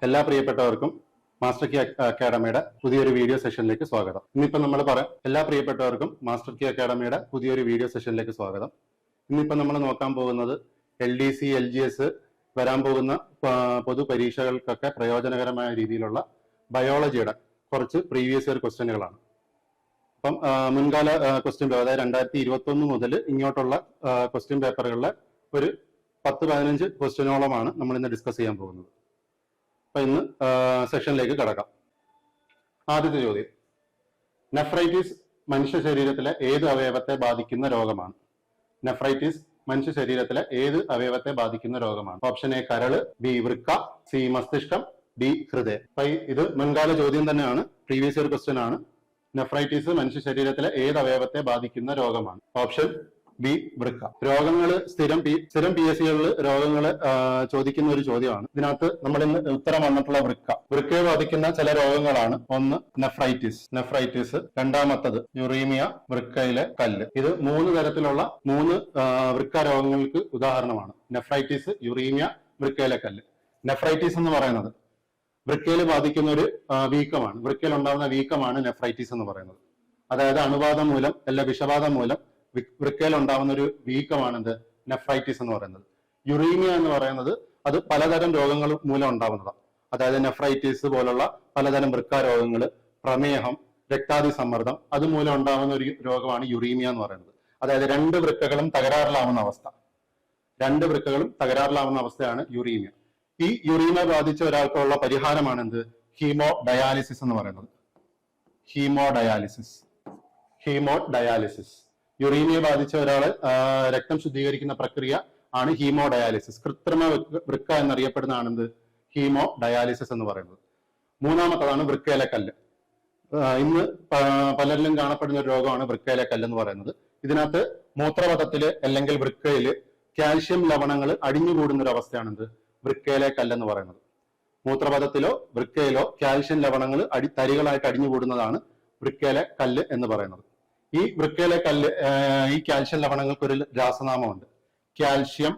എല്ലാ പ്രിയപ്പെട്ടവർക്കും master key അക്കാഡമിയുടെ പുതിയൊരു വീഡിയോ സെഷനിലേക്ക് സ്വാഗതം. ഇന്നിപ്പോൾ നമ്മൾ എല്ലാ പ്രിയപ്പെട്ടവർക്കും മാസ്റ്റർ കീ അക്കാഡമിയുടെ പുതിയൊരു വീഡിയോ സെഷനിലേക്ക് സ്വാഗതം. ഇന്നിപ്പോൾ നമ്മൾ നോക്കാൻ പോകുന്നത് LDC, LGS വരാൻ പോകുന്ന പൊതുപരീക്ഷകൾക്കൊക്കെ പ്രയോജനകരമായ രീതിയിലുള്ള ബയോളജിയുടെ കുറച്ച് പ്രീവിയസ് ഇയർ ക്വസ്റ്റ്യനുകളാണ്. അപ്പം മുൻകാല ക്വസ്റ്റ്യൻ പേപ്പർ, അതായത് 2021 മുതൽ ഇങ്ങോട്ടുള്ള ക്വസ്റ്റ്യൻ പേപ്പറുകളിലെ ഒരു 10-15 ക്വസ്റ്റ്യനോളമാണ് നമ്മൾ ഇന്ന് ഡിസ്കസ് ചെയ്യാൻ പോകുന്നത്. അപ്പൊ ഇന്ന് സെഷനിലേക്ക് കടക്കാം. ആദ്യത്തെ ചോദ്യം, നെഫ്രൈറ്റിസ് മനുഷ്യ ശരീരത്തിലെ ഏത് അവയവത്തെ ബാധിക്കുന്ന രോഗമാണ്? നെഫ്രൈറ്റിസ് മനുഷ്യ ശരീരത്തിലെ ഏത് അവയവത്തെ ബാധിക്കുന്ന രോഗമാണ്? ഓപ്ഷൻ എ കരള്, ബി വൃക്ക, സി മസ്തിഷ്കം, ഡി ഹൃദയം. അപ്പൊ ഇത് മുൻകാല ചോദ്യം തന്നെയാണ്, പ്രീവിയസ് ഇയർ ക്വസ്റ്റ്യൻ ആണ്. നെഫ്രൈറ്റിസ് മനുഷ്യ ശരീരത്തിലെ ഏത് അവയവത്തെ ബാധിക്കുന്ന രോഗമാണ്? ഓപ്ഷൻ ബി വൃക്ക. രോഗങ്ങള് സ്ഥിരം PSC കളിൽ രോഗങ്ങള് ചോദിക്കുന്ന ഒരു ചോദ്യമാണ്. ഇതിനകത്ത് നമ്മൾ ഇന്ന് ഉത്തരം വന്നിട്ടുള്ള വൃക്കയെ ബാധിക്കുന്ന ചില രോഗങ്ങളാണ്. ഒന്ന് നെഫ്രൈറ്റിസ്, രണ്ടാമത്തത് യുറീമിയ, വൃക്കയിലെ കല്ല്. ഇത് 3 തരത്തിലുള്ള 3 വൃക്ക രോഗങ്ങൾക്ക് ഉദാഹരണമാണ്. നെഫ്രൈറ്റിസ്, യുറീമിയ, വൃക്കയിലെ കല്ല്. നെഫ്രൈറ്റിസ് എന്ന് പറയുന്നത് വൃക്കയിൽ ബാധിക്കുന്ന ഒരു വീക്കമാണ്. വൃക്കയിൽ ഉണ്ടാകുന്ന വീക്കമാണ് നെഫ്രൈറ്റിസ് എന്ന് പറയുന്നത്. അതായത് അണുബാധ മൂലം അല്ല വിഷബാധ മൂലം വൃക്കയിൽ ഉണ്ടാകുന്ന ഒരു വീക്കമാണ് എന്ത് നെഫ്രൈറ്റിസ് എന്ന് പറയുന്നത്. യുറീമിയ എന്ന് പറയുന്നത് അത് പലതരം രോഗങ്ങൾ മൂലം ഉണ്ടാകുന്നതാണ്. അതായത് നെഫ്രൈറ്റിസ് പോലുള്ള പലതരം വൃക്ക രോഗങ്ങൾ, പ്രമേഹം, രക്താതി സമ്മർദ്ദം, അതുമൂലം ഉണ്ടാകുന്ന ഒരു രോഗമാണ് യുറീമിയ എന്ന് പറയുന്നത്. അതായത് 2 വൃക്കകളും തകരാറിലാവുന്ന അവസ്ഥയാണ് യുറീമിയ. ഈ യുറീമിയ ബാധിച്ച ഒരാൾക്കുള്ള പരിഹാരമാണ് എന്ത് ഹീമോ ഡയാലിസിസ് എന്ന് പറയുന്നത്. ഹീമോഡയാലിസിസ്. യുറീമിയ ബാധിച്ച ഒരാള് രക്തം ശുദ്ധീകരിക്കുന്ന പ്രക്രിയ ആണ് ഹീമോഡയാലിസിസ്. കൃത്രിമ വൃക്ക എന്നറിയപ്പെടുന്നതാണ് എന്ത് ഹീമോഡയാലിസിസ് എന്ന് പറയുന്നത്. മൂന്നാമത്തതാണ് വൃക്കയിലെ കല്ല്. ഇന്ന് പലരിലും കാണപ്പെടുന്ന ഒരു രോഗമാണ് വൃക്കയിലെ കല്ല് എന്ന് പറയുന്നത്. ഇതിനകത്ത് മൂത്രപഥത്തില് അല്ലെങ്കിൽ വൃക്കയില് കാൽഷ്യം ലവണങ്ങൾ അടിഞ്ഞുകൂടുന്ന ഒരു അവസ്ഥയാണ് എന്ത് വൃക്കയിലെ കല്ലെന്ന് പറയുന്നത്. മൂത്രപഥത്തിലോ വൃക്കയിലോ കാൽഷ്യം ലവണങ്ങൾ തരികളായിട്ട് അടിഞ്ഞുകൂടുന്നതാണ് വൃക്കയിലെ കല്ല് എന്ന് പറയുന്നത്. ഈ വൃക്കയിലെ കല്ല്, ഈ കാൽഷ്യം ലവണങ്ങൾക്ക് ഒരു രാസനാമമുണ്ട്, കാൽഷ്യം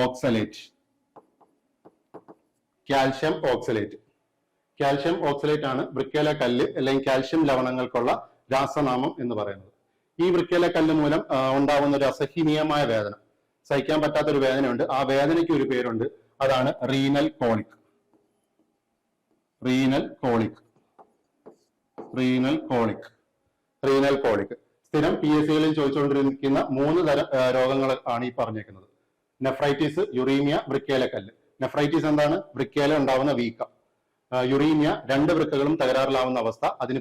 ഓക്സലേറ്റ്. കാൽഷ്യം ഓക്സലേറ്റ് ആണ് വൃക്കയിലെ കല്ല് അല്ലെങ്കിൽ കാൽഷ്യം ലവണങ്ങൾക്കുള്ള രാസനാമം എന്ന് പറയുന്നത്. ഈ വൃക്കയിലെ കല്ല് മൂലം ഉണ്ടാകുന്ന ഒരു അസഹനീയമായ വേദന, സഹിക്കാൻ പറ്റാത്ത ഒരു വേദനയുണ്ട്. ആ വേദനയ്ക്ക് ഒരു പേരുണ്ട്, അതാണ് റീനൽ കോളിക്. സ്ഥിരം PSC കളിൽ ചോദിച്ചുകൊണ്ടിരിക്കുന്ന 3 തരം രോഗങ്ങൾ ആണ് ഈ പറഞ്ഞേക്കുന്നത്. നെഫ്രൈറ്റിസ്, യുറീമിയ, വൃക്കയിലെ കല്ല്. നെഫ്രൈറ്റിസ് എന്താണ്? വൃക്കയില ഉണ്ടാവുന്ന വീക്കം. യുറീമിയ 2 വൃക്കകളും തകരാറിലാവുന്ന അവസ്ഥ. അതിന്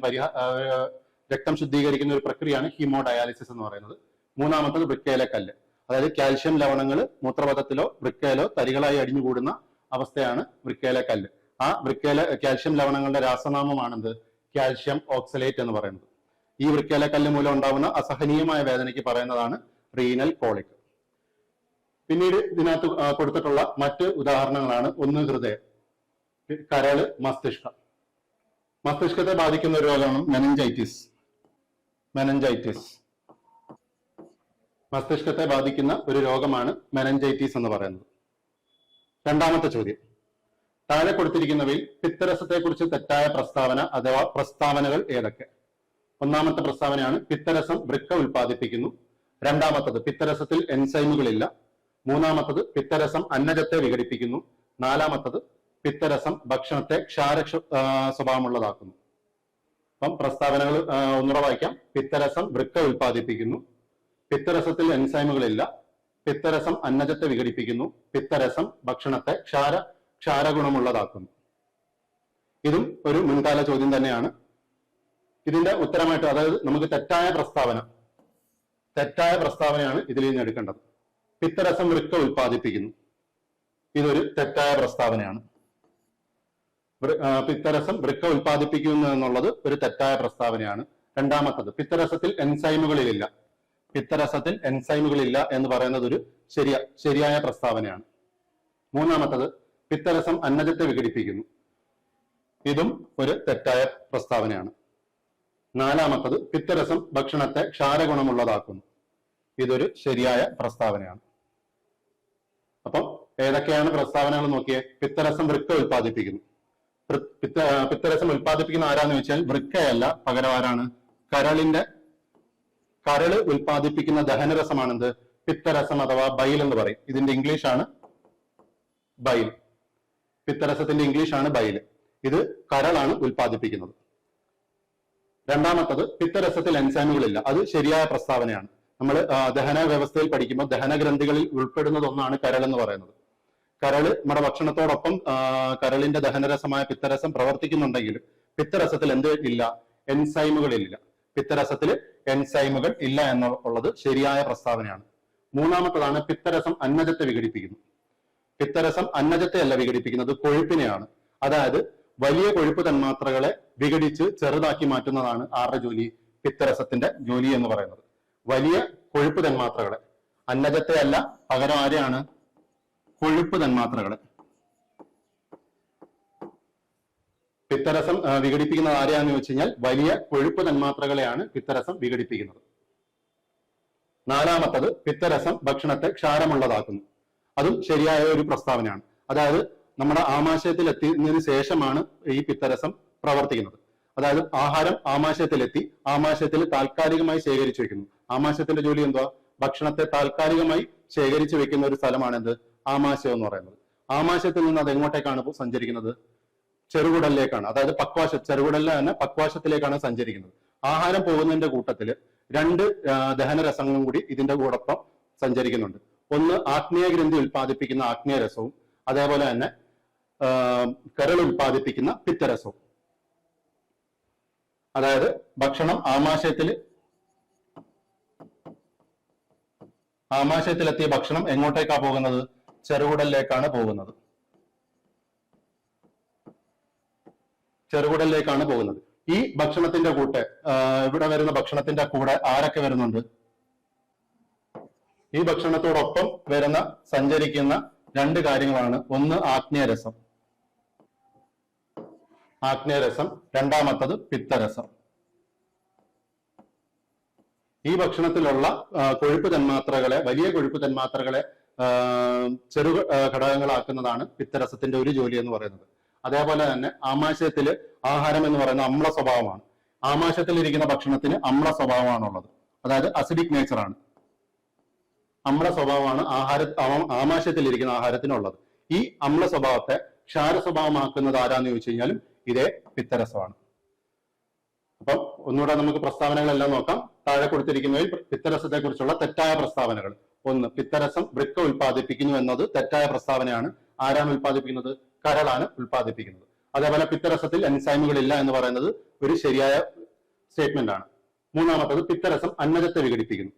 രക്തം ശുദ്ധീകരിക്കുന്ന ഒരു പ്രക്രിയയാണ് ഹീമോഡയാലിസിസ് എന്ന് പറയുന്നത്. മൂന്നാമത്തത് വൃക്കയിലെ കല്ല്. അതായത് കാൽഷ്യം ലവണങ്ങൾ മൂത്രപഥത്തിലോ വൃക്കയിലോ തരികളായി അടിഞ്ഞുകൂടുന്ന അവസ്ഥയാണ് വൃക്കയിലെ കല്ല്. ആ കാൽഷ്യം ലവണങ്ങളുടെ രാസനാമമാണെന്ത് കാൽഷ്യം ഓക്സലേറ്റ് എന്ന് പറയുന്നത്. ഈ വൃക്കയിലെ കല്ല് മൂലം ഉണ്ടാകുന്ന അസഹനീയമായ വേദനയ്ക്ക് പറയുന്നതാണ് റീനൽ കോളിക്. പിന്നീട് ഇതിനകത്ത് കൊടുത്തിട്ടുള്ള മറ്റ് ഉദാഹരണങ്ങളാണ് ഒന്ന് ഹൃദയം, കരള്, മസ്തിഷ്കം. മസ്തിഷ്കത്തെ ബാധിക്കുന്ന ഒരു രോഗമാണ് മെനഞ്ചൈറ്റിസ്. മസ്തിഷ്കത്തെ ബാധിക്കുന്ന ഒരു രോഗമാണ് മെനഞ്ചൈറ്റിസ് എന്ന് പറയുന്നത്. രണ്ടാമത്തെ ചോദ്യം, താഴെ കൊടുത്തിരിക്കുന്നവയിൽ പിത്തരസത്തെക്കുറിച്ച് തെറ്റായ പ്രസ്താവന അഥവാ പ്രസ്താവനകൾ ഏതൊക്കെ? ഒന്നാമത്തെ പ്രസ്താവനയാണ് പിത്തരസം വൃക്ക ഉൽപ്പാദിപ്പിക്കുന്നു. രണ്ടാമത്തത് പിത്തരസത്തിൽ എൻസൈമുകളില്ല. മൂന്നാമത്തത് പിത്തരസം അന്നജത്തെ വിഘടിപ്പിക്കുന്നു. നാലാമത്തത് പിത്തരസം ഭക്ഷണത്തെ ക്ഷാര സ്വഭാവമുള്ളതാക്കുന്നു. അപ്പം പ്രസ്താവനകൾ ഒന്നുകൂടെ വായിക്കാം. പിത്തരസം വൃക്ക ഉൽപ്പാദിപ്പിക്കുന്നു, പിത്തരസത്തിൽ എൻസൈമുകളില്ല, പിത്തരസം അന്നജത്തെ വിഘടിപ്പിക്കുന്നു, പിത്തരസം ഭക്ഷണത്തെ ക്ഷാരഗുണമുള്ളതാക്കുന്നു. ഇതും ഒരു മുൻകാല ചോദ്യം തന്നെയാണ്. ഇതിന്റെ ഉത്തരമായിട്ട്, അതായത് നമുക്ക് തെറ്റായ പ്രസ്താവനയാണ് ഇതിൽ നിന്ന് എടുക്കേണ്ടത്. പിത്തരസം വൃക്ക ഉൽപ്പാദിപ്പിക്കുന്നു, ഇതൊരു തെറ്റായ പ്രസ്താവനയാണ്. പിത്തരസം വൃക്ക ഉൽപ്പാദിപ്പിക്കുന്നു എന്നുള്ളത് ഒരു തെറ്റായ പ്രസ്താവനയാണ്. രണ്ടാമത്തത് പിത്തരസത്തിൽ എൻസൈമുകളില്ല എന്ന് പറയുന്നത് ഒരു ശരിയായ പ്രസ്താവനയാണ്. മൂന്നാമത്തത് പിത്തരസം അന്നജത്തെ വിഘടിപ്പിക്കുന്നു, ഇതും ഒരു തെറ്റായ പ്രസ്താവനയാണ്. നാലാമത്തത് പിത്തരസം ഭക്ഷണത്തെ ക്ഷാരഗുണമുള്ളതാക്കുന്നു, ഇതൊരു ശരിയായ പ്രസ്താവനയാണ്. അപ്പം ഏതൊക്കെയാണ് പ്രസ്താവനകൾ നോക്കിയേ? പിത്തരസം വൃക്ക ഉൽപ്പാദിപ്പിക്കുന്നു. പിത്തരസം ഉൽപ്പാദിപ്പിക്കുന്ന ആരാന്ന് വെച്ചാൽ വൃക്കയല്ല, പകരം ആരാണ്? കരള് ഉൽപ്പാദിപ്പിക്കുന്ന ദഹനരസമാണെന്ത്? പിത്തരസം അഥവാ ബൈൽ എന്ന് പറയും. ഇതിന്റെ ഇംഗ്ലീഷ് ആണ് ബൈൽ. പിത്തരസത്തിന്റെ ഇംഗ്ലീഷ് ആണ് ബൈൽ. ഇത് കരളാണ് ഉൽപ്പാദിപ്പിക്കുന്നത്. രണ്ടാമത്തത്, പിത്തരസത്തിൽ എൻസൈമുകളില്ല. അത് ശരിയായ പ്രസ്താവനയാണ്. നമ്മൾ ദഹന വ്യവസ്ഥയിൽ പഠിക്കുമ്പോൾ ദഹനഗ്രന്ഥികളിൽ ഉൾപ്പെടുന്നത് ഒന്നാണ് കരൾ എന്ന് പറയുന്നത്. കരള് നമ്മുടെ ഭക്ഷണത്തോടൊപ്പം കരളിന്റെ ദഹനരസമായ പിത്തരസം പ്രവർത്തിക്കുന്നുണ്ടെങ്കിൽ പിത്തരസത്തിൽ എന്ത് ഇല്ല? എൻസൈമുകളില്ല. പിത്തരസത്തിൽ എൻസൈമുകൾ ഇല്ല എന്നുള്ളത് ശരിയായ പ്രസ്താവനയാണ്. മൂന്നാമത്തതാണ്, പിത്തരസം അന്നജത്തെ വിഘടിപ്പിക്കുന്നു. പിത്തരസം അന്നജത്തെ അല്ല വിഘടിപ്പിക്കുന്നത്, കൊഴുപ്പിനെയാണ്. അതായത് വലിയ കൊഴുപ്പ് തന്മാത്രകളെ വിഘടിച്ച് ചെറുതാക്കി മാറ്റുന്നതാണ് ആരുടെ ജോലി? പിത്തരസത്തിന്റെ ജോലി എന്ന് പറയുന്നത്. വലിയ കൊഴുപ്പ് തന്മാത്രകളെ, അന്നജത്തെ അല്ല, പകരം ആരെയാണ്? കൊഴുപ്പ് തന്മാത്രകളെ. പിത്തരസം വിഘടിപ്പിക്കുന്നത് ആരെയാന്ന് ചോദിച്ചു കഴിഞ്ഞാൽ വലിയ കൊഴുപ്പ് തന്മാത്രകളെയാണ് പിത്തരസം വിഘടിപ്പിക്കുന്നത്. നാലാമത്തത്, പിത്തരസം ഭക്ഷണത്തെ ക്ഷാരമുള്ളതാക്കുന്നു. അതും ശരിയായ ഒരു പ്രസ്താവനയാണ്. അതായത് നമ്മുടെ ആമാശയത്തിൽ എത്തിയതിനു ശേഷമാണ് ഈ പിത്തരസം പ്രവർത്തിക്കുന്നത്. അതായത് ആഹാരം ആമാശയത്തിലെത്തി, ആമാശയത്തിൽ താൽക്കാലികമായി ശേഖരിച്ചു വെക്കുന്നു. ആമാശയത്തിന്റെ ജോലി എന്തുവാ? ഭക്ഷണത്തെ താൽക്കാലികമായി ശേഖരിച്ചു വെക്കുന്ന ഒരു സ്ഥലമാണ് എന്ത്? ആമാശയം എന്ന് പറയുന്നത്. ആമാശയത്തിൽ നിന്ന് അത് എങ്ങോട്ടേക്കാണ് സഞ്ചരിക്കുന്നത്? ചെറുകുടലിലേക്കാണ്. അതായത് ചെറുകുടലിലെ തന്നെ പക്വാശത്തിലേക്കാണ് സഞ്ചരിക്കുന്നത്. ആഹാരം പോകുന്നതിന്റെ കൂട്ടത്തിൽ രണ്ട് ദഹനരസങ്ങളും കൂടി ഇതിന്റെ കൂടൊപ്പം സഞ്ചരിക്കുന്നുണ്ട്. ഒന്ന് ആഗ്നേയ ഗ്രന്ഥി ഉൽപ്പാദിപ്പിക്കുന്ന ആഗ്നേയരസവും അതേപോലെ തന്നെ കരൾ ഉൽപ്പാദിപ്പിക്കുന്ന പിത്തരസവും. അതായത് ഭക്ഷണം ആമാശയത്തിലെത്തിയ ഭക്ഷണം എങ്ങോട്ടേക്കാണ് പോകുന്നത്? ചെറുകുടലിലേക്കാണ് പോകുന്നത്. ചെറുകുടലിലേക്കാണ് പോകുന്നത്. ഈ ഭക്ഷണത്തിന്റെ ഇവിടെ വരുന്ന ഭക്ഷണത്തിന്റെ കൂടെ ആരൊക്കെ വരുന്നുണ്ട്? ഈ ഭക്ഷണത്തോടൊപ്പം സഞ്ചരിക്കുന്ന രണ്ട് കാര്യങ്ങളാണ്. ഒന്ന് ആഗ്നേയരസം, രണ്ടാമത്തത് പിത്തരസം. ഈ ഭക്ഷണത്തിലുള്ള കൊഴുപ്പ് തന്മാത്രകളെ, വലിയ കൊഴുപ്പ് തന്മാത്രകളെ ചെറു ഘടകങ്ങളാക്കുന്നതാണ് പിത്തരസത്തിന്റെ ഒരു ജോലി എന്ന് പറയുന്നത്. അതേപോലെ തന്നെ ആമാശയത്തില് ആഹാരം എന്ന് പറയുന്ന അമ്ല സ്വഭാവമാണ്. ആമാശയത്തിൽ ഇരിക്കുന്ന ഭക്ഷണത്തിന് അമ്ല സ്വഭാവമാണുള്ളത്. അതായത് അസിഡിക് നേച്ചറാണ്. അമ്ല സ്വഭാവമാണ് ആമാശയത്തിൽ ഇരിക്കുന്ന ആഹാരത്തിനുള്ളത്. ഈ അമ്ല സ്വഭാവത്തെ ക്ഷാര സ്വഭാവമാക്കുന്നത് ആരാന്ന് ചോദിച്ചു കഴിഞ്ഞാലും ഇതേ പിത്തരസമാണ്. അപ്പം ഒന്നുകൂടെ നമുക്ക് പ്രസ്താവനകളെല്ലാം നോക്കാം. താഴെ കൊടുത്തിരിക്കുന്നതിൽ പിത്തരസത്തെ കുറിച്ചുള്ള തെറ്റായ പ്രസ്താവനകൾ. ഒന്ന്, പിത്തരസം വൃക്ക ഉൽപ്പാദിപ്പിക്കുന്നു എന്നത് തെറ്റായ പ്രസ്താവനയാണ്. ആരാണ് ഉൽപ്പാദിപ്പിക്കുന്നത്? കരളാണ് ഉൽപ്പാദിപ്പിക്കുന്നത്. അതേപോലെ പിത്തരസത്തിൽ എൻസൈമുകൾ ഇല്ല എന്ന് പറയുന്നത് ഒരു ശരിയായ സ്റ്റേറ്റ്മെന്റ് ആണ്. മൂന്നാമത്തത്, പിത്തരസം അന്നജത്തെ വിഘടിപ്പിക്കുന്നു.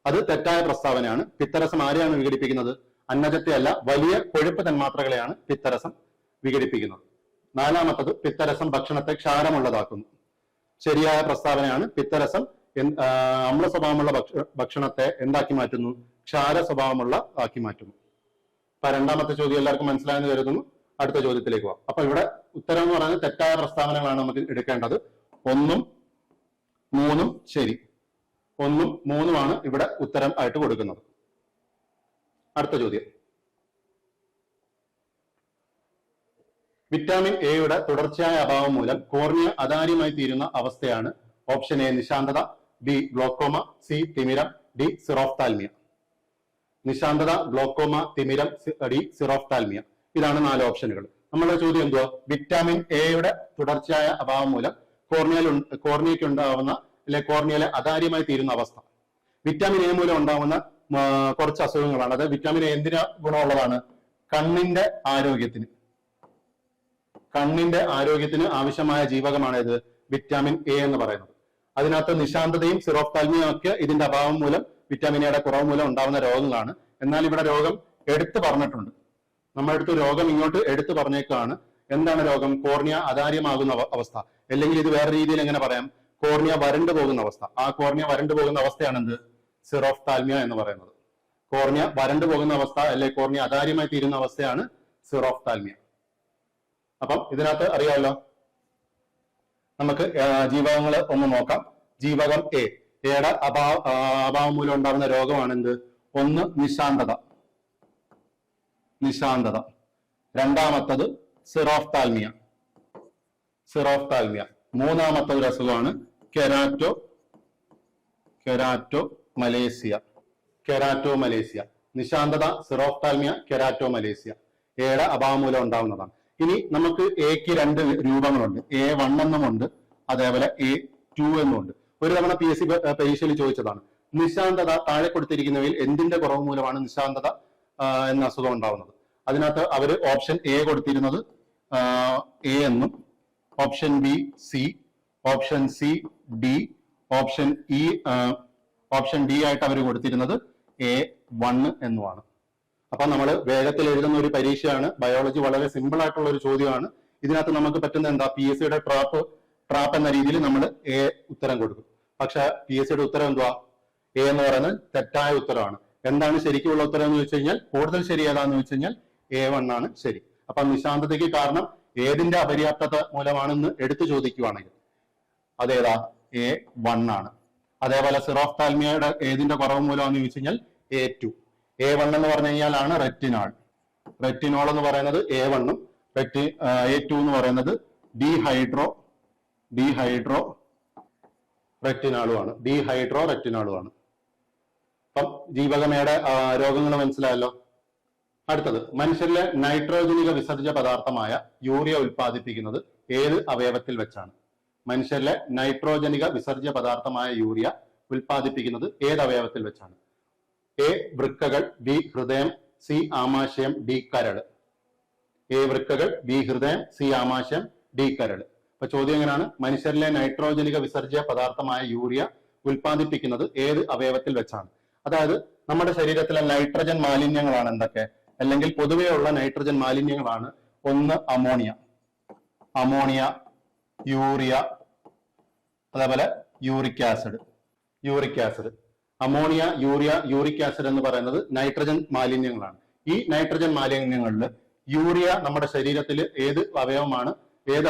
അത് തെറ്റായ പ്രസ്താവനയാണ്. പിത്തരസം ആരെയാണ് വിഘടിപ്പിക്കുന്നത്? അന്നജത്തെ അല്ല, വലിയ കൊഴുപ്പ് തന്മാത്രകളെയാണ് പിത്തരസം വിഘടിപ്പിക്കുന്നത്. നാലാമത്തത്, പിത്തരസം ഭക്ഷണത്തെ ക്ഷാരമുള്ളതാക്കുന്നു. ശരിയായ പ്രസ്താവനയാണ്. പിത്തരസം അമ്ല സ്വഭാവമുള്ള ഭക്ഷണത്തെ എന്താക്കി മാറ്റുന്നു? ക്ഷാര സ്വഭാവമുള്ള ആക്കി മാറ്റുന്നു. അപ്പൊ രണ്ടാമത്തെ ചോദ്യം എല്ലാവർക്കും മനസ്സിലായെന്ന് കരുതുന്നു. അടുത്ത ചോദ്യത്തിലേക്ക് പോവാം. അപ്പൊ ഇവിടെ ഉത്തരം എന്ന് പറയുന്നത് തെറ്റായ പ്രസ്താവനകളാണ് നമുക്ക് എടുക്കേണ്ടത്. 1ഉം 3ഉം ശരി. 1ഉം 3ഉമാണ് ഇവിടെ ഉത്തരം ആയിട്ട് കൊടുക്കുന്നത്. അടുത്ത ചോദ്യം, വിറ്റാമിൻ എയുടെ തുടർച്ചയായ അഭാവം മൂലം കോർണിയ അതാര്യമായി തീരുന്ന അവസ്ഥയാണ്. ഓപ്ഷൻ എ നിശാന്തത, ബി ഗ്ലോക്കോമ, സി തിമിരം, ഡി സിറോഫ്താൽമിയ. നിശാന്തത, ഗ്ലോക്കോമ, തിമിരം, ഡി സിറോഫ്താൽമിയ. ഇതാണ് 4 ഓപ്ഷനുകൾ. നമ്മളുടെ ചോദ്യം എന്തുവാ? വിറ്റാമിൻ എയുടെ തുടർച്ചയായ അഭാവം മൂലം കോർണിയയ്ക്ക് ഉണ്ടാവുന്ന കോർണിയയിലെ അതാര്യമായി തീരുന്ന അവസ്ഥ. വിറ്റാമിൻ എ മൂലം ഉണ്ടാവുന്ന കുറച്ച് അസുഖങ്ങളാണ്. അതായത് വിറ്റാമിൻ എ എന്തിനാ ഗുണമുള്ളതാണ്? കണ്ണിന്റെ ആരോഗ്യത്തിന് ആവശ്യമായ ജീവകമാണ് ഇത് വിറ്റാമിൻ എ എന്ന് പറയുന്നത്. അതിനകത്ത് നിശാന്തതയും സിറോഫ്താൽമിയും ഒക്കെ ഇതിന്റെ അഭാവം മൂലം, വിറ്റാമിൻ എയുടെ കുറവ് മൂലം ഉണ്ടാവുന്ന രോഗങ്ങളാണ്. എന്നാൽ ഇവിടെ രോഗം എടുത്തു പറഞ്ഞിട്ടുണ്ട്. നമ്മളെടുത്ത് രോഗം ഇങ്ങോട്ട് എടുത്തു പറഞ്ഞേക്കാണ്. എന്താണ് രോഗം? കോർണിയ അതാര്യമാകുന്ന അവസ്ഥ. അല്ലെങ്കിൽ ഇത് വേറെ രീതിയിൽ എങ്ങനെ പറയാം? കോർണിയ വരണ്ടു പോകുന്ന അവസ്ഥ. ആ കോർണിയ വരണ്ടു പോകുന്ന അവസ്ഥയാണ് എന്ത്? സിറോഫ്താൽമിയ എന്ന് പറയുന്നത്. കോർണിയ വരണ്ടു പോകുന്ന അവസ്ഥ, അല്ലെങ്കിൽ കോർണിയ അതാര്യമായി തീരുന്ന അവസ്ഥയാണ് സിറോഫ്താൽമിയ. അപ്പം ഇതിനകത്ത് അറിയാമല്ലോ. നമുക്ക് ജീവകങ്ങൾ ഒന്ന് നോക്കാം. ജീവകം എയുടെ അഭാവം മൂലം ഉണ്ടാകുന്ന രോഗമാണ് എന്ത്? ഒന്ന് നിശാന്തത, നിശാന്തത. രണ്ടാമത്തത് സിറോഫ്താൽമിയ. മൂന്നാമത്തെ ഒരു അസുഖമാണ് കെരാറ്റോമലേസിയ. നിശാന്തത, സിറോഫ്താൽമിയ, കെരാറ്റോമലേസിയ എയുടെ അഭാവം മൂലം ഉണ്ടാവുന്നതാണ്. ഇനി നമുക്ക് എക്ക് രണ്ട് രൂപങ്ങളുണ്ട്. A1 എന്നുമുണ്ട്, അതേപോലെ A2 എന്നുമുണ്ട്. ഒരു തവണ PSC പരീക്ഷയിൽ ചോദിച്ചതാണ്. നിശാന്തത താഴെ കൊടുത്തിരിക്കുന്നവയിൽ എന്തിന്റെ കുറവ് മൂലമാണ് നിശാന്തത എന്ന അസുഖം ഉണ്ടാവുന്നത്? അതിനകത്ത് അവര് ഓപ്ഷൻ A കൊടുത്തിരുന്നത് A എന്നും, option B C, option C D, option D ആയിട്ട് അവർ കൊടുത്തിരുന്നത് A1 എന്നുമാണ്. അപ്പൊ നമ്മൾ വേഗത്തിൽ എഴുതുന്ന ഒരു പരീക്ഷയാണ്. ബയോളജി വളരെ സിമ്പിൾ ആയിട്ടുള്ള ഒരു ചോദ്യമാണ്. ഇതിനകത്ത് നമുക്ക് പറ്റുന്ന എന്താ, PSCയുടെ ട്രാപ്പ് എന്ന രീതിയിൽ നമ്മൾ A ഉത്തരം കൊടുക്കും. പക്ഷെ PSCയുടെ ഉത്തരം എന്തുവാ? A എന്ന് പറയുന്നത് തെറ്റായ ഉത്തരമാണ്. എന്താണ് ശരിക്കുള്ള ഉത്തരം എന്ന് വെച്ച് കഴിഞ്ഞാൽ, കൂടുതൽ ശരി ഏതാന്ന് വെച്ച് കഴിഞ്ഞാൽ A1 ആണ് ശരി. അപ്പൊ നിശാന്തതയ്ക്ക് കാരണം ഏതിന്റെ അപര്യാപ്തത മൂലമാണെന്ന് എടുത്തു ചോദിക്കുവാണെങ്കിൽ അതേതാ? A1 ആണ്. അതേപോലെ സിറോഫ്താൽമിയയുടെ ഏതിന്റെ കുറവ് മൂലമാണെന്ന് ചോദിച്ചു കഴിഞ്ഞാൽ A2. A1 എന്ന് പറഞ്ഞു കഴിഞ്ഞാലാണ് റെറ്റിനോൾ എന്ന് പറയുന്നത് A1 ഉം, A2 എന്ന് പറയുന്നത് ഡീഹൈഡ്രോ റെറ്റിനോളുമാണ്. അപ്പം ജീവകമയുടെ രോഗങ്ങൾ മനസ്സിലായല്ലോ. അടുത്തത്, മനുഷ്യരിലെ നൈട്രോജനിക വിസർജ്യ പദാർത്ഥമായ യൂറിയ ഉൽപ്പാദിപ്പിക്കുന്നത് ഏത് അവയവത്തിൽ വെച്ചാണ്? മനുഷ്യരിലെ നൈട്രോജനിക വിസർജ്യ പദാർത്ഥമായ യൂറിയ ഉൽപ്പാദിപ്പിക്കുന്നത് ഏത് അവയവത്തിൽ വെച്ചാണ്? A വൃക്കകൾ, B ഹൃദയം, C ആമാശയം, D കരൾ. A വൃക്കകൾ, B ഹൃദയം, C ആമാശയം, D കരൾ. അപ്പൊ ചോദ്യം എങ്ങനെയാണ്? മനുഷ്യരിലെ നൈട്രോജനിക വിസർജ്യ പദാർത്ഥമായ യൂറിയ ഉൽപ്പാദിപ്പിക്കുന്നത് ഏത് അവയവത്തിൽ വെച്ചാണ്? അതായത് നമ്മുടെ ശരീരത്തിലെ നൈട്രജൻ മാലിന്യങ്ങളാണ് എന്തൊക്കെ? അല്ലെങ്കിൽ പൊതുവെയുള്ള നൈട്രജൻ മാലിന്യങ്ങളാണ് ഒന്ന് അമോണിയ, യൂറിയ, അതേപോലെ uric acid. Ammonia, urea, uric acid എന്ന് പറയുന്നത് നൈട്രജൻ മാലിന്യങ്ങളാണ്. ഈ നൈട്രജൻ മാലിന്യങ്ങളിൽ യൂറിയ നമ്മുടെ ശരീരത്തിൽ ഏത്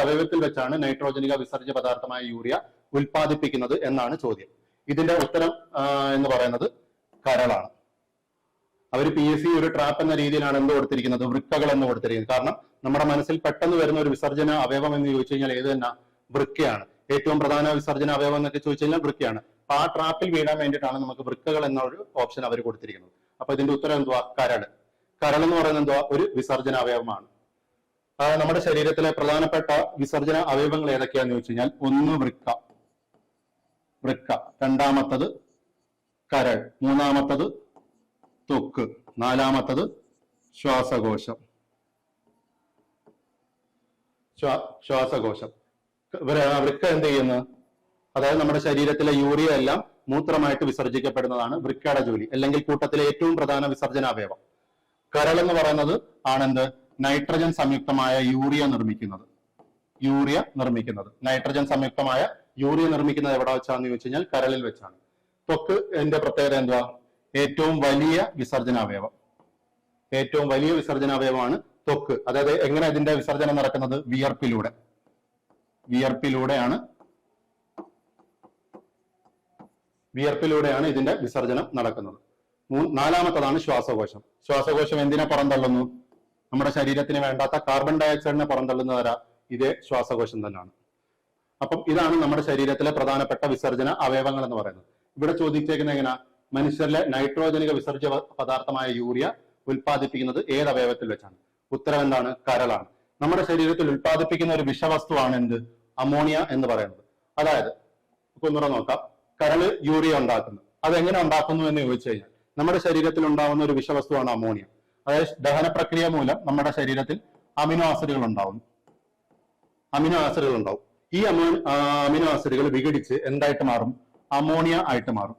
അവയവത്തിൽ വെച്ചാണ് നൈട്രോജനിക വിസർജ്യ പദാർത്ഥമായ യൂറിയ ഉൽപ്പാദിപ്പിക്കുന്നത് എന്നാണ് ചോദ്യം. ഇതിന്റെ ഉത്തരം എന്ന് പറയുന്നത് കരളാണ്. അവർ PSC ഒരു ട്രാപ്പ് എന്ന രീതിയിലാണ് എന്ത് കൊടുത്തിരിക്കുന്നത്? വൃക്കകൾ എന്ന് കൊടുത്തിരിക്കുന്നത്. കാരണം നമ്മുടെ മനസ്സിൽ പെട്ടെന്ന് വരുന്ന ഒരു വിസർജന അവയവം എന്ന് ചോദിച്ചു കഴിഞ്ഞാൽ ഏത് തന്നെ? വൃക്കയാണ്. ഏറ്റവും പ്രധാന വിസർജന അവയവം എന്നൊക്കെ ചോദിച്ചു കഴിഞ്ഞാൽ വൃക്കയാണ്. അപ്പൊ ആ ട്രാപ്പിൽ വീഴാൻ വേണ്ടിയിട്ടാണ് നമുക്ക് വൃക്കകൾ എന്ന ഒരു ഓപ്ഷൻ അവർ കൊടുത്തിരിക്കുന്നത്. അപ്പൊ ഇതിന്റെ ഉത്തരം എന്തുവാ? കരൾ എന്ന് പറയുന്നത് എന്തുവാ? ഒരു വിസർജന അവയവമാണ്. നമ്മുടെ ശരീരത്തിലെ പ്രധാനപ്പെട്ട വിസർജന അവയവങ്ങൾ ഏതൊക്കെയാന്ന് ചോദിച്ചു കഴിഞ്ഞാൽ, ഒന്ന് വൃക്ക, രണ്ടാമത്തത് കരൾ, മൂന്നാമത്തത് ത്വക്ക്, നാലാമത്തത് ശ്വാസകോശം. വൃക്ക എന്ത് ചെയ്യുന്നു? അതായത് നമ്മുടെ ശരീരത്തിലെ യൂറിയ എല്ലാം മൂത്രമായിട്ട് വിസർജിക്കപ്പെടുന്നതാണ് വൃക്കയുടെ ജോലി, അല്ലെങ്കിൽ കൂട്ടത്തിലെ ഏറ്റവും പ്രധാന വിസർജന അവയവം. കരൾ എന്ന് പറയുന്നത് ആണെന്ത്? നൈട്രജൻ സംയുക്തമായ യൂറിയ നിർമ്മിക്കുന്നത്. നൈട്രജൻ സംയുക്തമായ യൂറിയ നിർമ്മിക്കുന്നത് എവിടെ വെച്ചാന്ന് ചോദിച്ചു കഴിഞ്ഞാൽ കരളിൽ വെച്ചാണ്. ത്വക്ക് എന്റെ പ്രത്യേകത എന്തുവാ? ഏറ്റവും വലിയ വിസർജന അവയവമാണ് ത്വക്ക്. അതായത് എങ്ങനെ ഇതിന്റെ വിസർജനം നടക്കുന്നത്? വിയർപ്പിലൂടെയാണ് ഇതിന്റെ വിസർജനം നടക്കുന്നത്. നാലാമത്തതാണ് ശ്വാസകോശം എന്തിനെ പുറന്തള്ളുന്നു? നമ്മുടെ ശരീരത്തിന് വേണ്ടാത്ത കാർബൺ ഡയോക്സൈഡിനെ പുറന്തള്ളുന്നവരാ ഇതേ ശ്വാസകോശം തന്നെയാണ്. അപ്പം ഇതാണ് നമ്മുടെ ശരീരത്തിലെ പ്രധാനപ്പെട്ട വിസർജന അവയവങ്ങൾ എന്ന് പറയുന്നത്. ഇവിടെ ചോദിച്ചേക്കുന്ന എങ്ങനെ? മനുഷ്യരിലെ നൈട്രോജനിക വിസർജ്യ പദാർത്ഥമായ യൂറിയ ഉൽപ്പാദിപ്പിക്കുന്നത് ഏത് അവയവത്തിൽ വെച്ചാണ്? ഉത്തരം എന്താണ്? കരളാണ്. നമ്മുടെ ശരീരത്തിൽ ഉൽപ്പാദിപ്പിക്കുന്ന ഒരു വിഷവസ്തുവാണ് എന്ത്? അമോണിയ എന്ന് പറയുന്നത്. അതായത് ഒന്നുകൂടെ നോക്കാം. കരള് യൂറിയ ഉണ്ടാക്കുന്നു. അതെങ്ങനെ ഉണ്ടാക്കുന്നു എന്ന് ചോദിച്ചു കഴിഞ്ഞാൽ, നമ്മുടെ ശരീരത്തിൽ ഉണ്ടാവുന്ന ഒരു വിഷവസ്തുവാണ് അമോണിയ. അതായത് ദഹന പ്രക്രിയ മൂലം നമ്മുടെ ശരീരത്തിൽ അമിനോ ആസിഡുകൾ ഉണ്ടാവും. ഈ അമിനോ ആസിഡുകൾ വിഘടിച്ച് എന്തായിട്ട് മാറും? അമോണിയ ആയിട്ട് മാറും.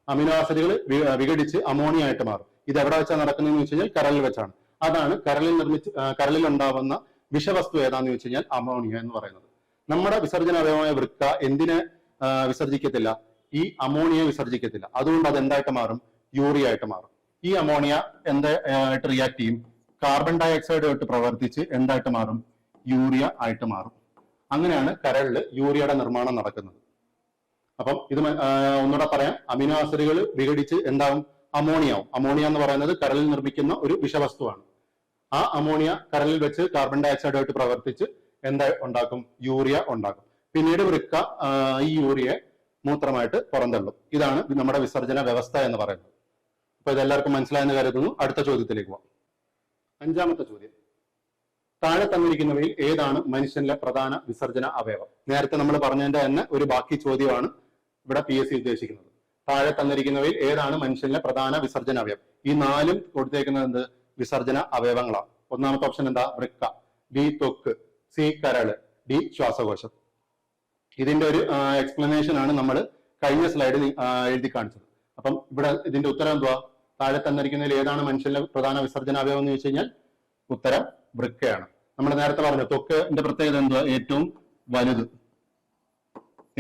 അമിനോ ആസിഡുകൾ വിഘടിച്ച് അമോണിയ ആയിട്ട് മാറും. ഇത് എവിടെ വെച്ചാണ് നടക്കുന്നതെന്ന് വെച്ച് കഴിഞ്ഞാൽ കരളിൽ വെച്ചാണ്. അതാണ് കരളിൽ ഉണ്ടാവുന്ന വിഷവസ്തു ഏതാന്ന് ചോദിച്ചു കഴിഞ്ഞാൽ അമോണിയ എന്ന് പറയുന്നത്. നമ്മുടെ വിസർജന അവയവമായ വൃക്ക എന്തിനെ വിസർജിക്കത്തില്ല? ഈ അമോണിയ വിസർജിക്കത്തില്ല. അതുകൊണ്ട് അത് എന്തായിട്ട് മാറും? യൂറിയ ആയിട്ട് മാറും. ഈ അമോണിയ എന്തായിട്ട് റിയാക്ട് ചെയ്യും? കാർബൺ ഡയോക്സൈഡുമായിട്ട് പ്രവർത്തിച്ച് എന്തായിട്ട് മാറും? യൂറിയ ആയിട്ട് മാറും. അങ്ങനെയാണ് കരളിൽ യൂറിയയുടെ നിർമ്മാണം നടക്കുന്നത്. അപ്പം ഇത് ഒന്നുകൂടെ പറയാം. അമിനോ ആസിഡുകൾ വിഘടിച്ച് എന്താവും? അമോണിയാവും. അമോണിയ എന്ന് പറയുന്നത് കരളിൽ നിർമ്മിക്കുന്ന ഒരു വിഷവസ്തുവാണ്. ആ അമോണിയ കരളിൽ വെച്ച് കാർബൺ ഡൈ ഓക്സൈഡായിട്ട് പ്രവർത്തിച്ച് എന്താ ഉണ്ടാക്കും? യൂറിയ ഉണ്ടാക്കും. പിന്നീട് വൃക്ക ഈ യൂറിയയെ മൂത്രമായിട്ട് പുറന്തള്ളും. ഇതാണ് നമ്മുടെ വിസർജന വ്യവസ്ഥ എന്ന് പറയുന്നത്. അപ്പൊ ഇതെല്ലാവർക്കും മനസ്സിലായെന്ന് കരുതുന്നു. അടുത്ത ചോദ്യത്തിലേക്ക് പോവാം. 5ാമത്തെ ചോദ്യം, താഴെ തന്നിരിക്കുന്നവയിൽ ഏതാണ് മനുഷ്യന്റെ പ്രധാന വിസർജന അവയവം? നേരത്തെ നമ്മൾ പറഞ്ഞതിന്റെ തന്നെ ഒരു ബാക്കി ചോദ്യമാണ് ഇവിടെ PSC ഉദ്ദേശിക്കുന്നത്. താഴെ തന്നിരിക്കുന്നവയിൽ ഏതാണ് മനുഷ്യന്റെ പ്രധാന വിസർജന അവയവം? ഈ 4ഉം കൊടുത്തേക്കുന്നത് എന്ത്? വിസർജന അവയവങ്ങളാണ്. 1ാമത്തെ ഓപ്ഷൻ എന്താ? വൃക്ക. B ത്വക്ക്. C കരള്. D ശ്വാസകോശം. ഇതിന്റെ ഒരു എക്സ്പ്ലനേഷൻ ആണ് നമ്മൾ കഴിഞ്ഞ സ്ലൈഡിൽ എഴുതി കാണിച്ചത്. അപ്പം ഇവിടെ ഇതിന്റെ ഉത്തരം എന്തുവാ? താഴെ തന്നിരിക്കുന്നതിൽ ഏതാണ് മനുഷ്യന്റെ പ്രധാന വിസർജന അവയവം എന്ന് ചോദിച്ചു കഴിഞ്ഞാൽ ഉത്തരം വൃക്കയാണ്. നമ്മൾ നേരത്തെ പറഞ്ഞു ത്വക്കിന്റെ പ്രത്യേകത എന്തുവാ? ഏറ്റവും വലുത്,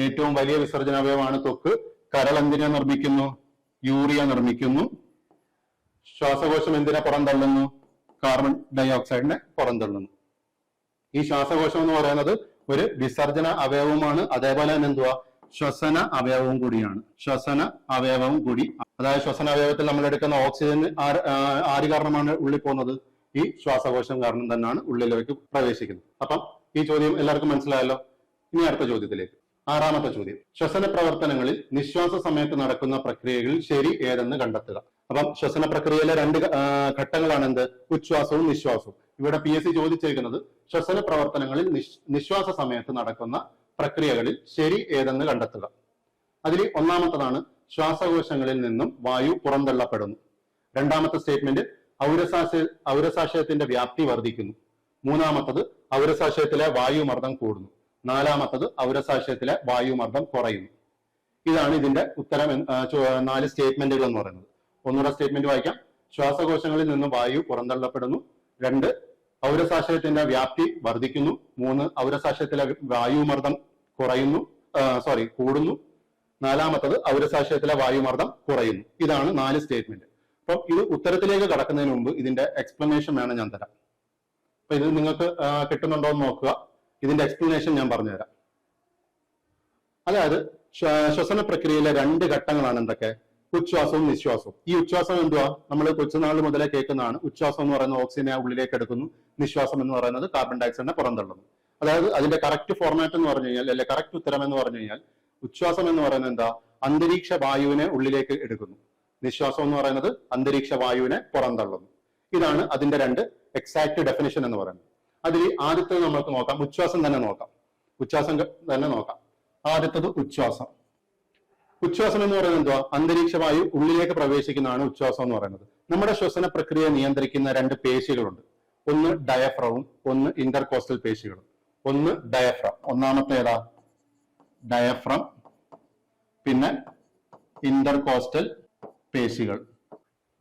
ഏറ്റവും വലിയ വിസർജന അവയവമാണ് ത്വക്ക്. കരൾ എന്തിനെ നിർമ്മിക്കുന്നു? യൂറിയ നിർമ്മിക്കുന്നു. ശ്വാസകോശം എന്തിനെ പുറന്തള്ളുന്നു? Carbon dye ഓക്സൈഡിനെ പുറന്തള്ളുന്നു. ഈ ശ്വാസകോശം എന്ന് പറയുന്നത് ഒരു വിസർജന അവയവമാണ്. അതേപോലെ തന്നെ എന്തുവാ? ശ്വസന അവയവവും കൂടിയാണ്. ശ്വസന അവയവവും കൂടി. അതായത് ശ്വസന അവയവത്തിൽ നമ്മൾ എടുക്കുന്ന ഓക്സിജൻ ആര് കാരണമാണ് ഉള്ളിൽ പോകുന്നത്? ഈ ശ്വാസകോശം കാരണം തന്നെയാണ് ഉള്ളിലേക്ക് പ്രവേശിക്കുന്നത്. അപ്പം ഈ ചോദ്യം എല്ലാവർക്കും മനസ്സിലായല്ലോ. ഇനി അടുത്ത ചോദ്യത്തിലേക്ക്. 6ാമത്തെ ചോദ്യം, ശ്വസന പ്രവർത്തനങ്ങളിൽ നിശ്വാസ സമയത്ത് നടക്കുന്ന പ്രക്രിയകളിൽ ശരി ഏതെന്ന് കണ്ടെത്തുക. അപ്പം ശ്വസന പ്രക്രിയയിലെ 2 ഘട്ടങ്ങളാണ് എന്ത്? ഉച്ഛ്വാസവും നിശ്വാസവും. ഇവിടെ PSC ചോദിച്ചേക്കുന്നത് ശ്വസന പ്രവർത്തനങ്ങളിൽ നിശ്വാസ സമയത്ത് നടക്കുന്ന പ്രക്രിയകളിൽ ശരി ഏതെന്ന് കണ്ടെത്തുക. അതിൽ 1ാമത്തതാണ് ശ്വാസകോശങ്ങളിൽ നിന്നും വായു പുറന്തള്ളപ്പെടുന്നു. 2ാമത്തെ സ്റ്റേറ്റ്മെന്റ് ഔരസാശയത്തിന്റെ വ്യാപ്തി വർദ്ധിക്കുന്നു. 3ാമത്തത് ഔരസാശയത്തിലെ വായുമർദ്ദം കൂടുന്നു. 4ാമത്തത് ഔരസാശയത്തിലെ വായുമർദ്ദം കുറയുന്നു. ഇതാണ് ഇതിന്റെ ഉത്തരം. 4 സ്റ്റേറ്റ്മെന്റുകൾ എന്ന് പറയുന്നത്. ഒന്നുകൂടെ സ്റ്റേറ്റ്മെന്റ് വായിക്കാം. ശ്വാസകോശങ്ങളിൽ നിന്നും വായു പുറന്തള്ളപ്പെടുന്നു. 2 ഔരസാശയത്തിന്റെ വ്യാപ്തി വർദ്ധിക്കുന്നു. 3 ഔരസാശയത്തിലെ വായുമർദ്ദം കൂടുന്നു. 4ാമത്തത് ഔരസാശയത്തിലെ വായുമർദ്ദം കുറയുന്നു. ഇതാണ് 4 സ്റ്റേറ്റ്മെന്റ്. അപ്പം ഇത് ഉത്തരത്തിലേക്ക് കടക്കുന്നതിന് മുമ്പ് ഇതിന്റെ എക്സ്പ്ലനേഷൻ വേണം ഞാൻ തരാം. അപ്പൊ ഇത് നിങ്ങൾക്ക് കിട്ടുന്നുണ്ടോ എന്ന് നോക്കുക. ഇതിന്റെ എക്സ്പ്ലനേഷൻ ഞാൻ പറഞ്ഞുതരാം. അതായത് ശ്വസന പ്രക്രിയയിലെ 2 ഘട്ടങ്ങളാണ് എന്തൊക്കെ? ഉച്ഛ്വാസവും നിശ്വാസവും. ഈ ഉച്ഛ്വാസം എന്തുവാ? നമ്മൾ കൊച്ചുനാൾ മുതലേ കേൾക്കുന്നതാണ്. ഉച്ഛ്വാസം എന്ന് പറയുന്നത് ഓക്സിജനെ ഉള്ളിലേക്ക് എടുക്കുന്നു. നിശ്വാസം എന്ന് പറയുന്നത് കാർബൺ ഡൈ ഓക്സൈഡിനെ പുറന്തള്ളുന്നു. അതായത് അതിന്റെ കറക്റ്റ് ഫോർമാറ്റ് എന്ന് പറഞ്ഞു കഴിഞ്ഞാൽ, അല്ലെ കറക്റ്റ് ഉത്തരം എന്ന് പറഞ്ഞു കഴിഞ്ഞാൽ, ഉച്ഛ്വാസം എന്ന് പറയുന്നത് എന്താ? അന്തരീക്ഷ വായുവിനെ ഉള്ളിലേക്ക് എടുക്കുന്നു. നിശ്വാസം എന്ന് പറയുന്നത് അന്തരീക്ഷ വായുവിനെ പുറന്തള്ളുന്നു. ഇതാണ് അതിന്റെ 2 എക്സാക്ട് ഡെഫിനിഷൻ എന്ന് പറയുന്നത്. അതിൽ ആദ്യത്തത് നമുക്ക് നോക്കാം. ഉച്ഛ്വാസം തന്നെ നോക്കാം. ആദ്യത്തത് ഉച്ഛ്വാസം. ഉച്ഛ്വാസം എന്ന് പറയുന്നത് എന്തുവാ? അന്തരീക്ഷ വായു ഉള്ളിലേക്ക് പ്രവേശിക്കുന്നതാണ് ഉച്ഛ്വാസം എന്ന് പറയുന്നത്. നമ്മുടെ ശ്വസന പ്രക്രിയ നിയന്ത്രിക്കുന്ന 2 പേശികളുണ്ട്. ഒന്ന് ഡയഫ്രവും ഒന്ന് ഇന്റർകോസ്റ്റൽ പേശികളും. ഒന്ന് ഡയഫ്രം. 1ാമത്തെ ഏതാ? ഡയഫ്രം. പിന്നെ ഇന്റർകോസ്റ്റൽ പേശികൾ.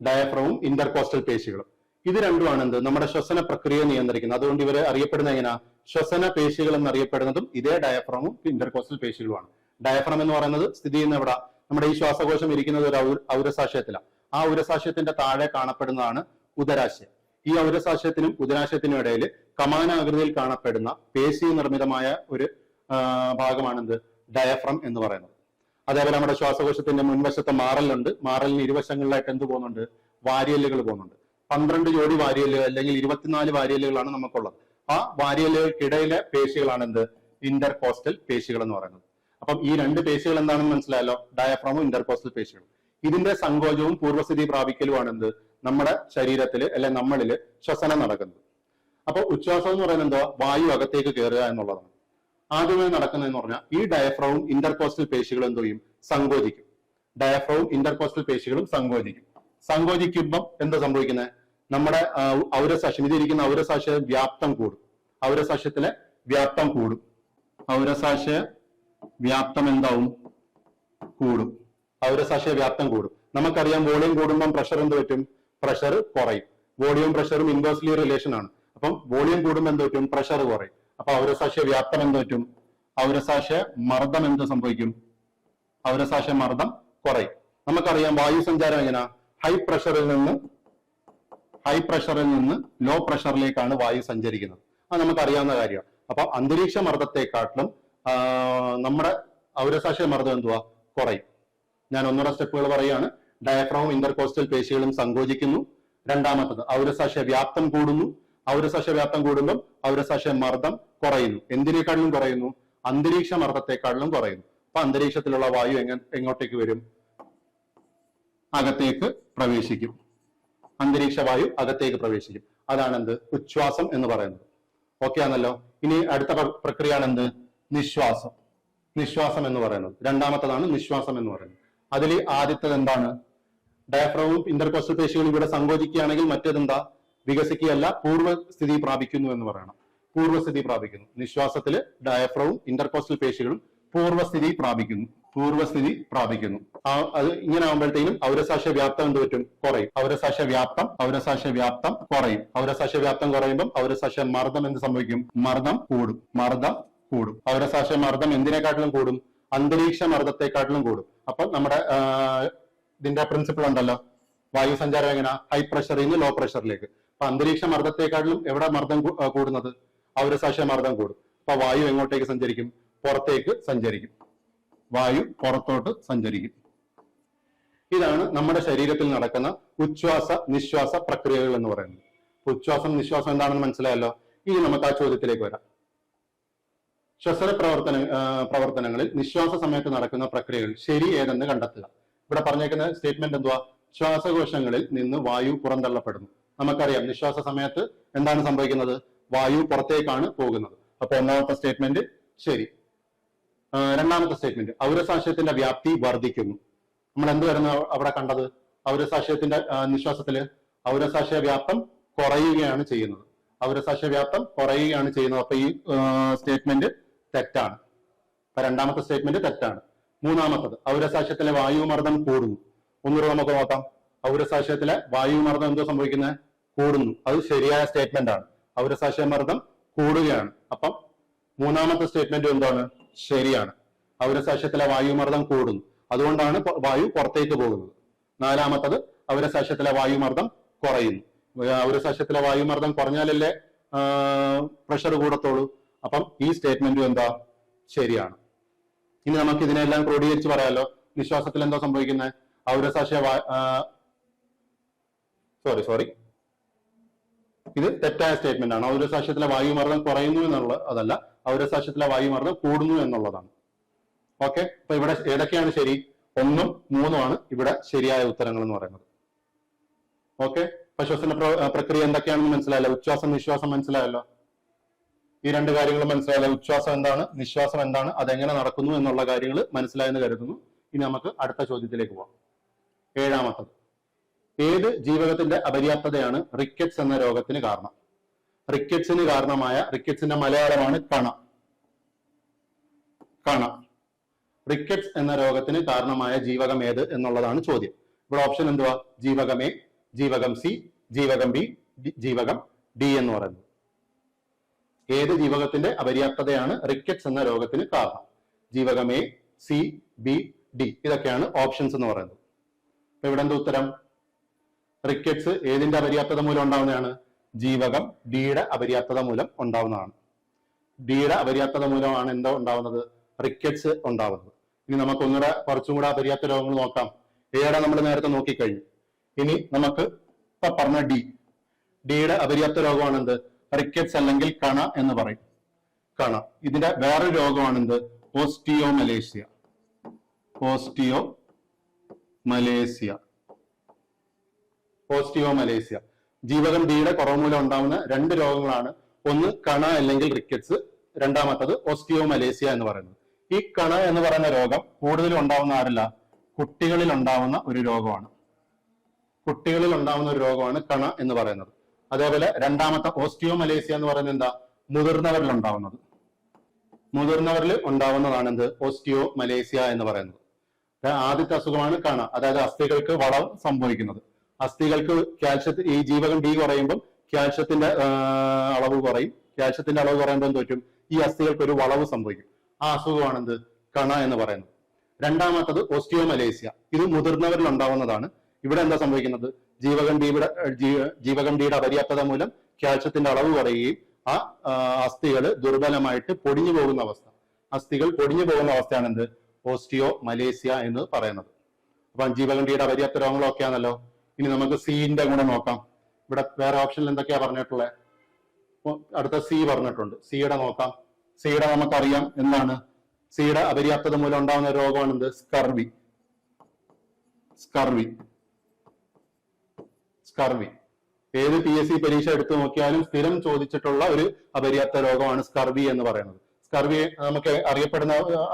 ഡയഫ്രവും ഇന്റർകോസ്റ്റൽ പേശികളും. ഇത് രണ്ടുമാണ് എന്ത്? നമ്മുടെ ശ്വസന പ്രക്രിയ നിയന്ത്രിക്കുന്നത്. അതുകൊണ്ട് ഇവരെ അറിയപ്പെടുന്ന എങ്ങനെയാ? ശ്വസന പേശികൾ എന്നറിയപ്പെടുന്നതും ഇതേ ഡയഫ്രമും ഇന്റർകോസ്റ്റൽ പേശികളുമാണ്. ഡയഫ്രം എന്ന് പറയുന്നത് സ്ഥിതി ചെയ്യുന്ന എവിടെ? നമ്മുടെ ഈ ശ്വാസകോശം ഇരിക്കുന്നത് ഒരു ഔരസാശയത്തിലാണ്. ആ ഔരസാശയത്തിന്റെ താഴെ കാണപ്പെടുന്നതാണ് ഉദരാശയം. ഈ ഔരസാശയത്തിനും ഉദരാശയത്തിനും ഇടയിൽ കമാനാകൃതിയിൽ കാണപ്പെടുന്ന പേശി നിർമ്മിതമായ ഒരു ഭാഗമാണെന്ത്? ഡയഫ്രം എന്ന് പറയുന്നത്. അതേപോലെ നമ്മുടെ ശ്വാസകോശത്തിന്റെ മുൻവശത്തെ മാറലുണ്ട്. മാറലിന് ഇരുവശങ്ങളിലായിട്ട് എന്ത് പോകുന്നുണ്ട്? വാരിയല്ലുകൾ പോകുന്നുണ്ട്. 12 ജോഡി വാരിയല്ലുകൾ അല്ലെങ്കിൽ 24 വാരിയല്ലുകളാണ് നമുക്കുള്ളത്. ആ വാരിയല്ലുകൾക്കിടയിലെ പേശികളാണ് എന്ത്? ഇന്റർകോസ്റ്റൽ പേശികൾ എന്ന് പറയുന്നത്. അപ്പം ഈ 2 പേശികൾ എന്താണെന്ന് മനസ്സിലായല്ലോ? ഡയഫ്രമും ഇന്റർകോസ്റ്റൽ പേശികളും. ഇതിന്റെ സങ്കോചവും പൂർവ്വസ്ഥിതി പ്രാപിക്കലുമാണ് എന്ത്? നമ്മുടെ ശരീരത്തിൽ അല്ലെ നമ്മളില് ശ്വസനം നടക്കുന്നത്. അപ്പൊ ഉച്ഛ്വാസം എന്ന് പറയുന്നത് എന്താ? വായു അകത്തേക്ക് കയറുക എന്നുള്ളതാണ്. ആദ്യമായി നടക്കുന്നതെന്ന് പറഞ്ഞാൽ ഈ ഡയഫ്രവും ഇന്റർകോസ്റ്റൽ പേശികളും എന്ത് ചെയ്യും? സങ്കോചിക്കും. ഡയഫ്രവും ഇന്റർകോസ്റ്റൽ പേശികളും സങ്കോചിക്കും. സങ്കോചിക്കുമ്പം എന്താ സംഭവിക്കുന്നത്? നമ്മുടെ ഔരസാശയം, ഇതിരിക്കുന്ന ഔരസാശയ വ്യാപ്തം കൂടും. ഔരസാശയത്തിലെ വ്യാപ്തം കൂടും. ഔരസാശയ വ്യാപ്തം എന്താവും? കൂടും. ഔരസാശയ വ്യാപ്തം കൂടും. നമുക്കറിയാം വോളിയം കൂടുമ്പം പ്രഷർ എന്ത് പറ്റും? പ്രഷർ കുറയും. വോളിയവും പ്രഷറും ഇൻവേഴ്സ്ലി റിലേഷൻ ആണ്. അപ്പം വോളിയം കൂടുമ്പോൾ എന്ത് പറ്റും? പ്രഷർ കുറയും. അപ്പൊ ഔരസാശയ വ്യാപ്തം എന്ത് പറ്റും? ഔരസാശയ മർദ്ദം എന്ത് സംഭവിക്കും? ഔരസാശയ മർദ്ദം കുറയും. നമുക്കറിയാം വായു സഞ്ചാരം എങ്ങനെയാ? ഹൈ പ്രഷറിൽ നിന്ന് ലോ പ്രഷറിലേക്കാണ് വായു സഞ്ചരിക്കുന്നത്. അത് നമുക്കറിയാവുന്ന കാര്യമാണ്. അപ്പൊ അന്തരീക്ഷ മർദ്ദത്തെക്കാട്ടിലും നമ്മുടെ ഔരസാശയ മർദ്ദം എന്തുവാ? കുറയും. ഞാൻ ഒന്നുകൂടെ സ്റ്റെപ്പുകൾ പറയുകയാണ്. ഡയഫ്രവും ഇന്റർകോസ്റ്റൽ പേശികളും സങ്കോചിക്കുന്നു. രണ്ടാമത്തത് ഔരസാശയ വ്യാപ്തം കൂടുന്നു. ഔരസാശയ വ്യാപ്തം കൂടുമ്പോൾ ഔരസാശയ മർദ്ദം കുറയുന്നു. എന്തിനേക്കാളിലും കുറയുന്നു? അന്തരീക്ഷ മർദ്ദത്തെക്കാളിലും കുറയുന്നു. അപ്പൊ അന്തരീക്ഷത്തിലുള്ള വായു എങ്ങോട്ടേക്ക് വരും? അകത്തേക്ക് പ്രവേശിക്കും. അന്തരീക്ഷ വായു അകത്തേക്ക് പ്രവേശിക്കും. അതാണ് എന്ത്? ഉച്ഛ്വാസം എന്ന് പറയുന്നത്. ഓക്കെ ആണല്ലോ. ഇനി അടുത്ത പ്രക്രിയയാണ് എന്ത്? നിശ്വാസം. നിശ്വാസം എന്ന് പറയുന്നത് രണ്ടാമത്തതാണ് നിശ്വാസം എന്ന് പറയുന്നത്. അതിൽ ആദ്യത്തത് എന്താണ്? ഡയഫ്രവും ഇന്റർകോസ്റ്റൽ പേശികളും ഇവിടെ സങ്കോചിക്കുകയാണെങ്കിൽ മറ്റേതെന്താ? വികസിക്കുകയല്ല, പൂർവ്വസ്ഥിതി പ്രാപിക്കുന്നു എന്ന് പറയണം. പൂർവ്വസ്ഥിതി പ്രാപിക്കുന്നു. നിശ്വാസത്തില് ഡയഫ്രവും ഇന്റർകോസ്റ്റൽ പേശികളും പൂർവ്വസ്ഥിതി പ്രാപിക്കുന്നു. പൂർവ്വസ്ഥിതി പ്രാപിക്കുന്നു. അത് ഇങ്ങനെ ആകുമ്പോഴത്തേക്കും ഔരസാശയ വ്യാപ്തം എന്ത് പറ്റും? കുറയും. ഔരസാശയ വ്യാപ്തം കുറയും. ഔരസാശയ വ്യാപ്തം കുറയുമ്പോൾ ഔരസാശയ മർദ്ദം എന്ത് സംഭവിക്കും? മർദ്ദം കൂടും. ഔരസാശയ മർദ്ദം എന്തിനെക്കാട്ടിലും കൂടും? അന്തരീക്ഷ മർദ്ദത്തെക്കാട്ടിലും കൂടും. അപ്പൊ നമ്മുടെ ഇതിന്റെ പ്രിൻസിപ്പിൾ ഉണ്ടല്ലോ, വായു സഞ്ചാരം എങ്ങനെ? ഹൈ പ്രഷറിൽ നിന്ന് ലോ പ്രഷറിലേക്ക്. അപ്പൊ അന്തരീക്ഷ മർദ്ദത്തെക്കാട്ടിലും എവിടെ മർദ്ദം കൂടുന്നത്? ഔരസാശയ മർദ്ദം കൂടും. അപ്പൊ വായു എങ്ങോട്ടേക്ക് സഞ്ചരിക്കും? പുറത്തേക്ക് സഞ്ചരിക്കും. വായു പുറത്തോട്ട് സഞ്ചരിക്കും. ഇതാണ് നമ്മുടെ ശരീരത്തിൽ നടക്കുന്ന ഉച്ഛ്വാസ നിശ്വാസ പ്രക്രിയകൾ എന്ന് പറയുന്നത്. ഉച്ഛ്വാസം നിശ്വാസം എന്താണെന്ന് മനസ്സിലായല്ലോ. ഇനി നമുക്ക് ആ ചോദ്യത്തിലേക്ക് വരാം. ശ്വസന പ്രവർത്തനങ്ങളിൽ നിശ്വാസ സമയത്ത് നടക്കുന്ന പ്രക്രിയകൾ ശരി ഏതെന്ന് കണ്ടെത്തുക. ഇവിടെ പറഞ്ഞേക്കുന്ന സ്റ്റേറ്റ്മെന്റ് എന്തുവാ? ശ്വാസകോശങ്ങളിൽ നിന്ന് വായു പുറന്തള്ളപ്പെടുന്നു. നമുക്കറിയാം നിശ്വാസ സമയത്ത് എന്താണ് സംഭവിക്കുന്നത്? വായു പുറത്തേക്കാണ് പോകുന്നത്. അപ്പൊ ഒന്നാമത്തെ സ്റ്റേറ്റ്മെന്റ് ശരി. രണ്ടാമത്തെ സ്റ്റേറ്റ്മെന്റ് ഔരസാശയത്തിന്റെ വ്യാപ്തി വർദ്ധിക്കുന്നു. നമ്മൾ എന്ത് വരുന്ന അവിടെ കണ്ടത്? ഔരസാശയത്തിന്റെ നിശ്വാസത്തില് ഔരസാശയ വ്യാപ്തം കുറയുകയാണ് ചെയ്യുന്നത്. ഔരസാശയ വ്യാപ്തം കുറയുകയാണ് ചെയ്യുന്നത്. അപ്പൊ ഈ സ്റ്റേറ്റ്മെന്റ് തെറ്റാണ്. അപ്പൊ രണ്ടാമത്തെ സ്റ്റേറ്റ്മെന്റ് തെറ്റാണ്. മൂന്നാമത്തത് ഔരസാശയത്തിലെ വായുമർദ്ദം കൂടുന്നു. ഒന്നുകൂടെ നമുക്ക് നോക്കാം. ഔരസാശയത്തിലെ വായുമർദ്ദം എന്തോ സംഭവിക്കുന്നത്? കൂടുന്നു. അത് ശരിയായ സ്റ്റേറ്റ്മെന്റ് ആണ്. ഔരസാശയ മർദ്ദം കൂടുകയാണ്. അപ്പം മൂന്നാമത്തെ സ്റ്റേറ്റ്മെന്റ് എന്താണ്? ശരിയാണ്. ഔരസാശയത്തിലെ വായുമർദ്ദം കൂടുന്നു, അതുകൊണ്ടാണ് വായു പുറത്തേക്ക് പോകുന്നത്. നാലാമത്തത് ഔരസാശയത്തിലെ വായുമർദ്ദം കുറയുന്നു. ഔരസാശയത്തിലെ വായുമർദ്ദം കുറഞ്ഞാലല്ലേ പ്രഷർ കൂടത്തുള്ളൂ. അപ്പം ഈ സ്റ്റേറ്റ്മെന്റും എന്താ? ശരിയാണ്. ഇനി നമുക്ക് ഇതിനെല്ലാം ക്രോഡീകരിച്ച് പറയാമല്ലോ. നിശ്വാസത്തിൽ എന്താ സംഭവിക്കുന്നത്? ഔരസാശയ സോറി ഇത് തെറ്റായ സ്റ്റേറ്റ്മെന്റ് ആണ്. ഔരസാശയത്തിലെ വായുമർദ്ദം കുറയുന്നു എന്നുള്ള അതല്ല, ഔരസാശയത്തിലെ വായുമർദ്ദം കൂടുന്നു എന്നുള്ളതാണ്. ഓക്കെ, അപ്പൊ ഇവിടെ ഏതൊക്കെയാണ് ശരി? 1ഉം 3ഉമാണ് ഇവിടെ ശരിയായ ഉത്തരങ്ങൾ എന്ന് പറയുന്നത്. ഓക്കെ, അപ്പൊ ശ്വസന പ്രക്രിയ എന്തൊക്കെയാണെന്ന് മനസ്സിലായല്ലോ. ഉച്ഛ്വാസം നിശ്വാസം മനസ്സിലായല്ലോ. ഈ രണ്ട് കാര്യങ്ങളും മനസ്സിലായല്ലോ. ഉച്ഛ്വാസം എന്താണ്, നിശ്വാസം എന്താണ്, അതെങ്ങനെ നടക്കുന്നു എന്നുള്ള കാര്യങ്ങൾ മനസ്സിലായെന്ന് കരുതുന്നു. ഇനി നമുക്ക് അടുത്ത ചോദ്യത്തിലേക്ക് പോവാം. ഏഴാമത്തത്, ഏത് ജീവകത്തിന്റെ അപര്യാപ്തതയാണ് റിക്കറ്റ്സ് എന്ന രോഗത്തിന് കാരണം? റിക്കറ്റ്സിന്റെ മലയാളമാണ് കണ. റിക്കറ്റ്സ് എന്ന രോഗത്തിന് കാരണമായ ജീവകം ഏത് എന്നുള്ളതാണ് ചോദ്യം. ഇവിടെ ഓപ്ഷൻ എന്തുവാ? ജീവകം എ, ജീവകം സി, ജീവകം ബി, ജീവകം ഡി എന്ന് പറയുന്നത്. ഏത് ജീവകത്തിന്റെ അപര്യാപ്തതയാണ് റിക്കറ്റ്സ് എന്ന രോഗത്തിന് കാരണം? ജീവകം എ, സി, ബി, ഡി. ഇതൊക്കെയാണ് ഓപ്ഷൻസ് എന്ന് പറയുന്നത്. അപ്പൊ ഇവിടെ എന്താ ഉത്തരം? റിക്കറ്റ്സ് ഏതിന്റെ അപര്യാപ്തത മൂലം ഉണ്ടാവുന്നതാണ്? ജീവകം ഡിയുടെ അപര്യാപ്തത മൂലം ഉണ്ടാവുന്നതാണ്. ഡിയുടെ അപര്യാപ്തത മൂലമാണ് എന്താ ഉണ്ടാവുന്നത്? റിക്കറ്റ്സ് ഉണ്ടാവുന്നത്. ഇനി നമുക്ക് ഒന്നുകൂടെ കുറച്ചും കൂടെ അപര്യാപ്ത രോഗങ്ങൾ നോക്കാം. എയുടെ നമ്മൾ നേരത്തെ നോക്കിക്കഴിഞ്ഞു. ഇനി നമുക്ക് ഇപ്പൊ പറഞ്ഞ ഡിയുടെ അപര്യാപ്ത രോഗമാണ് എന്ത്? റിക്കറ്റ്സ് അല്ലെങ്കിൽ കണ എന്ന് പറയും. കണ. ഇതിന്റെ വേറൊരു രോഗമാണ് എന്ത്? ഓസ്റ്റിയോമലേഷ്യ. ജീവകം ഡിയുടെ കുറവ് മൂലം ഉണ്ടാവുന്ന രണ്ട് രോഗങ്ങളാണ്. ഒന്ന് കണ അല്ലെങ്കിൽ റിക്കറ്റ്സ്, രണ്ടാമത്തത് ഓസ്റ്റിയോമലേഷ്യ എന്ന് പറയുന്നത്. ഈ കണ എന്ന് പറയുന്ന രോഗം കൂടുതലും ഉണ്ടാവുന്ന ആരല്ല? കുട്ടികളിൽ ഉണ്ടാവുന്ന ഒരു രോഗമാണ്. കണ എന്ന് പറയുന്നത്. അതേപോലെ രണ്ടാമത്തെ ഓസ്റ്റിയോമലേഷ്യ എന്ന് പറയുന്നത് എന്താ? മുതിർന്നവരിൽ ഉണ്ടാവുന്നതാണ് എന്ത്? ഓസ്റ്റിയോമലേഷ്യ എന്ന് പറയുന്നത്. ആദ്യത്തെ അസുഖമാണ് കണ, അതായത് അസ്ഥികൾക്ക് വളവ് സംഭവിക്കുന്നത്. അസ്ഥികൾക്ക് ഈ ജീവകം ഡി കുറയുമ്പോൾ കാൽഷ്യത്തിന്റെ അളവ് കുറയും. കാൽഷ്യത്തിന്റെ അളവ് കുറയുമ്പോൾ എന്ത് പറ്റും? ഈ അസ്ഥികൾക്ക് ഒരു വളവ് സംഭവിക്കും. ആ അസുഖമാണ് എന്ത്? കണ എന്ന് പറയുന്നത്. രണ്ടാമത്തത് ഓസ്റ്റിയോമലേഷ്യ. ഇത് മുതിർന്നവരിൽ ഉണ്ടാവുന്നതാണ്. ഇവിടെ എന്താ സംഭവിക്കുന്നത്? ജീവകം ഡിയുടെ അപര്യാപ്തത മൂലം കാൽഷ്യത്തിന്റെ അളവ് കുറയുകയും ആ അസ്ഥികൾ ദുർബലമായിട്ട് പൊടിഞ്ഞു പോകുന്ന അവസ്ഥ. അസ്ഥികൾ പൊടിഞ്ഞു പോകുന്ന അവസ്ഥയാണ് എന്ത്? ഓസ്റ്റിയോ മലേസിയ എന്ന് പറയുന്നത്. അപ്പൊ ജീവകം ഡിയുടെ അപര്യാപ്ത രോഗങ്ങളൊക്കെ ആണല്ലോ. ഇനി നമുക്ക് സിന്റെ കൂടെ നോക്കാം. ഇവിടെ വേറെ ഓപ്ഷനിൽ എന്തൊക്കെയാ പറഞ്ഞിട്ടുള്ളത്? അടുത്ത സി പറഞ്ഞിട്ടുണ്ട്. സിയുടെ നോക്കാം. സിയുടെ നമുക്കറിയാം എന്താണ്? സിയുടെ അപര്യാപ്തത മൂലം ഉണ്ടാകുന്ന രോഗമാണ് എന്ത്? സ്കർവി. സ്കർവി സ്കർവി ഏത് PSC പരീക്ഷ എടുത്തു നോക്കിയാലും സ്ഥിരം ചോദിച്ചിട്ടുള്ള ഒരു അപര്യാപ്ത രോഗമാണ് സ്കർവി എന്ന് പറയുന്നത്. സ്കർവി നമുക്ക്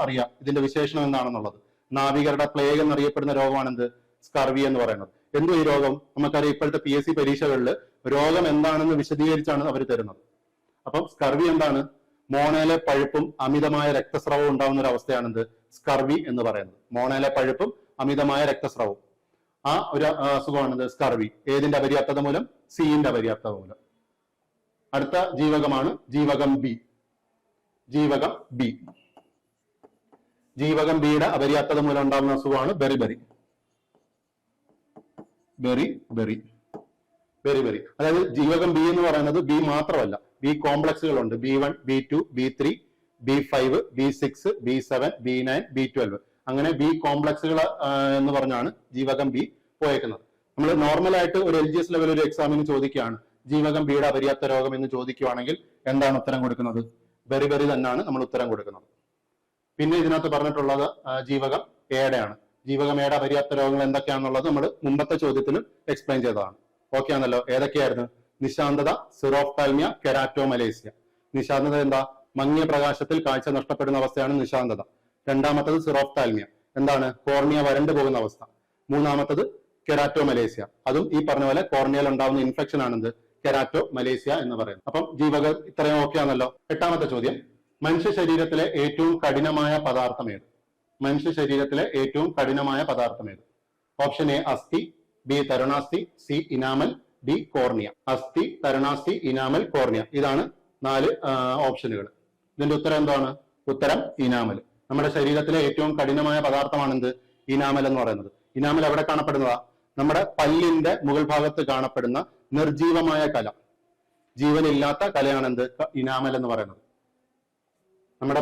അറിയാം ഇതിന്റെ വിശേഷണം എന്താണെന്നുള്ളത്. നാവികരുടെ പ്ലേഗ് എന്നറിയപ്പെടുന്ന രോഗമാണ് എന്ത്? സ്കർവി എന്ന് പറയുന്നത്. എന്തോ ഈ രോഗം നമുക്കറിയാം. ഇപ്പോഴത്തെ PSC പരീക്ഷകളിൽ രോഗം എന്താണെന്ന് വിശദീകരിച്ചാണ് അവർ തരുന്നത്. അപ്പം സ്കർവി എന്താണ്? മോണയിലെ പഴുപ്പും അമിതമായ രക്തസ്രവവും ഉണ്ടാകുന്ന ഒരു അവസ്ഥയാണ് എന്ത്? സ്കർവി എന്ന് പറയുന്നത്. മോണയിലെ പഴുപ്പും അമിതമായ രക്തസ്രവവും ആ ഒരു അസുഖമാണെന്ത്? സ്കർവി. ഏതിന്റെ അപര്യാപ്തത മൂലം? സിന്റെ അപര്യാപ്തത മൂലം. അടുത്ത ജീവകമാണ് ജീവകം ബി. ജീവകം ബി. ജീവകം ബിയുടെ അപര്യാപ്തത മൂലം ഉണ്ടാകുന്ന അസുഖമാണ് ബെറിബെറി. ബെറിബെറി. അതായത് ജീവകം ബി എന്ന് പറയുന്നത് ബി മാത്രമല്ല, B കോംപ്ലക്സുകളുണ്ട്. B1, B2, B3, B5, B6, B7, B9, B12 അങ്ങനെ ബി കോംപ്ലക്സുകൾ എന്ന് പറഞ്ഞാണ് ജീവകം ബി പോയേക്കുന്നത്. നമ്മൾ നോർമലായിട്ട് ഒരു LGS ലെവൽ ഒരു എക്സാമിന് ചോദിക്കുകയാണ് ജീവകം ബിയുടെ അപര്യാപ്ത രോഗം എന്ന് ചോദിക്കുകയാണെങ്കിൽ എന്താണ് ഉത്തരം കൊടുക്കുന്നത്? ബെറിബെറി തന്നെയാണ് നമ്മൾ ഉത്തരം കൊടുക്കുന്നത്. പിന്നെ ഇതിനകത്ത് പറഞ്ഞിട്ടുള്ളത് ജീവകം എയുടെയാണ്. ജീവകം എയുടെ അപര്യാപ്ത രോഗങ്ങൾ എന്തൊക്കെയാണെന്നുള്ളത് നമ്മൾ മുമ്പത്തെ ചോദ്യത്തിലും എക്സ്പ്ലെയിൻ ചെയ്തതാണ്. ഓക്കെ ആണല്ലോ? ഏതൊക്കെയായിരുന്നു? നിശാന്തത, സിറോഫ്താൽമിയ, കെരാറ്റോമലേസിയ. നിശാന്തത എന്താ? മങ്ങിയ പ്രകാശത്തിൽ കാഴ്ച നഷ്ടപ്പെടുന്ന അവസ്ഥയാണ് നിശാന്തത. രണ്ടാമത്തത് സിറോഫ്താൽമിയ, എന്താണ്? കോർണിയ വരണ്ടു പോകുന്ന അവസ്ഥ. മൂന്നാമത്തത് കെരാറ്റോമലേസിയ, അതും ഈ പറഞ്ഞ പോലെ കോർണിയയിൽ ഉണ്ടാവുന്ന ഇൻഫെക്ഷൻ ആണെന്ത്? കെരാറ്റോമലേസിയ എന്ന് പറയുന്നത്. അപ്പം ജീവകം ഇത്രയും ഓക്കെ ആണല്ലോ. എട്ടാമത്തെ ചോദ്യം, മനുഷ്യ ശരീരത്തിലെ ഏറ്റവും കഠിനമായ പദാർത്ഥം ഏത്? മനുഷ്യ ശരീരത്തിലെ ഏറ്റവും കഠിനമായ പദാർത്ഥം ഏത്? ഓപ്ഷൻ എ അസ്ഥി, ബി തരുണാസ്ഥി, സി ഇനാമൽ, ഡി കോർണിയ. അസ്ഥി, തരുണാസ്ഥി, ഇനാമൽ, കോർണിയ. ഇതാണ് 4 ഓപ്ഷനുകൾ. ഇതിന്റെ ഉത്തരം എന്താണ്? ഉത്തരം ഇനാമൽ. നമ്മുടെ ശരീരത്തിലെ ഏറ്റവും കഠിനമായ പദാർത്ഥമാണ് എന്ത്? ഇനാമൽ എന്ന് പറയുന്നത്. ഇനാമൽ എവിടെ കാണപ്പെടുന്നതാ? നമ്മുടെ പല്ലിന്റെ മുകൾ ഭാഗത്ത് കാണപ്പെടുന്ന നിർജീവമായ കല, ജീവനില്ലാത്ത കലയാണ് എന്ത്? ഇനാമൽ എന്ന് പറയുന്നത്. നമ്മുടെ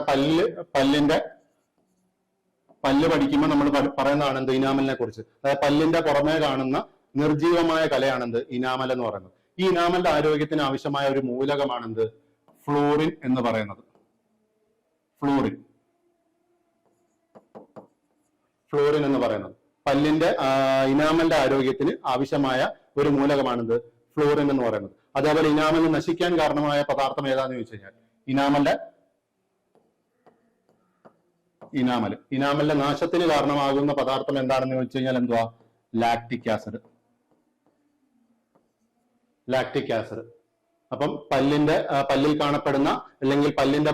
പല്ല് പഠിക്കുമ്പോൾ നമ്മൾ പറയുന്നതാണ് എന്ത്? ഇനാമലിനെ കുറിച്ച്. അതായത് പല്ലിന്റെ പുറമേ കാണുന്ന നിർജീവമായ കലയാണെന്ത്? ഇനാമൽ എന്ന് പറയുന്നത്. ഈ ഇനാമലിന്റെ ആരോഗ്യത്തിന് ആവശ്യമായ ഒരു മൂലകമാണെന്ത്? ഫ്ലൂറിൻ എന്ന് പറയുന്നത്. ഫ്ലൂറിൻ എന്ന് പറയുന്നത് പല്ലിന്റെ ഇനാമലിന്റെ ആരോഗ്യത്തിന് ആവശ്യമായ ഒരു മൂലകമാണെന്ത്? ഫ്ലൂറിൻ എന്ന് പറയുന്നത്. അതേപോലെ ഇനാമൽ നശിക്കാൻ കാരണമായ പദാർത്ഥം ഏതാന്ന് ചോദിച്ചു കഴിഞ്ഞാൽ ഇനാമലിന്റെ നാശത്തിന് കാരണമാകുന്ന പദാർത്ഥം എന്താണെന്ന് ചോദിച്ചു കഴിഞ്ഞാൽ എന്തുവാ? Lactic acid. അപ്പം പല്ലിൽ കാണപ്പെടുന്ന അല്ലെങ്കിൽ പല്ലിന്റെ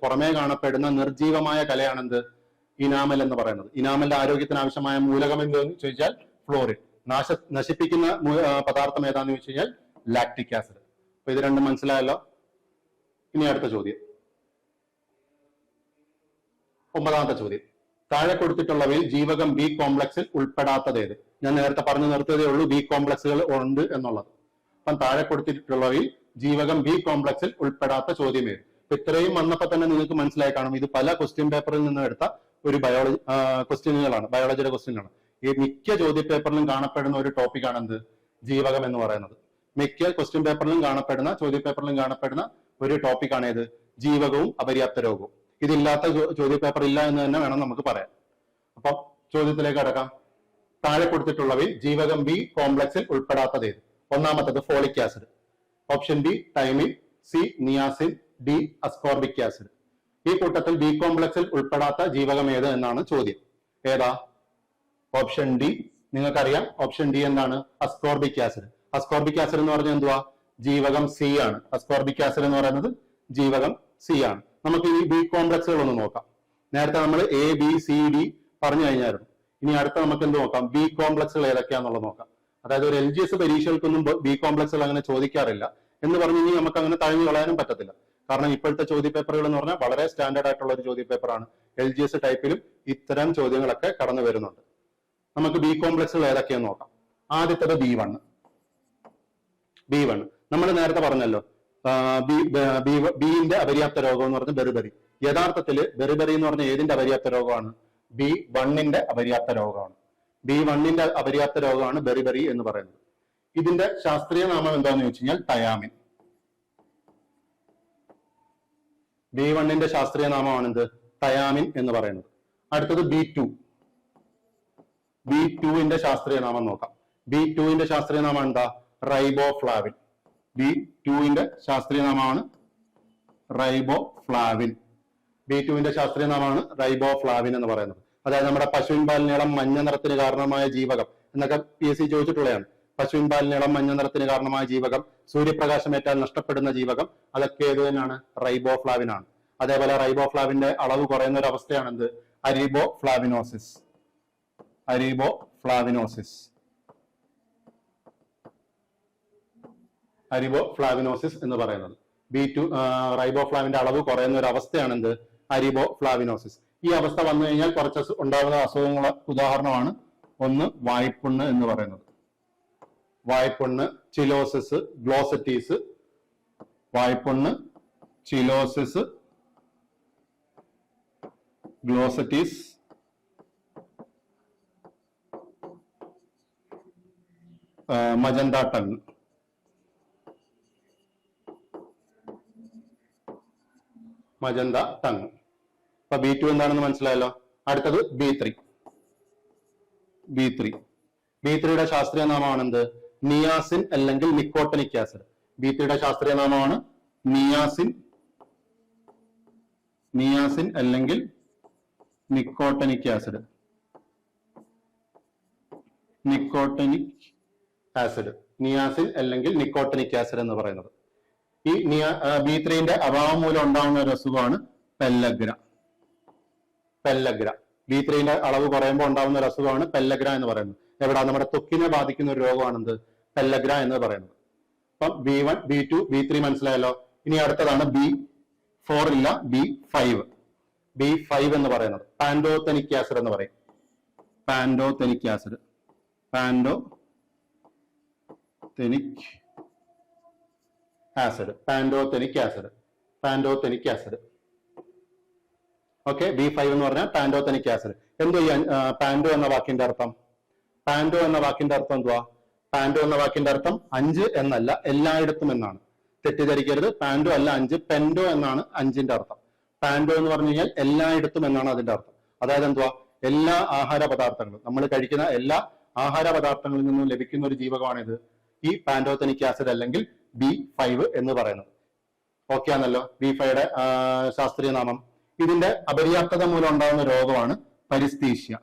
പുറമേ കാണപ്പെടുന്ന നിർജീവമായ കലയാണെന്ത്? ഇനാമൽ എന്ന് പറയുന്നത്. ഇനാമലിന്റെ ആരോഗ്യത്തിന് ആവശ്യമായ മൂലകം എന്തെന്ന് ചോദിച്ചാൽ ഫ്ലോറിൻ. നശിപ്പിക്കുന്ന പദാർത്ഥം ഏതാന്ന് ചോദിച്ചു കഴിഞ്ഞാൽ ലാക്റ്റിക് ആസിഡ്. അപ്പൊ ഇത് രണ്ടും മനസ്സിലായല്ലോ. ഇനി അടുത്ത ചോദ്യം, 9ാമത്തെ ചോദ്യം, താഴെ കൊടുത്തിട്ടുള്ളവയിൽ ജീവകം ബി കോംപ്ലക്സിൽ ഉൾപ്പെടാത്തത് ഏത്? ഞാൻ നേരത്തെ പറഞ്ഞു നിർത്തിയതേ ഉള്ളൂ ബി കോംപ്ലക്സുകൾ ഉണ്ട് എന്നുള്ളത്. അപ്പം താഴെ കൊടുത്തിട്ടുള്ളവയിൽ ജീവകം ബി കോംപ്ലക്സിൽ ഉൾപ്പെടാത്ത ചോദ്യം ഏത്? അപ്പൊ ഇത്രയും വന്നപ്പോ തന്നെ നിങ്ങൾക്ക് മനസ്സിലായി കാണും ഇത് പല ക്വസ്റ്റ്യൻ പേപ്പറിൽ നിന്ന് എടുത്ത ഒരു ക്വസ്റ്റ്യനുകളാണ്, ബയോളജിയുടെ ക്വസ്റ്റ്യനാണ്. ഈ മിക്ക ചോദ്യ പേപ്പറിലും കാണപ്പെടുന്ന ഒരു ടോപ്പിക്കാണ് എന്ത്? ജീവകം എന്ന് പറയുന്നത്. മിക്ക ക്വസ്റ്റ്യൻ പേപ്പറിലും ചോദ്യ പേപ്പറിലും കാണപ്പെടുന്ന ഒരു ടോപ്പിക്കാണ് ഏത്? ജീവകവും അപര്യാപ്ത രോഗവും. ഇതില്ലാത്ത ചോദ്യ പേപ്പർ ഇല്ല എന്ന് തന്നെ വേണം നമുക്ക് പറയാൻ. അപ്പം ചോദ്യത്തിലേക്ക് കടക്കാം. താഴെ കൊടുത്തിട്ടുള്ളവയിൽ ജീവകം ബി കോംപ്ലക്സിൽ ഉൾപ്പെടാത്തത് ഏത്? ഒന്നാമത്തത് folic acid, option B thymine, C niacin, D ascorbic acid. ഈ കൂട്ടത്തിൽ ബി കോംപ്ലക്സിൽ ഉൾപ്പെടാത്ത ജീവകം ഏത് എന്നാണ് ചോദ്യം. ഏതാ? Option D. നിങ്ങൾക്കറിയാം ഓപ്ഷൻ ഡി എന്താണ്? Ascorbic acid. അസ്കോർബിക് ആസിഡ് എന്ന് പറഞ്ഞാൽ എന്തുവാ? ജീവകം സി ആണ്. അസ്കോർബിക് ആസിഡ് എന്ന് പറയുന്നത് ജീവകം സി ആണ്. നമുക്ക് ഈ ബി കോംപ്ലക്സുകൾ ഒന്ന് നോക്കാം. നേരത്തെ നമ്മൾ എ ബി സി ഡി പറഞ്ഞു കഴിഞ്ഞായിരുന്നു. ഇനി അടുത്ത നമുക്ക് എന്ത് നോക്കാം? ബി കോംപ്ലക്സുകൾ ഏതൊക്കെയാണെന്നുള്ളത് നോക്കാം. അതായത് ഒരു LGS പരീക്ഷകൾക്കൊന്നും ബി കോംപ്ലക്സുകൾ അങ്ങനെ ചോദിക്കാറില്ല എന്ന് പറഞ്ഞു കഴിഞ്ഞാൽ നമുക്ക് അങ്ങനെ തഴഞ്ഞു കളയാനും പറ്റത്തില്ല. കാരണം ഇപ്പോഴത്തെ ചോദ്യ പേപ്പറുകൾ എന്ന് പറഞ്ഞാൽ വളരെ സ്റ്റാൻഡേർഡ് ആയിട്ടുള്ള ഒരു ചോദ്യ പേപ്പറാണ്. LGS ടൈപ്പിലും ഇത്തരം ചോദ്യങ്ങളൊക്കെ കടന്നു വരുന്നുണ്ട്. നമുക്ക് ബി കോംപ്ലക്സുകൾ ഏതൊക്കെയെന്ന് നോക്കാം. ആദ്യത്തത് B1. നമ്മൾ നേരത്തെ പറഞ്ഞല്ലോ ബിന്റെ അപര്യാപ്ത രോഗം എന്ന് പറഞ്ഞ ബെറിബെറി. യഥാർത്ഥത്തില് ബെറിബെറി എന്ന് പറഞ്ഞ ഏതിന്റെ അപര്യാപ്ത രോഗമാണ്? B1 അപര്യാപ്ത രോഗമാണ്. B1 അപര്യാപ്ത രോഗമാണ് ബെറിബെറി എന്ന് പറയുന്നത്. ഇതിന്റെ ശാസ്ത്രീയ നാമം എന്താണെന്ന് ചോദിച്ചു കഴിഞ്ഞാൽ തയാമിൻ. B1 ശാസ്ത്രീയ നാമമാണ് എന്ത്? തയാമിൻ എന്ന് പറയുന്നത്. അടുത്തത് B2. B2 ശാസ്ത്രീയ നാമം നോക്കാം. B2 ശാസ്ത്രീയ നാമം എന്താ? റൈബോഫ്ലാവിൻ. B2 ശാസ്ത്രീയ നാമമാണ് റൈബോഫ്ലാവിൻ. B2 ശാസ്ത്രീയ നാമമാണ് റൈബോഫ്ലാവിൻ എന്ന് പറയുന്നത്. അതായത് നമ്മുടെ പശുവിൻ പാലിനീളം മഞ്ഞ നിറത്തിന് കാരണമായ ജീവകം എന്നൊക്കെ PSC ചോദിച്ചിട്ടുള്ളതാണ്. പശുവിൻ പാലിനീളം മഞ്ഞ നിറത്തിന് കാരണമായ ജീവകം, സൂര്യപ്രകാശമേറ്റാൽ നഷ്ടപ്പെടുന്ന ജീവകം, അതൊക്കെ ഏത് തന്നെയാണ്? റൈബോഫ്ലാവിൻ ആണ്. അതേപോലെ റൈബോഫ്ലാവിന്റെ അളവ് കുറയുന്ന ഒരു അവസ്ഥയാണ് എന്ത്? അരീബോഫ്ലാവിനോസിസ്. അരീബോഫ്ലാവിനോസിസ്. അരിബോഫ്ലാവിനോസിസ് എന്ന് പറയുന്നത്. B2 റൈബോഫ്ലാവിന്റെ അളവ് കുറയുന്ന ഒരു അവസ്ഥയാണ് എന്ത്? അരിബോഫ്ലാവിനോസിസ്. ഈ അവസ്ഥ വന്നു കഴിഞ്ഞാൽ കുറച്ച് ഉണ്ടാകുന്ന അസുഖങ്ങൾ ഉദാഹരണമാണ് ഒന്ന് വായ്പുണ്ണ് എന്ന് പറയുന്നത്. വായ്പുണ്ണ്, ചിലോസിസ്, ഗ്ലോസറ്റീസ്. വായ്പുണ്ണ്, ചിലോസിസ്, ഗ്ലോസറ്റീസ്, മജന്ത ടങ്. Magenta tongue. അപ്പൊ B2 എന്താണെന്ന് മനസ്സിലായല്ലോ. അടുത്തത് B3. B3യുടെ ശാസ്ത്രീയ നാമമാണ് എന്ത്? നിയാസിൻ അല്ലെങ്കിൽ നിക്കോട്ടനിക് ആസിഡ്. B3യുടെ ശാസ്ത്രീയ നാമമാണ് നിയാസിൻ അല്ലെങ്കിൽ നിക്കോട്ടനിക് ആസിഡ്. നിയാസിൻ അല്ലെങ്കിൽ നിക്കോട്ടനിക് ആസിഡ് എന്ന് പറയുന്നത്. ഈ B3 അഭാവം മൂലം ഉണ്ടാകുന്ന ഒരു അസുഖമാണ് പെല്ലഗ്ര. B3 അളവ് കുറയുമ്പോൾ ഉണ്ടാകുന്ന ഒരു അസുഖമാണ് പെല്ലഗ്ര എന്ന് പറയുന്നത്. എവിടെ? നമ്മുടെ ത്വക്കിനെ ബാധിക്കുന്ന ഒരു രോഗമാണ് എന്ത്? പെല്ലഗ്ര എന്ന് പറയുന്നത്. അപ്പം B1, B2, B3 മനസ്സിലായല്ലോ. ഇനി അടുത്തതാണ് B4 ഇല്ല, B5 എന്ന് പറയുന്നത് പാൻഡോതെനിക് ആസിഡ് എന്ന് പറയും. Pantothenic acid. ഓക്കെ. B5 എന്ന് പറഞ്ഞാൽ പാൻഡോതെനിക് ആസിഡ്. എന്തോ ഈ പാൻഡോ എന്ന വാക്കിന്റെ അർത്ഥം? പാൻഡോ എന്ന വാക്കിന്റെ അർത്ഥം എന്തുവാ? പാൻഡോ എന്ന വാക്കിന്റെ അർത്ഥം 5 എന്നല്ല, എല്ലായിടത്തും എന്നാണ്. തെറ്റിദ്ധരിക്കരുത്. പാൻഡോ അല്ല 5, പെൻഡോ എന്നാണ് 5ന്റെ അർത്ഥം. പാൻഡോ എന്ന് പറഞ്ഞു കഴിഞ്ഞാൽ എല്ലായിടത്തും എന്നാണ് അതിന്റെ അർത്ഥം. അതായത് എന്തുവാ? എല്ലാ ആഹാര പദാർത്ഥങ്ങളും, നമ്മൾ കഴിക്കുന്ന എല്ലാ ആഹാര പദാർത്ഥങ്ങളിൽ നിന്നും ലഭിക്കുന്ന ഒരു ജീവകമാണിത്, ഈ പാൻഡോതെനിക് ആസിഡ് അല്ലെങ്കിൽ B5 എന്ന് പറയുന്നത്. ഓക്കെ ആണല്ലോ. B5യുടെ ശാസ്ത്രീയ നാമം. ഇതിന്റെ അപര്യാപ്തത മൂലം ഉണ്ടാകുന്ന രോഗമാണ് പരിസ്ഥീഷ്യ.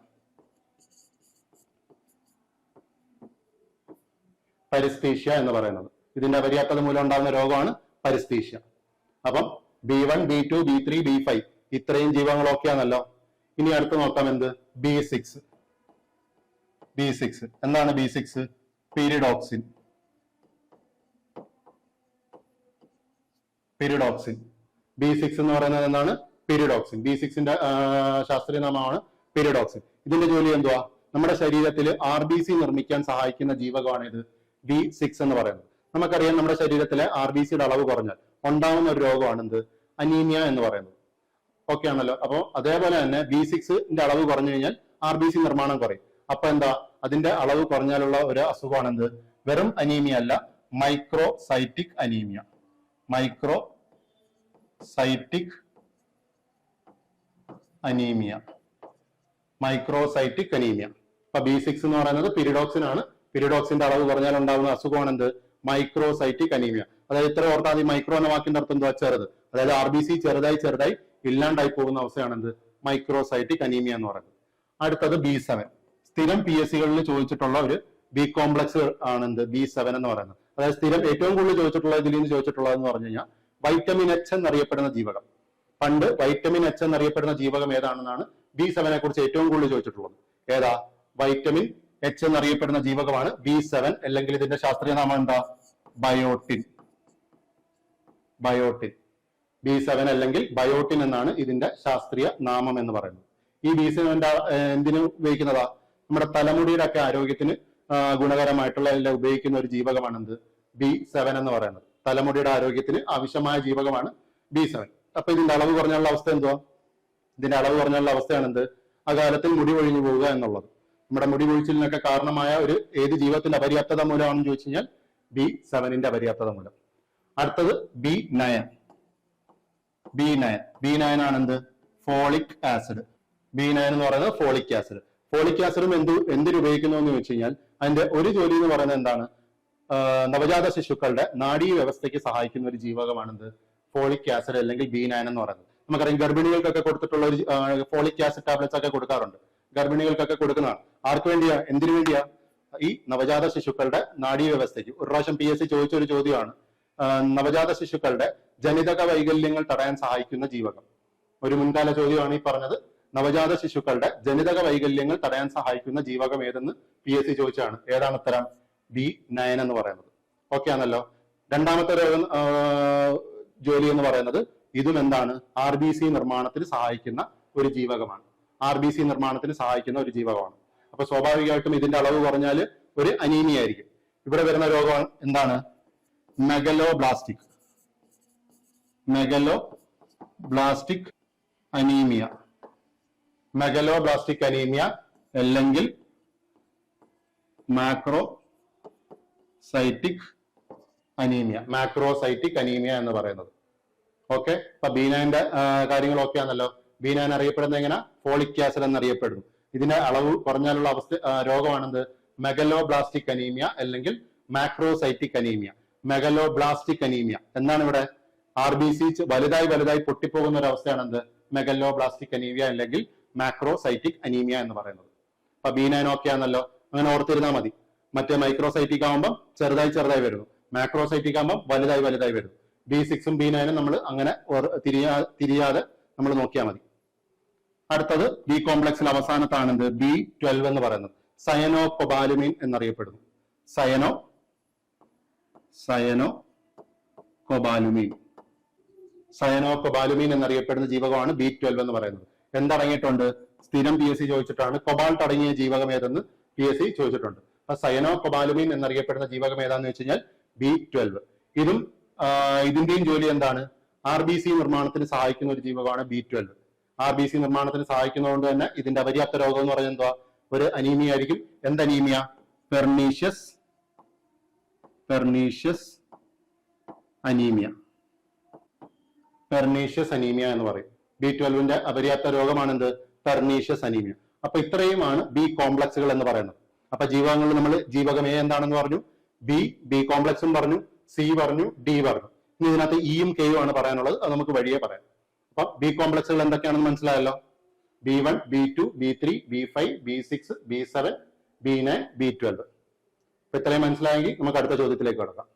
എന്ന് പറയുന്നത് ഇതിന്റെ അപര്യാപ്തത മൂലം ഉണ്ടാകുന്ന രോഗമാണ് പരിസ്ഥീഷ്യ. അപ്പം B1, B2, B3, B5 ഇത്രയും ജീവകങ്ങളൊക്കെ ആണല്ലോ. ഇനി അടുത്ത് നോക്കാം എന്ത്? B6. എന്താണ് B6? പിരിഡോക്സിൻ. B6 എന്ന് പറയുന്നത് എന്താണ്? പിരിഡോക്സിൻ. B6ന്റെ ശാസ്ത്രീയ നാമമാണ് പിരിഡോക്സിൻ. ഇതിന്റെ ജോലി എന്തുവാ? നമ്മുടെ ശരീരത്തിൽ RBC നിർമ്മിക്കാൻ സഹായിക്കുന്ന ജീവകമാണ് ഇത് B6 എന്ന് പറയുന്നത്. നമുക്കറിയാം നമ്മുടെ ശരീരത്തിലെ RBCയുടെ അളവ് കുറഞ്ഞാൽ ഉണ്ടാവുന്ന ഒരു രോഗമാണ് എന്ത്? അനീമിയ എന്ന് പറയുന്നത്. ഓക്കെ ആണല്ലോ. അപ്പൊ അതേപോലെ തന്നെ B6ന്റെ അളവ് കുറഞ്ഞു കഴിഞ്ഞാൽ RBC നിർമ്മാണം കുറയും. അപ്പൊ എന്താ? അതിന്റെ അളവ് കുറഞ്ഞാലുള്ള ഒരു അസുഖമാണ് എന്ത്? വെറും അനീമിയ അല്ല, മൈക്രോസൈറ്റിക് അനീമിയ. അപ്പൊ B6 എന്ന് പറയുന്നത് പിരിഡോക്സിൻ ആണ്. പിരിഡോക്സിന്റെ അളവ് കുറഞ്ഞാൽ ഉണ്ടാകുന്ന അസുഖമാണ് എന്ത്? Microcytic anaemia. അതായത് ഇത്ര ഓർത്താൽ ഈ മൈക്രോ എന്ന വാക്കിന്റെ അർത്ഥം എന്താ? ചെറുത്. അതായത് RBC ചെറുതായി ഇല്ലാണ്ടായി പോകുന്ന അവസ്ഥയാണ് എന്ത്? മൈക്രോസൈറ്റിക് അനീമിയ എന്ന് പറയുന്നത്. അടുത്തത് B7. സ്ഥിരം PSCകളിൽ ചോദിച്ചിട്ടുള്ള ഒരു B കോംപ്ലക്സ് ആണ് എന്ത്? B7 എന്ന് പറയുന്നത്. അതായത് സ്ഥിരം ഏറ്റവും കൂടുതൽ ചോദിച്ചിട്ടുള്ള ഇതിൽ നിന്ന് ചോദിച്ചിട്ടുള്ളതെന്ന് പറഞ്ഞു കഴിഞ്ഞാൽ വൈറ്റമിൻ H എന്നറിയപ്പെടുന്ന ജീവകം. പണ്ട് വൈറ്റമിൻ H എന്നറിയപ്പെടുന്ന ജീവകം ഏതാണെന്നാണ് B7 കുറിച്ച് ഏറ്റവും കൂടുതൽ ചോദിച്ചിട്ടുള്ളത്. ഏതാ? വൈറ്റമിൻ H എന്നറിയപ്പെടുന്ന ജീവകമാണ് B7, അല്ലെങ്കിൽ ഇതിന്റെ ശാസ്ത്രീയ നാമം എന്താ? ബയോട്ടിൻ. B7 അല്ലെങ്കിൽ ബയോട്ടിൻ എന്നാണ് ഇതിന്റെ ശാസ്ത്രീയ നാമം എന്ന് പറയുന്നത്. ഈ B7 എന്തിനു ഉപയോഗിക്കുന്നതാ? നമ്മുടെ തലമുടിയുടെ ഒക്കെ ആരോഗ്യത്തിന് ഗുണകരമായിട്ടുള്ള എല്ലാം ഉപയോഗിക്കുന്ന ഒരു ജീവകമാണ് എന്ത്? B7 എന്ന് പറയുന്നത്. തലമുടിയുടെ ആരോഗ്യത്തിന് ആവശ്യമായ ജീവകമാണ് B7. അപ്പൊ ഇതിന്റെ അളവ് കുറഞ്ഞുള്ള അവസ്ഥ എന്തുവാ? ഇതിന്റെ അളവ് കുറഞ്ഞുള്ള അവസ്ഥയാണ് എന്ത്? അകാലത്തിൽ മുടി കൊഴിഞ്ഞു പോവുക എന്നുള്ളത്. നമ്മുടെ മുടി കൊഴിച്ചിലിനൊക്കെ കാരണമായ ഒരു ഏത് ജീവത്തിന്റെ അപര്യാപ്തത മൂലമാണെന്ന് ചോദിച്ചു കഴിഞ്ഞാൽ B7 അപര്യാപ്തത മൂലം. അടുത്തത് B9. B9 ആണ് എന്ത്? Folic acid. B9 എന്ന് പറയുന്നത് ഫോളിക് ആസിഡ്. ഫോളിക് ആസിഡും എന്തിനു ഉപയോഗിക്കുന്നു എന്ന് ചോദിച്ചു കഴിഞ്ഞാൽ അതിന്റെ ഒരു ജോലി എന്ന് പറയുന്നത് എന്താണ്? നവജാത ശിശുക്കളുടെ നാഡീ വ്യവസ്ഥയ്ക്ക് സഹായിക്കുന്ന ഒരു ജീവകമാണെന്ത്? ഫോളിക് ആസിഡ് അല്ലെങ്കിൽ B9 എന്ന് പറയുന്നത്. നമുക്കറിയാം ഗർഭിണികൾക്കൊക്കെ കൊടുത്തിട്ടുള്ള ഒരു ഫോളിക് ആസിഡ് ടാബ്ലറ്റ്സ് ഒക്കെ കൊടുക്കാറുണ്ട്. ഗർഭിണികൾക്കൊക്കെ കൊടുക്കുന്നതാണ്. ആർക്ക് വേണ്ടിയാ? എന്തിനു വേണ്ടിയാ? ഈ നവജാത ശിശുക്കളുടെ നാഡീ വ്യവസ്ഥയ്ക്ക്. ഒരു പ്രാവശ്യം PSC ചോദിച്ച ഒരു ചോദ്യമാണ്, നവജാത ശിശുക്കളുടെ ജനിതക വൈകല്യങ്ങൾ തടയാൻ സഹായിക്കുന്ന ജീവകം. ഒരു മുൻകാല ചോദ്യമാണ് ഈ പറഞ്ഞത്. നവജാത ശിശുക്കളുടെ ജനിതക വൈകല്യങ്ങൾ തടയാൻ സഹായിക്കുന്ന ജീവകം ഏതെന്ന് PSC ചോദിച്ചാണ്. ഏതാണ് ഉത്തരം? B9 എന്ന് പറയുന്നത്. ഓക്കെ ആണല്ലോ. രണ്ടാമത്തെ ജോലി എന്ന് പറയുന്നത് ഇതും എന്താണ്? RBC നിർമ്മാണത്തിന് സഹായിക്കുന്ന ഒരു ജീവകമാണ്. RBC നിർമ്മാണത്തിന് സഹായിക്കുന്ന ഒരു ജീവകമാണ്. അപ്പൊ സ്വാഭാവികമായിട്ടും ഇതിന്റെ അളവ് കുറഞ്ഞാൽ ഒരു അനീമിയ ആയിരിക്കും. ഇവിടെ വരുന്ന രോഗം എന്താണ്? Megaloblastic anaemia. മെഗലോബ്ലാസ്റ്റിക് അനീമിയ അല്ലെങ്കിൽ മാക്രോസൈറ്റിക് അനീമിയ എന്ന് പറയുന്നത്. ഓക്കെ, അപ്പൊ B9 കാര്യങ്ങളൊക്കെ ആണല്ലോ. B9 അറിയപ്പെടുന്നത് എങ്ങനെ? ഫോളിക് ആസിഡ് എന്നറിയപ്പെടുന്നു. ഇതിന്റെ അളവ് കുറഞ്ഞാലുള്ള രോഗമാണെന്ത്? മെഗലോബ്ലാസ്റ്റിക് അനീമിയ അല്ലെങ്കിൽ മാക്രോസൈറ്റിക് അനീമിയ. മെഗലോബ്ലാസ്റ്റിക് അനീമിയ എന്നാണ് ഇവിടെ RBC വലുതായി പൊട്ടിപ്പോകുന്ന ഒരു അവസ്ഥയാണ് എന്ത്? മെഗലോബ്ലാസ്റ്റിക് അനീമിയ അല്ലെങ്കിൽ മാക്രോസൈറ്റിക് അനീമിയ എന്ന് പറയുന്നത്. അപ്പൊ B9 ഓക്കെ ആണല്ലോ. അങ്ങനെ ഓർത്തിരുന്നാൽ മതി. മറ്റേ മൈക്രോസൈറ്റിക് ആകുമ്പോൾ ചെറുതായി വരുന്നു, മാക്രോസൈറ്റിക് ആകുമ്പോൾ വലുതായി വരുന്നു. B6ഉം B9ഉം നമ്മൾ അങ്ങനെ തിരിയാതെ നമ്മൾ നോക്കിയാൽ മതി. അടുത്തത് B കോംപ്ലക്സിൽ അവസാനത്താണെന്ത്? B12 എന്ന് പറയുന്നത് സയനോകൊബാലുമിൻ എന്നറിയപ്പെടുന്നു. സയനോകൊബാലുമിൻ എന്നറിയപ്പെടുന്ന ജീവകമാണ് B12 എന്ന് പറയുന്നത്. എന്തടങ്ങിയിട്ടുണ്ട്? സ്ഥിരം PSC ചോദിച്ചിട്ടാണ്. കൊബാൾട്ട് അടങ്ങിയ ജീവകം ഏതെന്ന് PSC ചോദിച്ചിട്ടുണ്ട്. അപ്പൊ സയനോകൊബാലുമിൻ എന്നറിയപ്പെടുന്ന ജീവകം ഏതാന്ന് വെച്ച് കഴിഞ്ഞാൽ B12. ഇതിന്റെയും ജോലി എന്താണ്? RBC നിർമ്മാണത്തിന് സഹായിക്കുന്ന ഒരു ജീവകമാണ് B12. RBC നിർമ്മാണത്തിന് സഹായിക്കുന്നതുകൊണ്ട് തന്നെ ഇതിന്റെ അപര്യാപ്ത രോഗം എന്ന് പറയുന്നത് എന്താ? ഒരു അനീമിയ ആയിരിക്കും. എന്ത് അനീമിയ? പെർനീഷ്യസ് അനീമിയ എന്ന് പറയും. B12ന്റെ അപര്യാപ്ത രോഗമാണ് എന്ത്? Pernicious anaemia. അപ്പൊ ഇത്രയുമാണ് B കോംപ്ലക്സുകൾ എന്ന് പറയുന്നത്. അപ്പൊ ജീവകങ്ങളിൽ നമ്മൾ ജീവകം A എന്താണെന്ന് പറഞ്ഞു, B കോംപ്ലക്സും പറഞ്ഞു, C പറഞ്ഞു, D പറഞ്ഞു. ഇനി ഇതിനകത്ത് Eയും Kയും ആണ് പറയാനുള്ളത്. അത് നമുക്ക് വഴിയെ പറയാം. അപ്പൊ B കോംപ്ലക്സുകൾ എന്തൊക്കെയാണെന്ന് മനസ്സിലായല്ലോ. B1, B2, B3, B5, B6, B7, B9, B12. അപ്പൊ ഇത്രയും മനസ്സിലായെങ്കിൽ നമുക്ക് അടുത്ത ചോദ്യത്തിലേക്ക് കടക്കാം.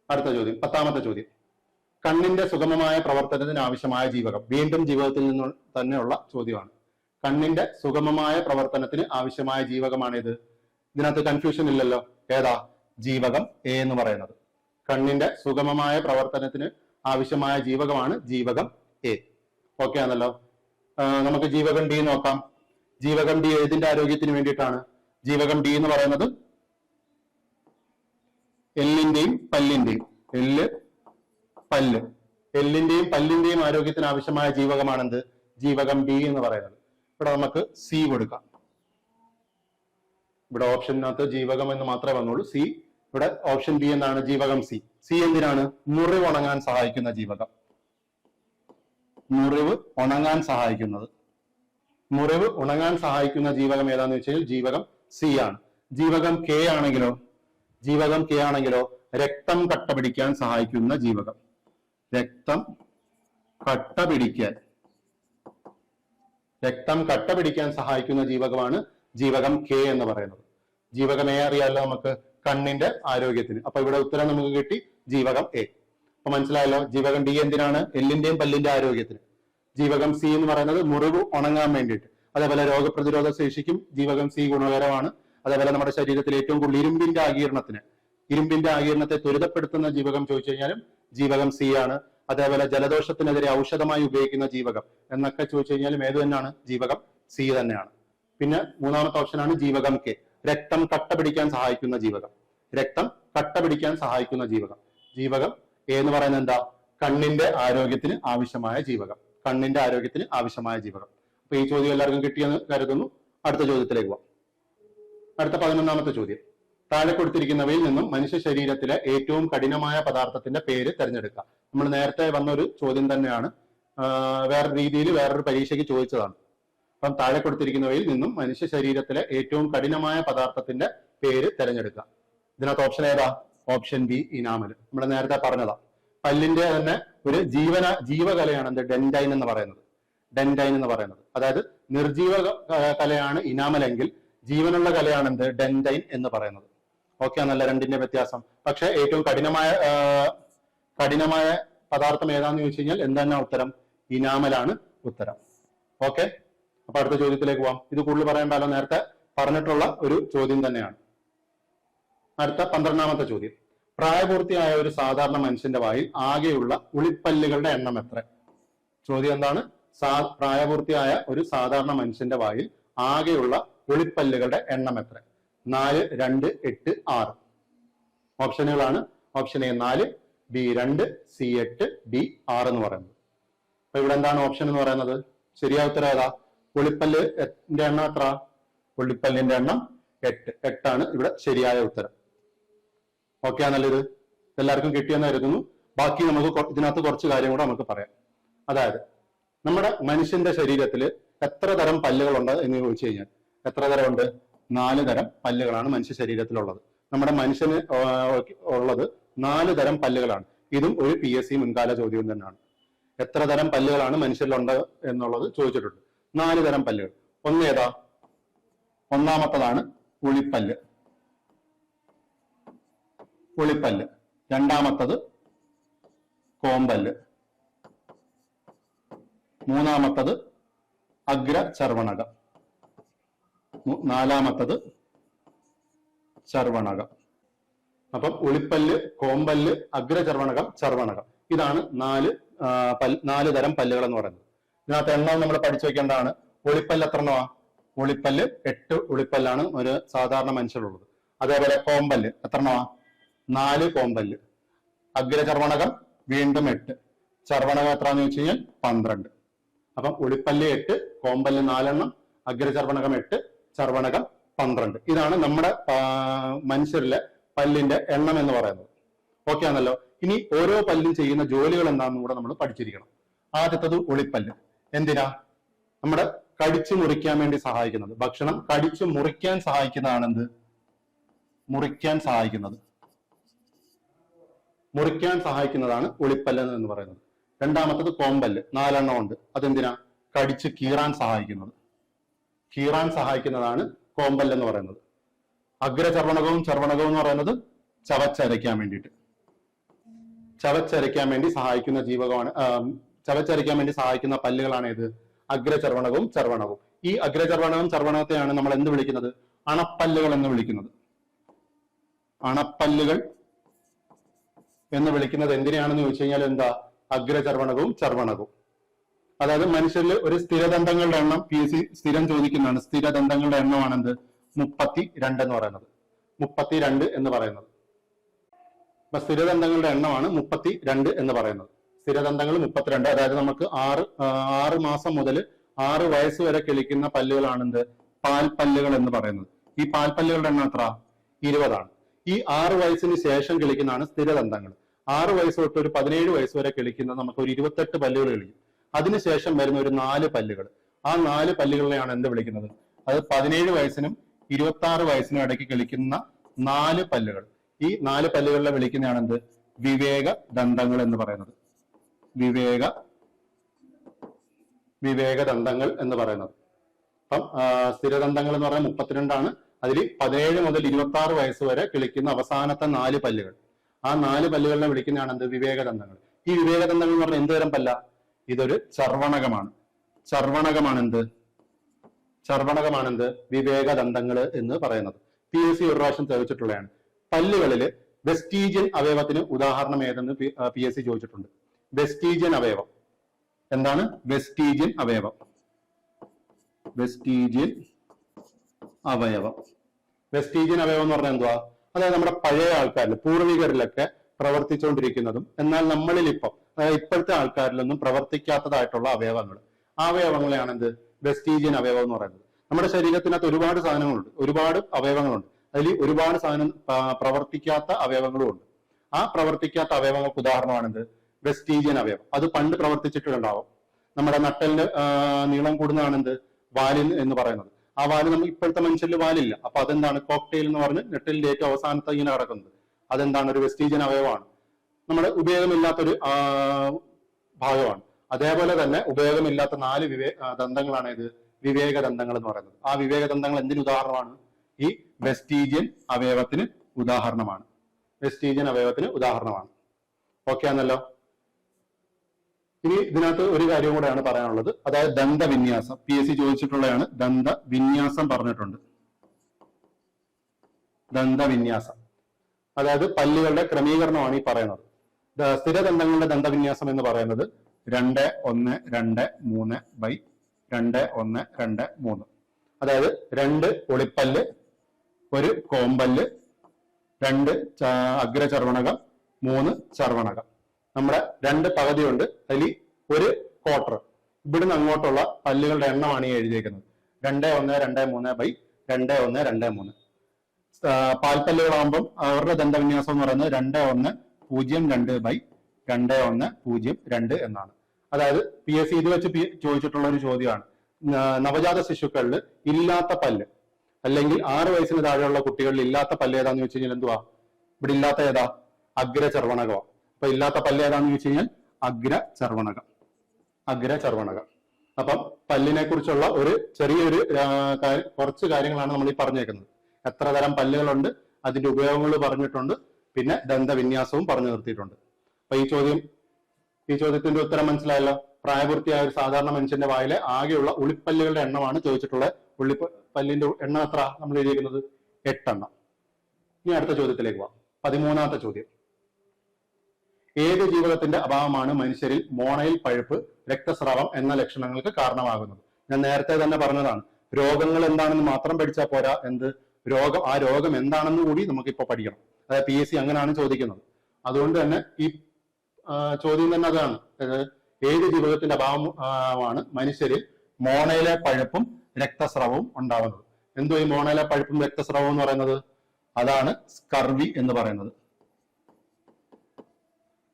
അടുത്ത ചോദ്യം, 10ാമത്തെ ചോദ്യം. കണ്ണിന്റെ സുഗമമായ പ്രവർത്തനത്തിന് ആവശ്യമായ ജീവകം. വീണ്ടും ജീവിതത്തിൽ നിന്ന് തന്നെയുള്ള ചോദ്യമാണ്. കണ്ണിന്റെ സുഗമമായ പ്രവർത്തനത്തിന് ആവശ്യമായ ജീവകമാണ് ഇത്. ഇതിനകത്ത് കൺഫ്യൂഷൻ ഇല്ലല്ലോ. ഏതാ? ജീവകം A എന്ന് പറയുന്നത്. കണ്ണിന്റെ സുഗമമായ പ്രവർത്തനത്തിന് ആവശ്യമായ ജീവകമാണ് ജീവകം A. ഓക്കെ ആണല്ലോ. നമുക്ക് ജീവകം D നോക്കാം. ജീവകം D ഏതിന്റെ ആരോഗ്യത്തിന് വേണ്ടിയിട്ടാണ്? ജീവകം D എന്ന് പറയുന്നത് എല്ലിന്റെയും പല്ലിന്റെയും പല്ലിന്റെയും ആരോഗ്യത്തിന് ആവശ്യമായ ജീവകമാണെന്ത്? ജീവകം D എന്ന് പറയുന്നത്. ഇവിടെ നമുക്ക് C കൊടുക്കാം. ഇവിടെ ഓപ്ഷനകത്ത് ജീവകം എന്ന് മാത്രമേ വന്നുള്ളൂ. C. ഇവിടെ ഓപ്ഷൻ B എന്നാണ് ജീവകം C. C എന്തിനാണ്? മുറിവ് ഉണങ്ങാൻ സഹായിക്കുന്ന ജീവകം. മുറിവ് ഉണങ്ങാൻ സഹായിക്കുന്ന ജീവകം ഏതാന്ന് വെച്ചാൽ ജീവകം C ആണ്. ജീവകം K ആണെങ്കിലോ രക്തം കട്ടപിടിക്കാൻ സഹായിക്കുന്ന ജീവകം. രക്തം കട്ടപിടിക്കാൻ സഹായിക്കുന്ന ജീവകമാണ് ജീവകം K എന്ന് പറയുന്നത്. ജീവകം A അറിയാലോ നമുക്ക്, കണ്ണിന്റെ ആരോഗ്യത്തിന്. അപ്പൊ ഇവിടെ ഉത്തരം നമുക്ക് കിട്ടി ജീവകം A. അപ്പൊ മനസ്സിലായല്ലോ. ജീവകം D എന്തിനാണ്? എല്ലിന്റെയും പല്ലിന്റെ ആരോഗ്യത്തിന്. ജീവകം C എന്ന് പറയുന്നത് മുറിവ് ഉണങ്ങാൻ വേണ്ടിയിട്ട്. അതേപോലെ രോഗപ്രതിരോധ ശേഷിക്കും ജീവകം C ഗുണകരമാണ്. അതേപോലെ നമ്മുടെ ശരീരത്തിൽ ഏറ്റവും കൂടുതൽ ഇരുമ്പിന്റെ ആഗീരണത്തെ ത്വരിതപ്പെടുത്തുന്ന ജീവകം ചോദിച്ചു കഴിഞ്ഞാലും ജീവകം C ആണ്. അതേപോലെ ജലദോഷത്തിനെതിരെ ഔഷധമായി ഉപയോഗിക്കുന്ന ജീവകം എന്നൊക്കെ ചോദിച്ചു കഴിഞ്ഞാലും ഏത് തന്നെയാണ്? ജീവകം C തന്നെയാണ്. പിന്നെ മൂന്നാമത്തെ ഓപ്ഷനാണ് ജീവകം K. രക്തം കട്ടപിടിക്കാൻ സഹായിക്കുന്ന ജീവകം. ജീവകം A എന്ന് പറയുന്നത് എന്താ? കണ്ണിന്റെ ആരോഗ്യത്തിന് ആവശ്യമായ ജീവകം. അപ്പൊ ഈ ചോദ്യം എല്ലാവർക്കും കിട്ടിയെന്ന് കരുതുന്നു. അടുത്ത ചോദ്യത്തിലേക്ക് പോവാം. അടുത്ത 11ാമത്തെ ചോദ്യം. താഴെ കൊടുത്തിരിക്കുന്നവയിൽ നിന്നും മനുഷ്യ ശരീരത്തിലെ ഏറ്റവും കഠിനമായ പദാർത്ഥത്തിന്റെ പേര് തിരഞ്ഞെടുക്കുക. നമ്മൾ നേരത്തെ വന്ന ഒരു ചോദ്യം തന്നെയാണ്, വേറെ രീതിയിൽ വേറൊരു പരീക്ഷയ്ക്ക് ചോദിച്ചതാണ്. അപ്പം താഴെ കൊടുത്തിരിക്കുന്നവയിൽ നിന്നും മനുഷ്യ ശരീരത്തിലെ ഏറ്റവും കഠിനമായ പദാർത്ഥത്തിന്റെ പേര് തിരഞ്ഞെടുക്കുക. ഇതിനകത്ത് ഓപ്ഷൻ ഏതാ? Option B, enamel. നമ്മൾ നേരത്തെ പറഞ്ഞതാ. പല്ലിന്റെ തന്നെ ഒരു ജീവകലയാണ് എന്ത്? ഡെന്റൈൻ എന്ന് പറയുന്നത്. ഡെന്റൈൻ എന്ന് പറയുന്നത്, അതായത് നിർജീവ കലയാണ് ഇനാമലെങ്കിൽ ജീവനുള്ള കലയാണ് എന്ത്? ഡെന്റൈൻ എന്ന് പറയുന്നത്. ഓക്കെ ആണല്ലോ രണ്ടിന്റെ വ്യത്യാസം. പക്ഷെ ഏറ്റവും കഠിനമായ പദാർത്ഥം ഏതാന്ന് ചോദിച്ചു കഴിഞ്ഞാൽ എന്താണ് ഉത്തരം? ഇനാമലാണ് ഉത്തരം. ഓക്കെ, അപ്പൊ അടുത്ത ചോദ്യത്തിലേക്ക് പോവാം. ഇത് കൂടുതൽ പറയേണ്ടല്ലോ, നേരത്തെ പറഞ്ഞിട്ടുള്ള ഒരു ചോദ്യം തന്നെയാണ്. അടുത്ത 12ാമത്തെ ചോദ്യം. പ്രായപൂർത്തിയായ ഒരു സാധാരണ മനുഷ്യന്റെ വായിൽ ആകെയുള്ള ഉളിപ്പല്ലുകളുടെ എണ്ണം എത്ര? ചോദ്യം എന്താണ്? പ്രായപൂർത്തിയായ ഒരു സാധാരണ മനുഷ്യന്റെ വായിൽ ആകെയുള്ള ഉളിപ്പല്ലുകളുടെ എണ്ണം എത്ര? 4, 2, 8, 6. ഓപ്ഷനുകളാണ്. Option A 4, B 2, C 8, D 6 എന്ന് പറയുന്നത്. അപ്പൊ ഇവിടെ എന്താണ് ഓപ്ഷൻ എന്ന് പറയുന്നത്? ശരിയായ ഉത്തരം ഏതാ? ഉളിപ്പല്ലിന്റെ എണ്ണം എത്ര? ഉളിപ്പല്ലിന്റെ എണ്ണം 8. 8 ഇവിടെ ശരിയായ ഉത്തരം. ഓക്കെ ആണല്ലോ? ഇത് എല്ലാവർക്കും കിട്ടിയെന്ന് കരുതുന്നു. ബാക്കി നമുക്ക് ഇതിനകത്ത് കുറച്ച് കാര്യം കൂടെ നമുക്ക് പറയാം. അതായത് നമ്മുടെ മനുഷ്യന്റെ ശരീരത്തിൽ എത്ര തരം പല്ലുകളുണ്ട് എന്ന് ചോദിച്ചു കഴിഞ്ഞാൽ എത്ര തരമുണ്ട്? 4 തരം പല്ലുകളാണ് മനുഷ്യ ശരീരത്തിലുള്ളത്. നമ്മുടെ മനുഷ്യന് ഉള്ളത് 4 തരം പല്ലുകളാണ്. ഇതും ഒരു PSC മുൻകാല ചോദ്യം തന്നെയാണ്. എത്ര തരം പല്ലുകളാണ് മനുഷ്യരിലുണ്ട് എന്നുള്ളത് ചോദിച്ചിട്ടുണ്ട്. 4 തരം പല്ലുകൾ. ഒന്ന് ഏതാ? ഒന്നാമത്തതാണ് ഉളിപ്പല്ല്. ഉളിപ്പല്ല്. രണ്ടാമത്തത് കോമ്പല്ല്. മൂന്നാമത്തത് അഗ്രചർവണകം. നാലാമത്തത് ചർവണകം. അപ്പം ഉളിപ്പല്ല്, കോമ്പല്ല്, അഗ്രചർവണകം, ചർവണകം. ഇതാണ് 4 തരം പല്ലുകൾ എന്ന് പറയുന്നത്. ഇതിനകത്ത് എണ്ണം നമ്മൾ പഠിച്ചു വെക്കേണ്ടതാണ്. ഉളിപ്പല്ല് എത്ര എണ്ണമാ? ഉളിപ്പല്ല് 8 ഉളിപ്പല്ലാണ് ഒരു സാധാരണ മനുഷ്യരുള്ളത്. അതേപോലെ കോമ്പല്ല് എത്ര എണ്ണമാ? 4 കോമ്പല്ല്. അഗ്രചർവണകം വീണ്ടും 8. ചർവണകം എത്രയാന്ന് വെച്ച് കഴിഞ്ഞാൽ 12. അപ്പം ഉളിപ്പല്ല് 8, കോമ്പല്ല് 4 എണ്ണം, അഗ്രചർവണകം 8, ചർവണകം 12. ഇതാണ് നമ്മുടെ മനുഷ്യരിലെ പല്ലിന്റെ എണ്ണം എന്ന് പറയുന്നത്. ഓക്കെ ആണല്ലോ? ഇനി ഓരോ പല്ലും ചെയ്യുന്ന ജോലികൾ എന്താണെന്നും കൂടെ നമ്മൾ പഠിച്ചിരിക്കണം. ആദ്യത്തത് ഉളിപ്പല്ല്. എന്തിനാ? നമ്മുടെ കടിച്ചു മുറിക്കാൻ വേണ്ടി സഹായിക്കുന്നത്. ഭക്ഷണം കടിച്ചു മുറിക്കാൻ സഹായിക്കുന്നതാണ് എന്ത്? മുറിക്കാൻ സഹായിക്കുന്നതാണ് ഉളിപ്പല്ല് എന്ന് പറയുന്നത്. രണ്ടാമത്തത് കോമ്പല്ല്. 4 എണ്ണം ഉണ്ട്. അതെന്തിനാ? കടിച്ച് കീറാൻ സഹായിക്കുന്നതാണ് കോമ്പല്ല് എന്ന് പറയുന്നത്. അഗ്രചർവണകവും ചർവണകവും എന്ന് പറയുന്നത് ചവച്ചരയ്ക്കാൻ വേണ്ടി സഹായിക്കുന്ന ചവച്ചരയ്ക്കാൻ വേണ്ടി സഹായിക്കുന്ന പല്ലുകളാണ് ഏത്? അഗ്രചർവണകവും ചർവണകവും. ഈ അഗ്രചർവണകവും ചർവണകത്തെയാണ് നമ്മൾ എന്ത് വിളിക്കുന്നത്? അണപ്പല്ലുകൾ എന്ന് വിളിക്കുന്നത്. അണപ്പല്ലുകൾ എന്ന് വിളിക്കുന്നത് എന്തിനാണെന്ന് ചോദിച്ചു കഴിഞ്ഞാൽ എന്താ? അഗ്രചർവണകവും ചർവണകവും. അതായത് മനുഷ്യരിൽ ഒരു സ്ഥിരദന്തങ്ങളുടെ എണ്ണം PSC സ്ഥിരം ചോദിക്കുന്നതാണ്. സ്ഥിരദന്തങ്ങളുടെ എണ്ണമാണ് എന്ത്? 32 എന്ന് പറയുന്നത്. 32 എന്ന് പറയുന്നത്. അപ്പൊ സ്ഥിരദന്തങ്ങളുടെ എണ്ണമാണ് 32 എന്ന് പറയുന്നത്. സ്ഥിരദന്തങ്ങൾ 32. അതായത് നമുക്ക് 6 മാസം മുതൽ 6 വയസ്സ് വരെ കിളിക്കുന്ന പല്ലുകളാണ് എന്ത്? പാൽപ്പല്ലുകൾ എന്ന് പറയുന്നത്. ഈ പാൽപ്പല്ലുകളുടെ എണ്ണം എത്ര? 20. ഈ 6 വയസ്സിന് ശേഷം കിളിക്കുന്നതാണ് സ്ഥിരദന്തങ്ങൾ. 6 വയസ്സ് തൊട്ട് ഒരു 17 വയസ്സ് വരെ കിളിക്കുന്ന നമുക്ക് ഒരു 28 പല്ലുകൾ കിളിക്കും. അതിനുശേഷം വരുന്ന ഒരു 4 പല്ലുകൾ. ആ 4 പല്ലുകളെയാണ് എന്ത് വിളിക്കുന്നത്? അത് 17 വയസ്സിനും 26 വയസ്സിനും ഇടയ്ക്ക് കിളിക്കുന്ന 4 പല്ലുകൾ. ഈ 4 പല്ലുകളെ വിളിക്കുന്നതാണ് എന്ത്? വിവേക ദന്തങ്ങൾ എന്ന് പറയുന്നത്. വിവേക ദന്തങ്ങൾ എന്ന് പറയുന്നത്. അപ്പം സ്ഥിരദന്തങ്ങൾ എന്ന് പറഞ്ഞാൽ 32. അതിൽ 17 മുതൽ 26 വയസ്സ് വരെ കിളിക്കുന്ന അവസാനത്തെ 4 പല്ലുകൾ. ആ 4 പല്ലുകളെ വിളിക്കുന്നതാണ് എന്ത്? വിവേകദന്തങ്ങൾ. ഈ വിവേകദന്തങ്ങൾ എന്ന് പറഞ്ഞാൽ എന്ത് തരം പല്ല? ഇതൊരു ചർവണകമാണ്. ചർവണകമാണെന്ത്? വിവേകദന്തങ്ങൾ എന്ന് പറയുന്നത്. PSC ഒരു പ്രാവശ്യം ചോദിച്ചിട്ടുള്ളതാണ്. പല്ലുകളില് വെസ്റ്റീജിയൻ അവയവത്തിന് ഉദാഹരണം ഏതെന്ന് PSC ചോദിച്ചിട്ടുണ്ട്. വെസ്റ്റീജിയൻ അവയവം എന്താണ്? വെസ്റ്റീജിയൻ അവയവം എന്ന് പറഞ്ഞാൽ എന്തുവാ? അതായത് നമ്മുടെ പഴയ ആൾക്കാരിൽ, പൂർവികരിലൊക്കെ പ്രവർത്തിച്ചുകൊണ്ടിരിക്കുന്നതും എന്നാൽ നമ്മളിൽ ഇപ്പോഴത്തെ ആൾക്കാരിലൊന്നും പ്രവർത്തിക്കാത്തതായിട്ടുള്ള അവയവങ്ങൾ. ആ അവയവങ്ങളെയാണ് എന്ത്? വെസ്റ്റീജിയൻ അവയവം എന്ന് പറയുന്നത്. നമ്മുടെ ശരീരത്തിനകത്ത് ഒരുപാട് സാധനങ്ങളുണ്ട്, ഒരുപാട് അവയവങ്ങളുണ്ട്. അതിൽ ഒരുപാട് സാധനം പ്രവർത്തിക്കാത്ത അവയവങ്ങളും ഉണ്ട്. ആ പ്രവർത്തിക്കാത്ത അവയവങ്ങൾക്ക് ഉദാഹരണമാണെന്ത്? വെസ്റ്റീജിയൻ അവയവം. അത് പണ്ട് പ്രവർത്തിച്ചിട്ടുണ്ടാവും. നമ്മുടെ നട്ടലിന്റെ നീളം കൂടുന്നതാണെന്ത്? വാലിൻ എന്ന് പറയുന്നത്. ആ വാല് നമ്മൾ ഇപ്പോഴത്തെ മനുഷ്യരിൽ വാലില്ല. അപ്പൊ അതെന്താണ്? കോക്ടെയിൽ എന്ന് പറഞ്ഞ് നെട്ടലിന്റെ ഏറ്റവും അവസാനത്തെ ഇങ്ങനെ കിടക്കുന്നത്. അതെന്താണ്? ഒരു വെസ്റ്റീജിയൻ അവയവമാണ്. നമ്മുടെ ഉപയോഗമില്ലാത്തൊരു ഭാഗമാണ്. അതേപോലെ തന്നെ ഉപയോഗമില്ലാത്ത 4 ദന്തങ്ങളാണ് ഇത് വിവേക ദന്തങ്ങൾ എന്ന് പറയുന്നത്. ആ വിവേക ദന്തങ്ങൾ എന്തിന് ഉദാഹരണമാണ്? ഈ വെസ്റ്റീജിയൻ അവയവത്തിന് ഉദാഹരണമാണ്. വെസ്റ്റീജിയൻ അവയവത്തിന് ഉദാഹരണമാണ്. ഓക്കെ ആണല്ലോ. ഇനി ഇതിനകത്ത് ഒരു കാര്യം കൂടെയാണ് പറയാനുള്ളത്, അതായത് ദന്തവിന്യാസം. PSC ചോദിച്ചിട്ടുള്ളതാണ്. ദന്തവിന്യാസം പറഞ്ഞിട്ടുണ്ട്. ദന്തവിന്യാസം അതായത് പല്ലുകളുടെ ക്രമീകരണമാണ് ഈ പറയുന്നത്. സ്ഥിരദന്തങ്ങളുടെ ദന്തവിന്യാസം എന്ന് പറയുന്നത് 2, 1, 2, 3 ബൈ 2, 1, 2, 3. അതായത് 2 ഒളിപ്പല്ല്, 1 കോമ്പല്ല്, 2 അഗ്രചർവണകം, 3 ചർവണകം. നമ്മുടെ 2 പകുതിയുണ്ട്. അതിൽ 1 ക്വാർട്ടർ. ഇവിടുന്ന് അങ്ങോട്ടുള്ള പല്ലുകളുടെ എണ്ണമാണ് ഈ എഴുതിയേക്കുന്നത്. 2, 1, 2, 3 ബൈ 2, 1, 2, 3. പാൽപ്പല്ലുകളാകുമ്പം അവരുടെ ദന്തവിന്യാസം എന്ന് പറയുന്നത് 2, 1, 0, 2 ബൈ 2, 1, 0, 2 എന്നാണ്. അതായത് PSC ഇത് വെച്ച് ചോദിച്ചിട്ടുള്ള ഒരു ചോദ്യമാണ്. നവജാത ശിശുക്കളിൽ ഇല്ലാത്ത പല്ല്, അല്ലെങ്കിൽ 6 വയസ്സിന് താഴെയുള്ള കുട്ടികളിൽ ഇല്ലാത്ത പല്ല് ഏതാന്ന് ചോദിച്ചു കഴിഞ്ഞാൽ എന്തുവാ? ഇവിടെ ഇല്ലാത്ത ഏതാ? അഗ്രചർവണകമാണ്. അപ്പൊ ഇല്ലാത്ത പല്ല് ഏതാന്ന് ചോദിച്ചു കഴിഞ്ഞാൽ അഗ്രചർവണകം. അഗ്രചർവണകം. അപ്പം പല്ലിനെ കുറിച്ചുള്ള ഒരു ചെറിയൊരു കുറച്ച് കാര്യങ്ങളാണ് നമ്മൾ ഈ പറഞ്ഞേക്കുന്നത്. എത്ര തരം പല്ലുകളുണ്ട്, അതിന്റെ ഉപയോഗങ്ങൾ പറഞ്ഞിട്ടുണ്ട്, പിന്നെ ദന്തവിന്യാസവും പറഞ്ഞു നിർത്തിയിട്ടുണ്ട്. അപ്പൊ ഈ ചോദ്യത്തിന്റെ ഉത്തരം മനസ്സിലായല്ലോ. പ്രായപൂർത്തിയായ ഒരു സാധാരണ മനുഷ്യന്റെ വായിലെ ആകെയുള്ള ഉളിപ്പല്ലുകളുടെ എണ്ണമാണ് ചോദിച്ചിട്ടുള്ളത്. പല്ലിന്റെ എണ്ണം എത്ര നമ്മൾ എഴുതിയിരിക്കുന്നത്? 8 എണ്ണം. ഇനി അടുത്ത ചോദ്യത്തിലേക്ക് പോവാം. 13ാമത്തെ ചോദ്യം. ഏത് ജീവകത്തിന്റെ അഭാവമാണ് മനുഷ്യരിൽ മോണയിൽ പഴുപ്പ്, രക്തസ്രാവം എന്ന ലക്ഷണങ്ങൾക്ക് കാരണമാകുന്നത്? ഞാൻ നേരത്തെ തന്നെ പറഞ്ഞതാണ്. രോഗങ്ങൾ എന്താണെന്ന് മാത്രം പഠിച്ചാൽ പോരാ, ആ രോഗം എന്താണെന്ന് കൂടി നമുക്കിപ്പോ പഠിക്കണം. അതായത് PSC അങ്ങനെയാണ് ചോദിക്കുന്നത്. അതുകൊണ്ട് തന്നെ ഈ ചോദ്യം തന്നെ അതാണ്. ഏത് ജീവകത്തിന്റെ അഭാവമാണ് മനുഷ്യരിൽ മോണയിലെ പഴുപ്പും രക്തസ്രാവവും ഉണ്ടാവുന്നത്? എന്തോ ഈ മോണയിലെ പഴുപ്പും രക്തസ്രാവവും എന്ന് പറയുന്നത്? അതാണ് സ്കർവി എന്ന് പറയുന്നത്.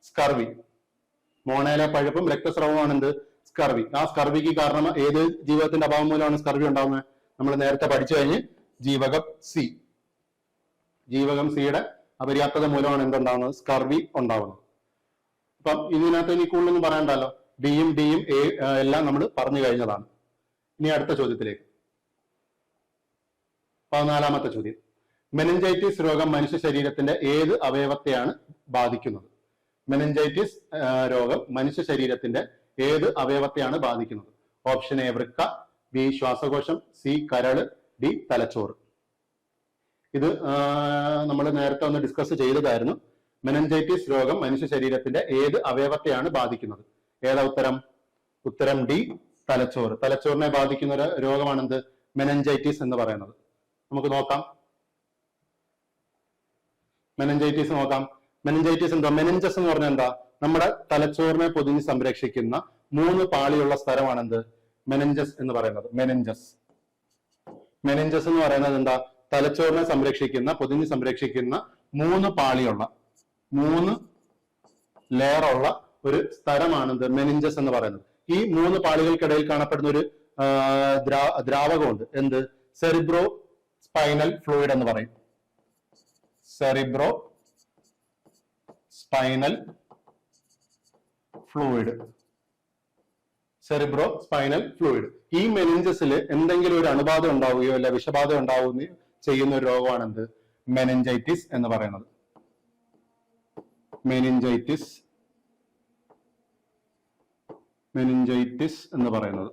സ്കർവി. മോണയിലെ പഴുപ്പും രക്തസ്രാവവുമാണ് എന്ത്? സ്കർവി. ആ സ്കർവിക്ക് കാരണം ഏത് ജീവകത്തിന്റെ അഭാവം മൂലമാണ് സ്കർവി ഉണ്ടാവുന്നത്? നമ്മൾ നേരത്തെ പഠിച്ചു കഴിഞ്ഞ് ജീവകം C. ജീവകം സിയുടെ അപര്യാപ്തത മൂലമാണ് എന്തുണ്ടാവുന്നത്? സ്കർവി ഉണ്ടാവുന്നത്. അപ്പം ഇതിനകത്ത് ഇനി കൂടുതലൊന്നും പറയണ്ടല്ലോ. ഡിയും എ എല്ലാം നമ്മൾ പറഞ്ഞു കഴിഞ്ഞതാണ്. ഇനി അടുത്ത ചോദ്യത്തിലേക്ക്. 14ാമത്തെ ചോദ്യം. മെനിഞ്ചൈറ്റിസ് രോഗം മനുഷ്യ ശരീരത്തിന്റെ ഏത് അവയവത്തെയാണ് ബാധിക്കുന്നത്? മെനിഞ്ചൈറ്റിസ് രോഗം മനുഷ്യ ശരീരത്തിന്റെ ഏത് അവയവത്തെയാണ് ബാധിക്കുന്നത്? ഓപ്ഷൻ എ വൃക്ക, ബി ശ്വാസകോശം, സി കരള്, ഡി തലച്ചോറ്. ഇത് നമ്മൾ നേരത്തെ ഒന്ന് ഡിസ്കസ് ചെയ്തതായിരുന്നു. മെനിഞ്ചൈറ്റിസ് രോഗം മനുഷ്യ ശരീരത്തിന്റെ ഏത് അവയവത്തെയാണ് ബാധിക്കുന്നത്? ഏതാ ഉത്തരം? ഉത്തരം ഡി തലച്ചോറ്. തലച്ചോറിനെ ബാധിക്കുന്ന ഒരു രോഗമാണെന്ത്? മെനിഞ്ചൈറ്റിസ് എന്ന് പറയുന്നത്. നമുക്ക് നോക്കാം. മെനിഞ്ചൈറ്റിസ് നോക്കാം. മെനിഞ്ചൈറ്റിസ് എന്താ? മെനിഞ്ചസ് എന്ന് പറഞ്ഞാൽ എന്താ? നമ്മുടെ തലച്ചോറിനെ പൊതിഞ്ഞ് സംരക്ഷിക്കുന്ന 3 പാളിയുള്ള സ്ഥലമാണെന്ത്? മെനിഞ്ചസ് എന്ന് പറയുന്നത്. മെനിഞ്ചസ് എന്ന് പറയുന്നത് എന്താ? തലച്ചോറിനെ പൊതിഞ്ഞ് സംരക്ഷിക്കുന്ന 3 പാളിയുള്ള 3 ലെയറുള്ള ഒരു സ്ഥലമാണെന്ത്? മെനിഞ്ചസ് എന്ന് പറയുന്നത്. ഈ 3 പാളികൾക്കിടയിൽ കാണപ്പെടുന്ന ഒരു ദ്രാവകമുണ്ട്. എന്ത്? സെറിബ്രോ സ്പൈനൽ ഫ്ലൂയിഡ് എന്ന് പറയും. Cerebro spinal fluid. ഈ മെനിഞ്ചസിൽ എന്തെങ്കിലും ഒരു അണുബാധ ഉണ്ടാവുകയോ അല്ല വിഷബാധ ഉണ്ടാവുകയോ ചെയ്യുന്ന ഒരു രോഗമാണെന്ത്? മെനിഞ്ചൈറ്റിസ് എന്ന് പറയുന്നത്. മെനിഞ്ചൈറ്റിസ് എന്ന് പറയുന്നത്.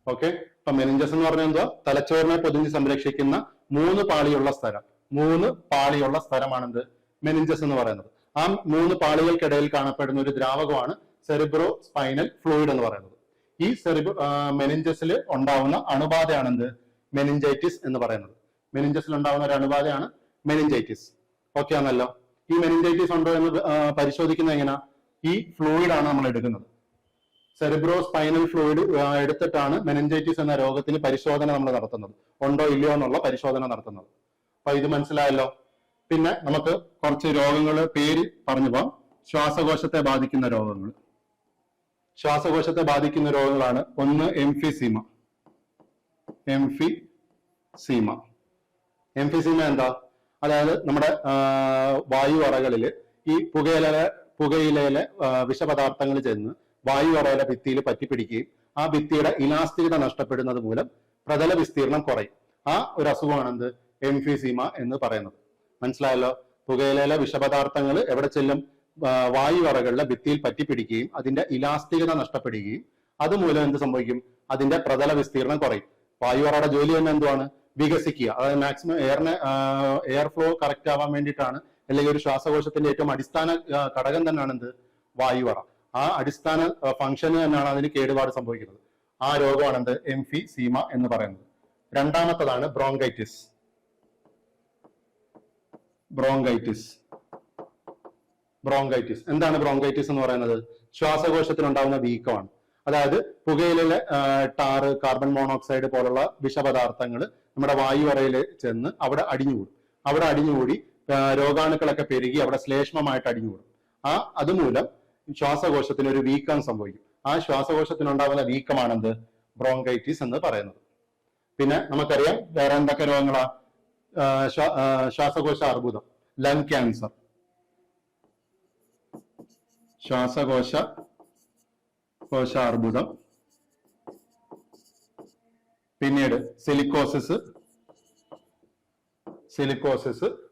ഓക്കെ. അപ്പൊ മെനിഞ്ചസ് എന്ന് പറഞ്ഞാൽ എന്താ? തലച്ചോറിനെ പൊതിഞ്ഞ് സംരക്ഷിക്കുന്ന 3 പാളിയുള്ള സ്ഥലം. 3 പാളിയുള്ള സ്ഥലമാണെന്ത്? മെനിഞ്ചസ് എന്ന് പറയുന്നത്. ആ 3 പാളികൾക്കിടയിൽ കാണപ്പെടുന്ന ഒരു ദ്രാവകമാണ് സെറിബ്രോ സ്പൈനൽ ഫ്ലൂയിഡ് എന്ന് പറയുന്നത്. ഈ മെനിഞ്ചസിൽ ഉണ്ടാവുന്ന അണുബാധയാണെന്ത്? മെനിഞ്ചൈറ്റിസ് എന്ന് പറയുന്നത്. മെനിഞ്ചസിൽ ഉണ്ടാവുന്ന ഒരു അണുബാധയാണ് മെനിഞ്ചൈറ്റിസ്. ഓക്കെ ആണല്ലോ. ഈ മെനിഞ്ചൈറ്റിസ് ഉണ്ടോ എന്ന് പരിശോധിക്കുന്നത് എങ്ങനെയാ? ഈ ഫ്ലൂയിഡ് ആണ് നമ്മൾ എടുക്കുന്നത്. സെറിബ്രോ സ്പൈനൽ ഫ്ലൂയിഡ് എടുത്തിട്ടാണ് മെനിഞ്ചൈറ്റിസ് എന്ന രോഗത്തിന് പരിശോധന നമ്മൾ നടത്തുന്നത്. ഉണ്ടോ ഇല്ലയോ എന്നുള്ള പരിശോധന നടത്തുന്നത്. അപ്പൊ ഇത് മനസ്സിലായല്ലോ. പിന്നെ നമുക്ക് കുറച്ച് രോഗങ്ങൾ പേര് പറഞ്ഞു പോകാം. ശ്വാസകോശത്തെ ബാധിക്കുന്ന രോഗങ്ങൾ. ശ്വാസകോശത്തെ ബാധിക്കുന്ന രോഗങ്ങളാണ്. ഒന്ന് എംഫിസീമ. എംഫിസീമ എന്താ? അതായത് നമ്മുടെ വായു അറകളില് ഈ പുകയിലയിലെ വിഷപദാർത്ഥങ്ങൾ ചെന്ന് വായു അറയിലെ ഭിത്തിയിൽ പറ്റിപ്പിടിക്കുകയും ആ ഭിത്തിയുടെ ഇലാസ്തികത നഷ്ടപ്പെടുന്നത് മൂലം പ്രതല വിസ്തീർണം കുറയും. ആ ഒരു അസുഖമാണ് എന്ത്? എംഫിസീമ എന്ന് പറയുന്നത്. മനസ്സിലായല്ലോ. പുകയിലയിലെ വിഷപദാർത്ഥങ്ങൾ എവിടെ ചെല്ലും? വായു അറകളിലെ ഭിത്തിയിൽ പറ്റിപ്പിടിക്കുകയും അതിന്റെ ഇലാസ്തികത നഷ്ടപ്പെടുകയും അതുമൂലം എന്ത് സംഭവിക്കും? അതിന്റെ പ്രതല വിസ്തീർണം കുറയും. വായു അറയുടെ ജോലി തന്നെ എന്തുവാണ്? വികസിക്കുക. അതായത് മാക്സിമം എയർ ഫ്ലോ കറക്റ്റ് ആവാൻ വേണ്ടിയിട്ടാണ്. അല്ലെങ്കിൽ ഒരു ശ്വാസകോശത്തിന്റെ ഏറ്റവും അടിസ്ഥാന ഘടകം തന്നെയാണ് എന്ത്? വായു അറ. ആ അടിസ്ഥാന ഫംഗ്ഷന് തന്നെയാണ് അതിന് കേടുപാട് സംഭവിക്കുന്നത്. ആ രോഗമാണ് എന്ത്? എംഫിസീമ എന്ന് പറയുന്നത്. രണ്ടാമത്തതാണ് ബ്രോങ്കൈറ്റിസ്. എന്താണ് ബ്രോങ്കൈറ്റിസ് എന്ന് പറയുന്നത്? ശ്വാസകോശത്തിനുണ്ടാകുന്ന വീക്കമാണ്. അതായത് പുകയിലെ ടാറ്, കാർബൺ മോണോക്സൈഡ് പോലുള്ള വിഷപദാർത്ഥങ്ങൾ നമ്മുടെ വായു അറയിൽ ചെന്ന് അവിടെ അടിഞ്ഞുകൂടി രോഗാണുക്കളൊക്കെ പെരുകി അവിടെ ശ്ലേഷ്മമായിട്ട് അടിഞ്ഞുകൂടും. അതുമൂലം ശ്വാസകോശത്തിന് ഒരു വീക്കം സംഭവിക്കും. ആ ശ്വാസകോശത്തിനുണ്ടാകുന്ന വീക്കമാണെന്ത്? ബ്രോങ്കൈറ്റിസ് എന്ന് പറയുന്നത്. പിന്നെ നമുക്കറിയാം വേറെ എന്തൊക്കെ രോഗങ്ങളാ? ശ്വാസകോശ അർബുദം, ലങ് ക്യാൻസർ. ശ്വാസകോശ അർബുദം. പിന്നീട് സിലിക്കോസിസ്.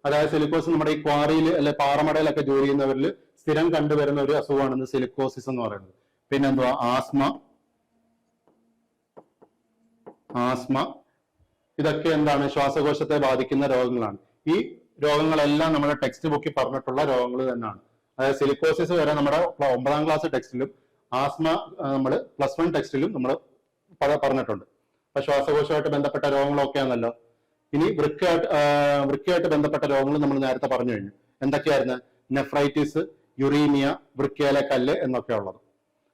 അതായത് സിലിക്കോസിസ് നമ്മുടെ ഈ ക്വാറിയിൽ അല്ലെ പാറമടയിലൊക്കെ ജോലി ചെയ്യുന്നവരിൽ സ്ഥിരം കണ്ടുവരുന്ന ഒരു അസുഖമാണ് സിലിക്കോസിസ് എന്ന് പറയുന്നത്. പിന്നെന്തുവാ? ആസ്മ. ഇതൊക്കെ എന്താണ്? ശ്വാസകോശത്തെ ബാധിക്കുന്ന രോഗങ്ങളാണ്. ഈ രോഗങ്ങളെല്ലാം നമ്മുടെ ടെക്സ്റ്റ് ബുക്കിൽ പറഞ്ഞിട്ടുള്ള രോഗങ്ങൾ തന്നെയാണ്. അതായത് സിലിക്കോസിസ് വരെ നമ്മുടെ 9ാം ക്ലാസ് ടെക്സ്റ്റിലും ആസ്മ നമ്മൾ +1 ടെക്സ്റ്റിലും നമ്മൾ പറഞ്ഞിട്ടുണ്ട്. അപ്പൊ ശ്വാസകോശമായിട്ട് ബന്ധപ്പെട്ട രോഗങ്ങളൊക്കെയാണല്ലോ. ഇനി വൃക്കയായിട്ട് ബന്ധപ്പെട്ട രോഗങ്ങൾ നമ്മൾ നേരത്തെ പറഞ്ഞു കഴിഞ്ഞു. എന്തൊക്കെയായിരുന്നു? നെഫ്രൈറ്റിസ്, യുറീമിയ, വൃക്കയിലെ കല്ല് എന്നൊക്കെ ഉള്ളത്.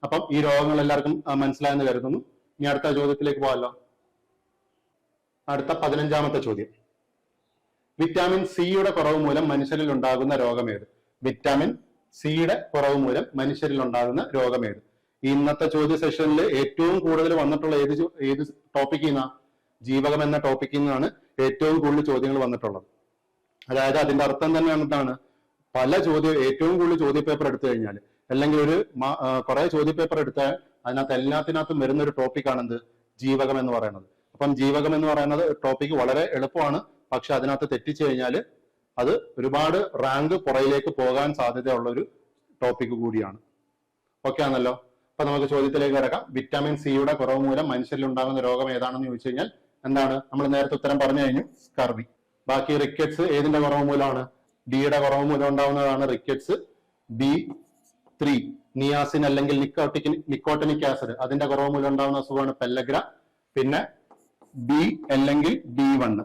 അപ്പം ഈ രോഗങ്ങൾ എല്ലാവർക്കും മനസ്സിലായെന്ന് കരുതുന്നു. ഇനി അടുത്ത ചോദ്യത്തിലേക്ക് പോകാമല്ലോ. അടുത്ത 15ാമത്തെ ചോദ്യം. വിറ്റാമിൻ സിയുടെ കുറവ് മൂലം മനുഷ്യരിൽ ഉണ്ടാകുന്ന രോഗമേത്? വിറ്റാമിൻ സിയുടെ കുറവ് മൂലം മനുഷ്യരിൽ ഉണ്ടാകുന്ന രോഗമേത്? ഇന്നത്തെ ചോദ്യ സെഷനിൽ ഏറ്റവും കൂടുതൽ വന്നിട്ടുള്ള ഏത് ടോപ്പിക്കിൽ നിന്നാ? ജീവകം എന്ന ടോപ്പിക്കിൽ നിന്നാണ് ഏറ്റവും കൂടുതൽ ചോദ്യങ്ങൾ വന്നിട്ടുള്ളത്. അതായത് അതിന്റെ അർത്ഥം തന്നെ എന്താണ്? ഏറ്റവും കൂടുതൽ ചോദ്യപേപ്പർ എടുത്തു കഴിഞ്ഞാൽ, അല്ലെങ്കിൽ ഒരു കുറെ ചോദ്യപേപ്പർ എടുത്താൽ അതിനകത്ത് എല്ലാത്തിനകത്തും വരുന്ന ഒരു ടോപ്പിക്കാണ് എന്ത്? ജീവകം എന്ന് പറയുന്നത്. അപ്പം ജീവകം എന്ന് പറയുന്നത് ടോപ്പിക്ക് വളരെ എളുപ്പമാണ്. പക്ഷെ അതിനകത്ത് തെറ്റിച്ചു കഴിഞ്ഞാൽ അത് ഒരുപാട് റാങ്ക് പുറയിലേക്ക് പോകാൻ സാധ്യതയുള്ള ഒരു ടോപ്പിക് കൂടിയാണ്. ഓക്കെ ആണല്ലോ. അപ്പൊ നമുക്ക് ചോദ്യത്തിലേക്ക് കിടക്കാം. വിറ്റാമിൻ സിയുടെ കുറവ് മൂലം മനുഷ്യരിൽ ഉണ്ടാകുന്ന രോഗം ഏതാണെന്ന് ചോദിച്ചു കഴിഞ്ഞാൽ എന്താണ്? നമ്മൾ നേരത്തെ ഉത്തരം പറഞ്ഞു കഴിഞ്ഞു, സ്കർവി. ബാക്കി റിക്കറ്റ്സ് ഏതിന്റെ കുറവ് മൂലമാണ്? ഡിയുടെ കുറവ് മൂലം ഉണ്ടാവുന്നതാണ് റിക്കറ്റ്സ്. B3 നിയാസിൻ അല്ലെങ്കിൽ നിക്കോട്ടിനിക് ആസിഡ്, അതിന്റെ കുറവ് മൂലം ഉണ്ടാകുന്ന അസുഖമാണ് പെല്ലഗ്ര. പിന്നെ B അല്ലെങ്കിൽ B1,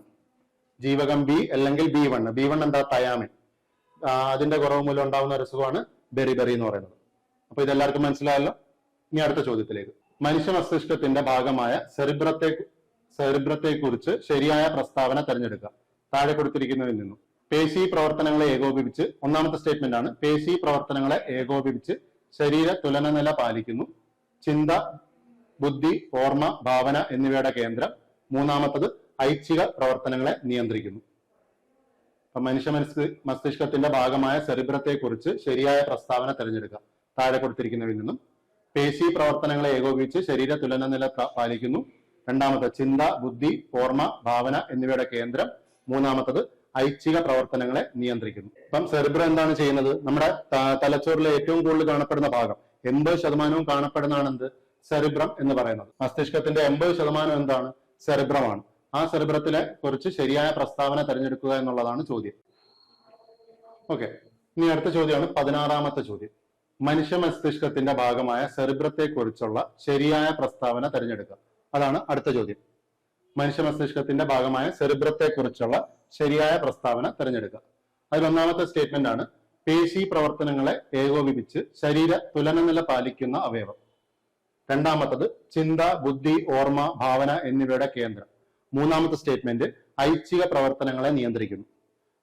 ജീവകം B അല്ലെങ്കിൽ B1 എന്താ? തയാമിൻ. അതിന്റെ കുറവ് മൂലം ഉണ്ടാകുന്ന ഒരു അസുഖമാണ് ബെറിബെറി എന്ന് പറയുന്നത്. അപ്പൊ ഇതെല്ലാവർക്കും മനസ്സിലായല്ലോ. ഇനി അടുത്ത ചോദ്യത്തിലേക്ക്. മനുഷ്യ മസ്തിഷ്കത്തിന്റെ ഭാഗമായ സെറിബ്രത്തെ കുറിച്ച് ശരിയായ പ്രസ്താവന തിരഞ്ഞെടുക്കുക. താഴെ കൊടുത്തിരിക്കുന്നതിൽ നിന്നും. പേശി പ്രവർത്തനങ്ങളെ ഏകോപിപ്പിച്ച്, ഒന്നാമത്തെ സ്റ്റേറ്റ്മെന്റ് ആണ്, പേശി പ്രവർത്തനങ്ങളെ ഏകോപിപ്പിച്ച് ശരീര തുലനനില പാലിക്കുന്നു. ചിന്ത, ബുദ്ധി, ഓർമ്മ, ഭാവന എന്നിവയുടെ കേന്ദ്രം. മൂന്നാമത്തത് ഐച്ഛിക പ്രവർത്തനങ്ങളെ നിയന്ത്രിക്കുന്നു. അപ്പൊ മനുഷ്യ മസ്തിഷ്കത്തിന്റെ ഭാഗമായ സെറിബ്രത്തെ കുറിച്ച് ശരിയായ പ്രസ്താവന തിരഞ്ഞെടുക്കുക. താഴെ കൊടുത്തിരിക്കുന്നതിൽ നിന്നും. പേശി പ്രവർത്തനങ്ങളെ ഏകോപിപ്പിച്ച് ശരീര തുലനനില പാലിക്കുന്നു. രണ്ടാമത്തെ ചിന്ത, ബുദ്ധി, ഓർമ്മ, ഭാവന എന്നിവയുടെ കേന്ദ്രം. മൂന്നാമത്തത് ഐച്ഛിക പ്രവർത്തനങ്ങളെ നിയന്ത്രിക്കുന്നു. അപ്പം സെറിബ്രം എന്താണ് ചെയ്യുന്നത്? നമ്മുടെ തലച്ചോറിലെ ഏറ്റവും കൂടുതൽ കാണപ്പെടുന്ന ഭാഗം, 80% കാണപ്പെടുന്നതാണ് എന്ത്? സെറിബ്രം എന്ന് പറയുന്നത്. മസ്തിഷ്കത്തിന്റെ 80% എന്താണ്? സെറിബ്രമാണ്. ആ സെറിബ്രത്തിലെ കുറിച്ച് ശരിയായ പ്രസ്താവന തിരഞ്ഞെടുക്കുക എന്നുള്ളതാണ് ചോദ്യം. ഓക്കെ, ഇനി അടുത്ത ചോദ്യമാണ് 16ാമത്തെ ചോദ്യം. മനുഷ്യ മസ്തിഷ്കത്തിന്റെ ഭാഗമായ സെറിബ്രത്തെ കുറിച്ചുള്ള ശരിയായ പ്രസ്താവന തിരഞ്ഞെടുക്കുക. അതാണ് അടുത്ത ചോദ്യം. മനുഷ്യ മസ്തിഷ്കത്തിന്റെ ഭാഗമായ സെറിബ്രത്തെ കുറിച്ചുള്ള ശരിയായ പ്രസ്താവന തിരഞ്ഞെടുക്കുക. അതിൽ ഒന്നാമത്തെ സ്റ്റേറ്റ്മെന്റ് ആണ്, പേശി പ്രവർത്തനങ്ങളെ ഏകോപിപ്പിച്ച് ശരീര തുലനനില പാലിക്കുന്ന അവയവം. രണ്ടാമത്തത് ചിന്ത, ബുദ്ധി, ഓർമ്മ, ഭാവന എന്നിവയുടെ കേന്ദ്രം. മൂന്നാമത്തെ സ്റ്റേറ്റ്മെന്റ് ഐച്ഛിക പ്രവർത്തനങ്ങളെ നിയന്ത്രിക്കുന്നു.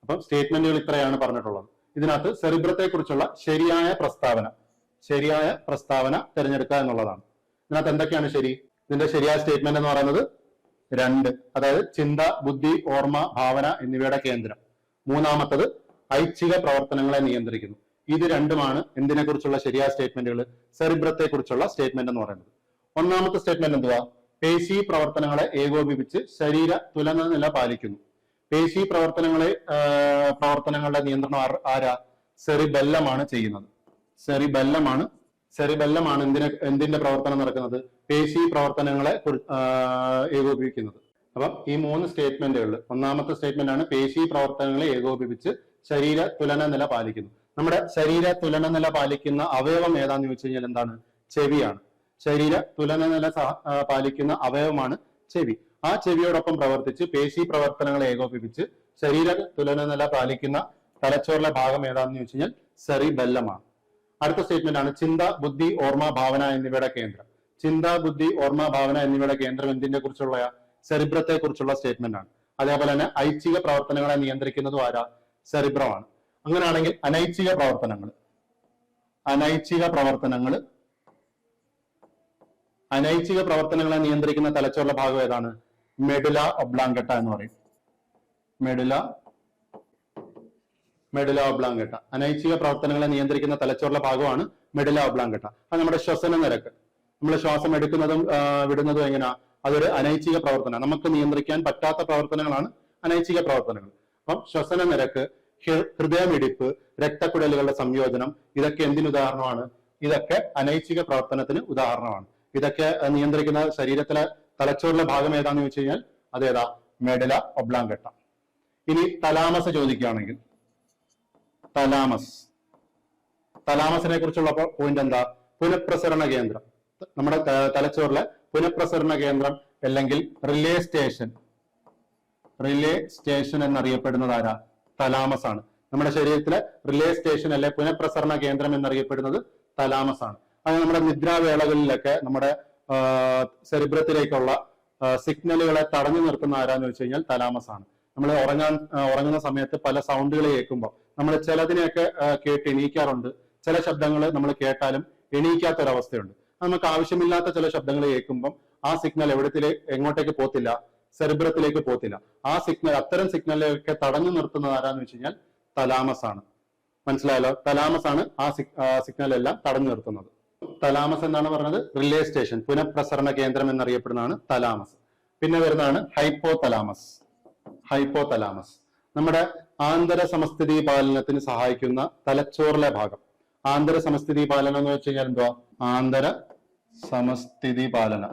അപ്പം സ്റ്റേറ്റ്മെന്റുകൾ ഇത്രയാണ് പറഞ്ഞിട്ടുള്ളത്. ഇതിനകത്ത് സെറിബ്രത്തെ കുറിച്ചുള്ള ശരിയായ പ്രസ്താവന തിരഞ്ഞെടുക്കുക എന്നുള്ളതാണ്. ഇതിനകത്ത് എന്തൊക്കെയാണ് ശരി? ഇതിന്റെ ശരിയായ സ്റ്റേറ്റ്മെന്റ് എന്ന് പറയുന്നത് 2, അതായത് ചിന്ത, ബുദ്ധി, ഓർമ്മ, ഭാവന എന്നിവയുടെ കേന്ദ്രം. മൂന്നാമത്തത് ഐച്ഛിക പ്രവർത്തനങ്ങളെ നിയന്ത്രിക്കുന്നു. ഇത് രണ്ടുമാണ് എന്തിനെ കുറിച്ചുള്ള ശരിയായ സ്റ്റേറ്റ്മെന്റുകൾ? സെറിബ്രത്തെ കുറിച്ചുള്ള സ്റ്റേറ്റ്മെന്റ് എന്ന് പറയുന്നത്. ഒന്നാമത്തെ സ്റ്റേറ്റ്മെന്റ് എന്തുവാ? പേശി പ്രവർത്തനങ്ങളെ ഏകോപിപ്പിച്ച് ശരീര തുലന നില പാലിക്കുന്നു. പേശി പ്രവർത്തനങ്ങളുടെ നിയന്ത്രണം ആരാ? സെറിബെല്ലമാണ് ചെയ്യുന്നത്. സെറിബെല്ലമാണ് എന്തിന്റെ പ്രവർത്തനം നടക്കുന്നത്? പേശി പ്രവർത്തനങ്ങളെ ഏകോപിപ്പിക്കുന്നത്. അപ്പം ഈ 3 സ്റ്റേറ്റ്മെന്റുകളിൽ ഒന്നാമത്തെ സ്റ്റേറ്റ്മെന്റ് ആണ് പേശി പ്രവർത്തനങ്ങളെ ഏകോപിപ്പിച്ച് ശരീര തുലന നില പാലിക്കുന്നു. നമ്മുടെ ശരീര തുലന നില പാലിക്കുന്ന അവയവം ഏതാന്ന് ചോദിച്ചു കഴിഞ്ഞാൽ എന്താണ്? ചെവിയാണ്. ശരീര തുലന നില പാലിക്കുന്ന അവയവമാണ് ചെവി. ആ ചെവിയോടൊപ്പം പ്രവർത്തിച്ച് പേശി പ്രവർത്തനങ്ങളെ ഏകോപിപ്പിച്ച് ശരീര തുലന നില പാലിക്കുന്ന തലച്ചോറിലെ ഭാഗം ഏതാണെന്ന് ചോദിച്ചു കഴിഞ്ഞാൽ സെറിബെല്ലമാണ്. അടുത്ത സ്റ്റേറ്റ്മെന്റ് ആണ് ചിന്ത, ബുദ്ധി, ഓർമ്മ, ഭാവന എന്നിവയുടെ കേന്ദ്രം. ചിന്ത, ബുദ്ധി, ഓർമ്മ, ഭാവന എന്നിവയുടെ കേന്ദ്രം എന്തിനെ കുറിച്ചുള്ള? സെറിബ്രത്തെ കുറിച്ചുള്ള സ്റ്റേറ്റ്മെന്റ് ആണ്. അതേപോലെ തന്നെ ഐച്ഛിക പ്രവർത്തനങ്ങളെ നിയന്ത്രിക്കുന്നതും ആരാ? സെറിബ്രമാണ്. അങ്ങനെയാണെങ്കിൽ അനൈച്ഛിക പ്രവർത്തനങ്ങളെ നിയന്ത്രിക്കുന്ന തലച്ചോറിലെ ഭാഗം ഏതാണ്? മെഡുല ഒബ്ലാങ്കട്ട എന്ന് പറയും. മെഡുല ഒബ്ലാങ്കട്ട. അനൈച്ഛിക പ്രവർത്തനങ്ങളെ നിയന്ത്രിക്കുന്ന തലച്ചോറിലെ ഭാഗമാണ് മെഡുല ഒബ്ലാങ്കട്ട. അത് നമ്മുടെ ശ്വസന നിരക്ക്, നമ്മൾ ശ്വാസം എടുക്കുന്നതും വിടുന്നതും എങ്ങനെയാ? അതൊരു അനൈച്ഛിക പ്രവർത്തനം. നമുക്ക് നിയന്ത്രിക്കാൻ പറ്റാത്ത പ്രവർത്തനങ്ങളാണ് അനൈച്ഛിക പ്രവർത്തനങ്ങൾ. അപ്പം ശ്വസന നിരക്ക്, ഹൃദയമിടിപ്പ്, രക്തക്കുഴലുകളുടെ സംയോജനം, ഇതൊക്കെ എന്തിന് ഉദാഹരണമാണ്? ഇതൊക്കെ അനൈച്ഛിക പ്രവർത്തനത്തിന് ഉദാഹരണമാണ്. ഇതൊക്കെ നിയന്ത്രിക്കുന്ന ശരീരത്തിലെ തലച്ചോറിലെ ഭാഗം ഏതാന്ന് ചോദിച്ചു കഴിഞ്ഞാൽ അതേതാ? മെഡുല ഒബ്ലാങ്കട്ട. ഇനി തലാമസ് ചോദിക്കുകയാണെങ്കിൽ, തലാമസിനെ കുറിച്ചുള്ള പോയിന്റ് എന്താ? പുനഃപ്രസരണ കേന്ദ്രം. നമ്മുടെ തലച്ചോറിലെ പുനഃപ്രസരണ കേന്ദ്രം അല്ലെങ്കിൽ റിലേ സ്റ്റേഷൻ എന്നറിയപ്പെടുന്നത് ആരാ? തലാമസ് ആണ്. നമ്മുടെ ശരീരത്തിലെ റിലേ സ്റ്റേഷൻ അല്ലെ പുനഃപ്രസരണ കേന്ദ്രം എന്നറിയപ്പെടുന്നത് തലാമസ് ആണ്. അത് നമ്മുടെ നിദ്രാവേളകളിലൊക്കെ നമ്മുടെ സെറിബ്രത്തിലേക്കുള്ള സിഗ്നലുകളെ തടഞ്ഞു നിർത്തുന്ന ആരാന്ന് വെച്ച് കഴിഞ്ഞാൽ തലാമസ് ആണ്. നമ്മൾ ഉറങ്ങുന്ന സമയത്ത് പല സൗണ്ടുകൾ കേൾക്കുമ്പോൾ നമ്മൾ ചിലതിനെയൊക്കെ കേട്ട് എണീക്കാറുണ്ട്. ചില ശബ്ദങ്ങൾ നമ്മൾ കേട്ടാലും എണീക്കാത്തൊരവസ്ഥയുണ്ട്. നമുക്ക് ആവശ്യമില്ലാത്ത ചില ശബ്ദങ്ങൾ കേൾക്കുമ്പോൾ ആ സിഗ്നൽ എങ്ങോട്ടേക്ക് പോത്തില്ല? സെറിബ്രത്തിലേക്ക് പോത്തില്ല. അത്തരം സിഗ്നലിലൊക്കെ തടഞ്ഞു നിർത്തുന്നത് ആരാന്ന് വെച്ച് കഴിഞ്ഞാൽ തലാമസ് ആണ്. മനസ്സിലായല്ലോ? തലാമസ് ആണ് ആ സിഗ്നൽ എല്ലാം തടഞ്ഞു നിർത്തുന്നത്. തലാമസ് എന്താണ് പറഞ്ഞത്? റിലേ സ്റ്റേഷൻ, പുനഃപ്രസരണ കേന്ദ്രം എന്നറിയപ്പെടുന്നതാണ് തലാമസ്. പിന്നെ വരുന്നതാണ് ഹൈപ്പോതലാമസ്. നമ്മുടെ ആന്തര സമസ്ഥിതി പാലനത്തിന് സഹായിക്കുന്ന തലച്ചോറിലെ ഭാഗം. ആന്തര സമസ്ഥിതി പാലനം എന്ന് വെച്ച് കഴിഞ്ഞാൽ എന്തുവാ? ആന്തര സമസ്ഥിതി പാലനം.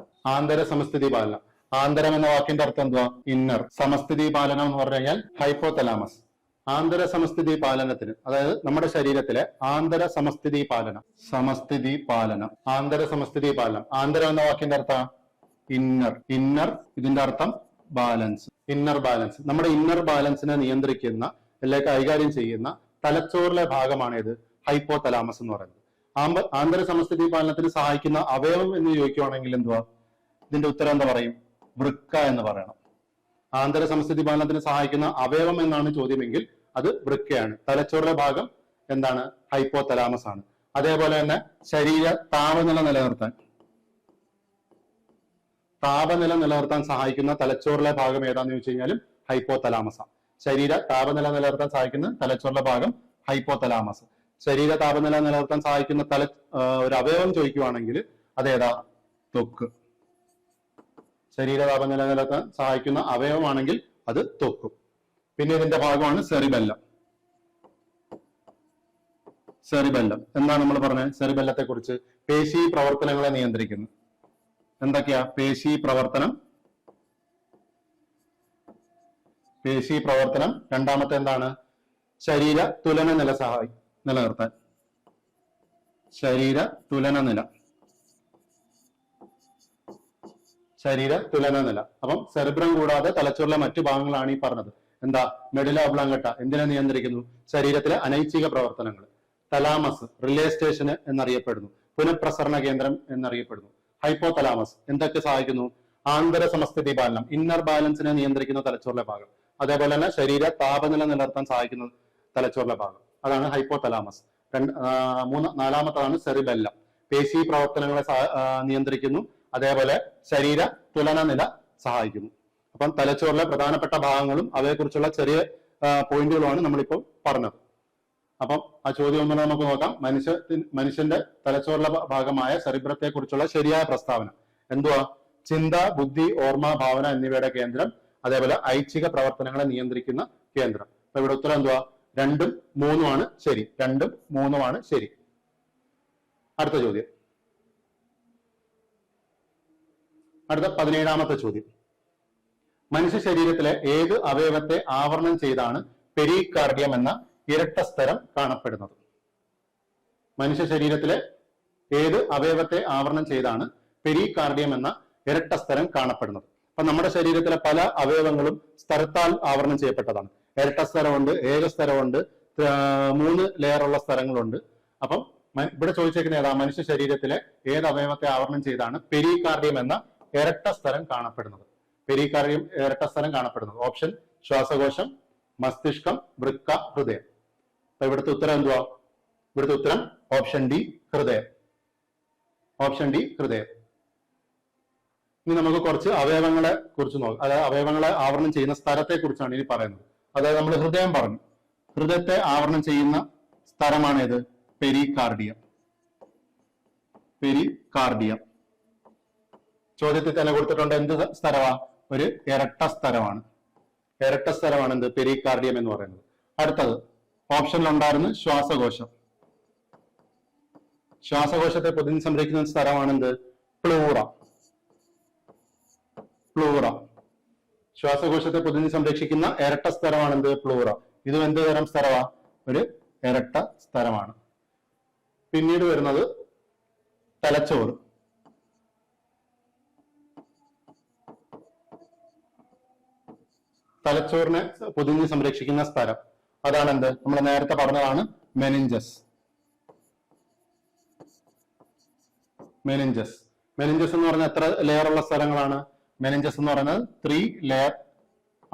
ആന്തരം എന്ന വാക്കിന്റെ അർത്ഥം എന്തുവാ? ഇന്നർ. സമസ്ഥിതി പാലനം എന്ന് പറഞ്ഞു കഴിഞ്ഞാൽ ഹൈപ്പോതലാമസ്. ആന്തര സമസ്ഥിതി പാലനത്തിന്, അതായത് നമ്മുടെ ശരീരത്തിലെ ആന്തര സമസ്ഥിതി പാലനം. ആന്തരം എന്ന വാക്കിന്റെ അർത്ഥം ഇന്നർ. ഇതിന്റെ അർത്ഥം ബാലൻസ്. Inner balance. നമ്മുടെ ഇന്നർ ബാലൻസിനെ നിയന്ത്രിക്കുന്ന അല്ലെങ്കിൽ കൈകാര്യം ചെയ്യുന്ന തലച്ചോറിലെ ഭാഗമാണ് ഇത് ഹൈപ്പോതലാമസ് എന്ന് പറയുന്നത്. ആന്തര സമസ്ഥിതി പാലനത്തിന് സഹായിക്കുന്ന അവയവം എന്ന് ചോദിക്കുവാണെങ്കിൽ എന്തുവാ? ഇതിന്റെ ഉത്തരം എന്താ പറയും? വൃക്ക എന്ന് പറയണം. ആന്തര സമസ്ഥിതി പാലനത്തിന് സഹായിക്കുന്ന അവയവം എന്നാണ് ചോദ്യമെങ്കിൽ അത് വൃക്കയാണ്. തലച്ചോറിലെ ഭാഗം എന്താണ്? ഹൈപ്പോതലാമസ് ആണ്. അതേപോലെ തന്നെ ശരീര താപനില നിലനിർത്താൻ സഹായിക്കുന്ന തലച്ചോറിലെ ഭാഗം ഏതാന്ന് ചോദിച്ചു കഴിഞ്ഞാലും ഹൈപ്പോതലാമസ് ആണ്. ശരീര താപനില നിലനിർത്താൻ സഹായിക്കുന്ന തലച്ചോറിലെ ഭാഗം ഹൈപ്പോതലാമസ്. ശരീര താപനില നിലനിർത്താൻ സഹായിക്കുന്ന ഒരു അവയവം ചോദിക്കുവാണെങ്കിൽ അതേതാ? ത്വക്ക്. ശരീര താപനില നിലനിർത്താൻ സഹായിക്കുന്ന അവയവമാണെങ്കിൽ അത് ത്വക്ക്. പിന്നെ ഇതിന്റെ ഭാഗമാണ് സെറിബെല്ലം. എന്താണ് നമ്മൾ പറഞ്ഞത്? സെറിബെല്ലത്തെ കുറിച്ച് പേശി പ്രവർത്തനങ്ങളെ നിയന്ത്രിക്കുന്നു. എന്തൊക്കെയാ? പേശി പ്രവർത്തനം. രണ്ടാമത്തെ എന്താണ്? ശരീര തുലന നില നിലനിർത്താൻ. ശരീര തുലന നില. അപ്പം സെറിബ്രം കൂടാതെ തലച്ചോറിലെ മറ്റു ഭാഗങ്ങളാണ് ഈ പറഞ്ഞത്. എന്താ? മെഡുല ഒബ്ലാങ്കട്ട എന്തിനെ നിയന്ത്രിക്കുന്നു? ശരീരത്തിലെ അനൈച്ഛിക പ്രവർത്തനങ്ങൾ. തലാമസ് റിലേ സ്റ്റേഷൻ എന്നറിയപ്പെടുന്നു. പുനഃപ്രസരണ കേന്ദ്രം എന്നറിയപ്പെടുന്നു. ഹൈപ്പോതലാമസ് എന്തൊക്കെ സഹായിക്കുന്നു? ആന്തര സമസ്ഥിതി പാലനം, ഇന്നർ ബാലൻസിനെ നിയന്ത്രിക്കുന്ന തലച്ചോറിലെ ഭാഗം. അതേപോലെ തന്നെ ശരീര താപനില നിലനിർത്താൻ സഹായിക്കുന്ന തലച്ചോറിലെ ഭാഗം, അതാണ് ഹൈപ്പോതലാമസ്. നാലാമത്തതാണ് സെറിബെല്ലം, പേശി പ്രവർത്തനങ്ങളെ നിയന്ത്രിക്കുന്നു. അതേപോലെ ശരീര തുലന നില സഹായിക്കുന്നു. അപ്പം തലച്ചോറിലെ പ്രധാനപ്പെട്ട ഭാഗങ്ങളും അവയെക്കുറിച്ചുള്ള ചെറിയ പോയിന്റുകളുമാണ് നമ്മളിപ്പോൾ പറഞ്ഞത്. അപ്പം ആ ചോദ്യം ഒന്നുകൂടെ നമുക്ക് നോക്കാം. മനുഷ്യന്റെ തലച്ചോറിലെ ഭാഗമായ സെറിബ്രത്തെ കുറിച്ചുള്ള ശരിയായ പ്രസ്താവന എന്തുവാ? ചിന്ത, ബുദ്ധി, ഓർമ്മ, ഭാവന എന്നിവയുടെ കേന്ദ്രം, അതേപോലെ ഐച്ഛിക പ്രവർത്തനങ്ങളെ നിയന്ത്രിക്കുന്ന കേന്ദ്രം. അപ്പൊ ഇവിടെ ഉത്തരം എന്തുവാ? 2ഉം 3ഉമാണ് ശരി. 2ഉം 3ഉമാണ് ശരി. അടുത്ത ചോദ്യം, അടുത്ത 17ാമത്തെ ചോദ്യം. മനുഷ്യ ശരീരത്തിലെ ഏത് അവയവത്തെ ആവരണം ചെയ്താണ് പെരികാർഡിയം എന്ന ഇരട്ട സ്തരം കാണപ്പെടുന്നത്? മനുഷ്യ ശരീരത്തിലെ ഏത് അവയവത്തെ ആവരണം ചെയ്താണ് പെരികാർഡിയം എന്ന ഇരട്ട സ്തരം കാണപ്പെടുന്നത്? അപ്പൊ നമ്മുടെ ശരീരത്തിലെ പല അവയവങ്ങളും സ്തരത്താൽ ആവരണം ചെയ്യപ്പെട്ടതാണ്. ഇരട്ട സ്ഥലമുണ്ട്, ഏകസ്തരമുണ്ട്, 3 ലെയറുള്ള സ്ഥലങ്ങളുണ്ട്. അപ്പം ഇവിടെ ചോദിച്ചേക്കുന്ന ഏതാ? മനുഷ്യ ശരീരത്തിലെ ഏത് അവയവത്തെ ആവരണം ചെയ്താണ് പെരികാർഡിയം എന്ന ഇരട്ട സ്ഥലം കാണപ്പെടുന്നത്? പെരികാർഡിയം ഇരട്ട സ്ഥലം കാണപ്പെടുന്നത്. ഓപ്ഷൻ ശ്വാസകോശം, മസ്തിഷ്കം, വൃക്ക, ഹൃദയം. അപ്പൊ ഇവിടുത്തെ ഉത്തരം എന്തുവാ? ഇവിടുത്തെ ഉത്തരം ഓപ്ഷൻ ഡി, ഹൃദയം. ഓപ്ഷൻ ഡി, ഹൃദയം. ഇനി നമുക്ക് കുറച്ച് അവയവങ്ങളെ കുറിച്ച് നോക്കാം. അതായത് അവയവങ്ങളെ ആവരണം ചെയ്യുന്ന സ്ഥലത്തെ കുറിച്ചാണ് ഇനി പറയുന്നത്. അതായത് നമ്മൾ ഹൃദയം പറഞ്ഞു. ഹൃദയത്തെ ആവരണം ചെയ്യുന്ന സ്ഥലമാണേത്? പെരികാർഡിയം. പെരികാർഡിയം. ചോദ്യത്തിൽ തന്നെ കൊടുത്തിട്ടുണ്ട് എന്ത് സ്ഥലമാ? ഒരു ഇരട്ട സ്ഥലമാണ്. ഇരട്ട സ്ഥലമാണ് എന്ത്? പെരികാർഡിയം എന്ന് പറയുന്നത്. അടുത്തത് ഓപ്ഷനിലുണ്ടായിരുന്നു ശ്വാസകോശം. ശ്വാസകോശത്തെ പൊതിഞ്ഞ് സംരക്ഷിക്കുന്ന സ്ഥലമാണ് എന്ത്? പ്ലൂറ. പ്ലൂറ. ശ്വാസകോശത്തെ പൊതിഞ്ഞ് സംരക്ഷിക്കുന്ന ഇരട്ട സ്ഥലമാണ് എന്ത്? പ്ലൂറ. ഇതും എന്ത് തരം സ്ഥലമാ? ഒരു ഇരട്ട സ്ഥലമാണ്. പിന്നീട് വരുന്നത് തലച്ചോറ്. തലച്ചോറിനെ പൊതിഞ്ഞ് സംരക്ഷിക്കുന്ന സ്ഥലം അതാണ് എന്ത്? നമ്മൾ നേരത്തെ പറഞ്ഞതാണ് മെനിഞ്ചസ്. മെനിഞ്ചസ്. മെനിഞ്ചസ് എന്ന് പറഞ്ഞാൽ എത്ര ലെയർ ഉള്ള സ്ഥലങ്ങളാണ്? മെനിഞ്ചസ് എന്ന് പറയുന്നത് 3 ലെയർ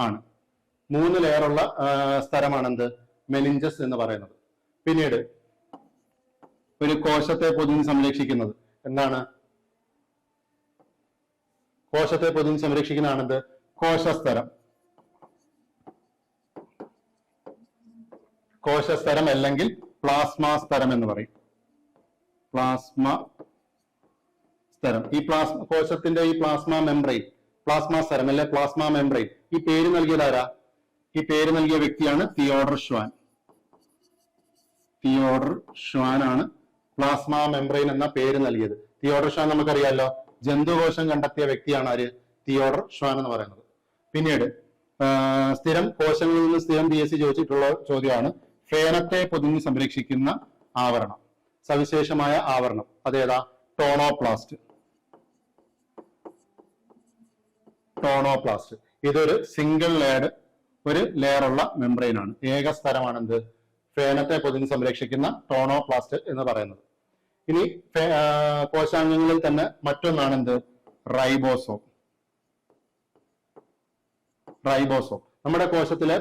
ആണ്. 3 ലെയർ ഉള്ള സ്ഥലമാണ് എന്ത്? മെനിഞ്ചസ് എന്ന് പറയുന്നത്. പിന്നീട് ഒരു കോശത്തെ പൊതിഞ്ഞ് സംരക്ഷിക്കുന്നത് എന്താണ്? കോശത്തെ പൊതിഞ്ഞ് സംരക്ഷിക്കുന്നതാണ് എന്ത്? കോശസ്തരം. കോശസ്തരം അല്ലെങ്കിൽ പ്ലാസ്മാ സ്തരം എന്ന് പറയും. പ്ലാസ്മാ സ്തരം. ഈ കോശത്തിന്റെ ഈ പ്ലാസ്മാ മെംബ്രെയിൻ, പ്ലാസ്മാ സ്തരം അല്ലെ പ്ലാസ്മാ മെംബ്രെയിൻ, ഈ പേര് നൽകിയതാരാ? ഈ പേര് നൽകിയ വ്യക്തിയാണ് തിയോഡർ ഷ്വാൻ. തിയോഡർ ഷ്വാൻ ആണ് പ്ലാസ്മാ മെംബ്രെയിൻ എന്ന പേര് നൽകിയത്. തിയോഡർ ഷ്വാൻ നമുക്കറിയാലോ, ജന്തുകോശം കണ്ടെത്തിയ വ്യക്തിയാണ് ആര്? തിയോഡർ ഷ്വാൻ എന്ന് പറയുന്നത്. പിന്നീട് സ്ഥിരം കോശങ്ങളിൽ നിന്ന് സ്ഥിരം PSC ചോദിച്ചിട്ടുള്ള ചോദ്യമാണ് ഫേനത്തെ പൊതിഞ്ഞ് സംരക്ഷിക്കുന്ന ആവരണം, സവിശേഷമായ ആവരണം. അതേതാ? ടോണോപ്ലാസ്റ്റ്. ടോണോപ്ലാസ്റ്റ്. ഇതൊരു സിംഗിൾ ലെയർഡ്, ഒരു ലെയറുള്ള മെംബ്രെയിൻ ആണ്. ഏക സ്ഥലമാണ് എന്ത്? ഫേനത്തെ പൊതിഞ്ഞ് സംരക്ഷിക്കുന്ന ടോണോപ്ലാസ്റ്റ് എന്ന് പറയുന്നത്. ഇനി കോശാംഗങ്ങളിൽ തന്നെ മറ്റൊന്നാണ് എന്ത്? റൈബോസോം. റൈബോസോം. നമ്മുടെ കോശത്തിലെ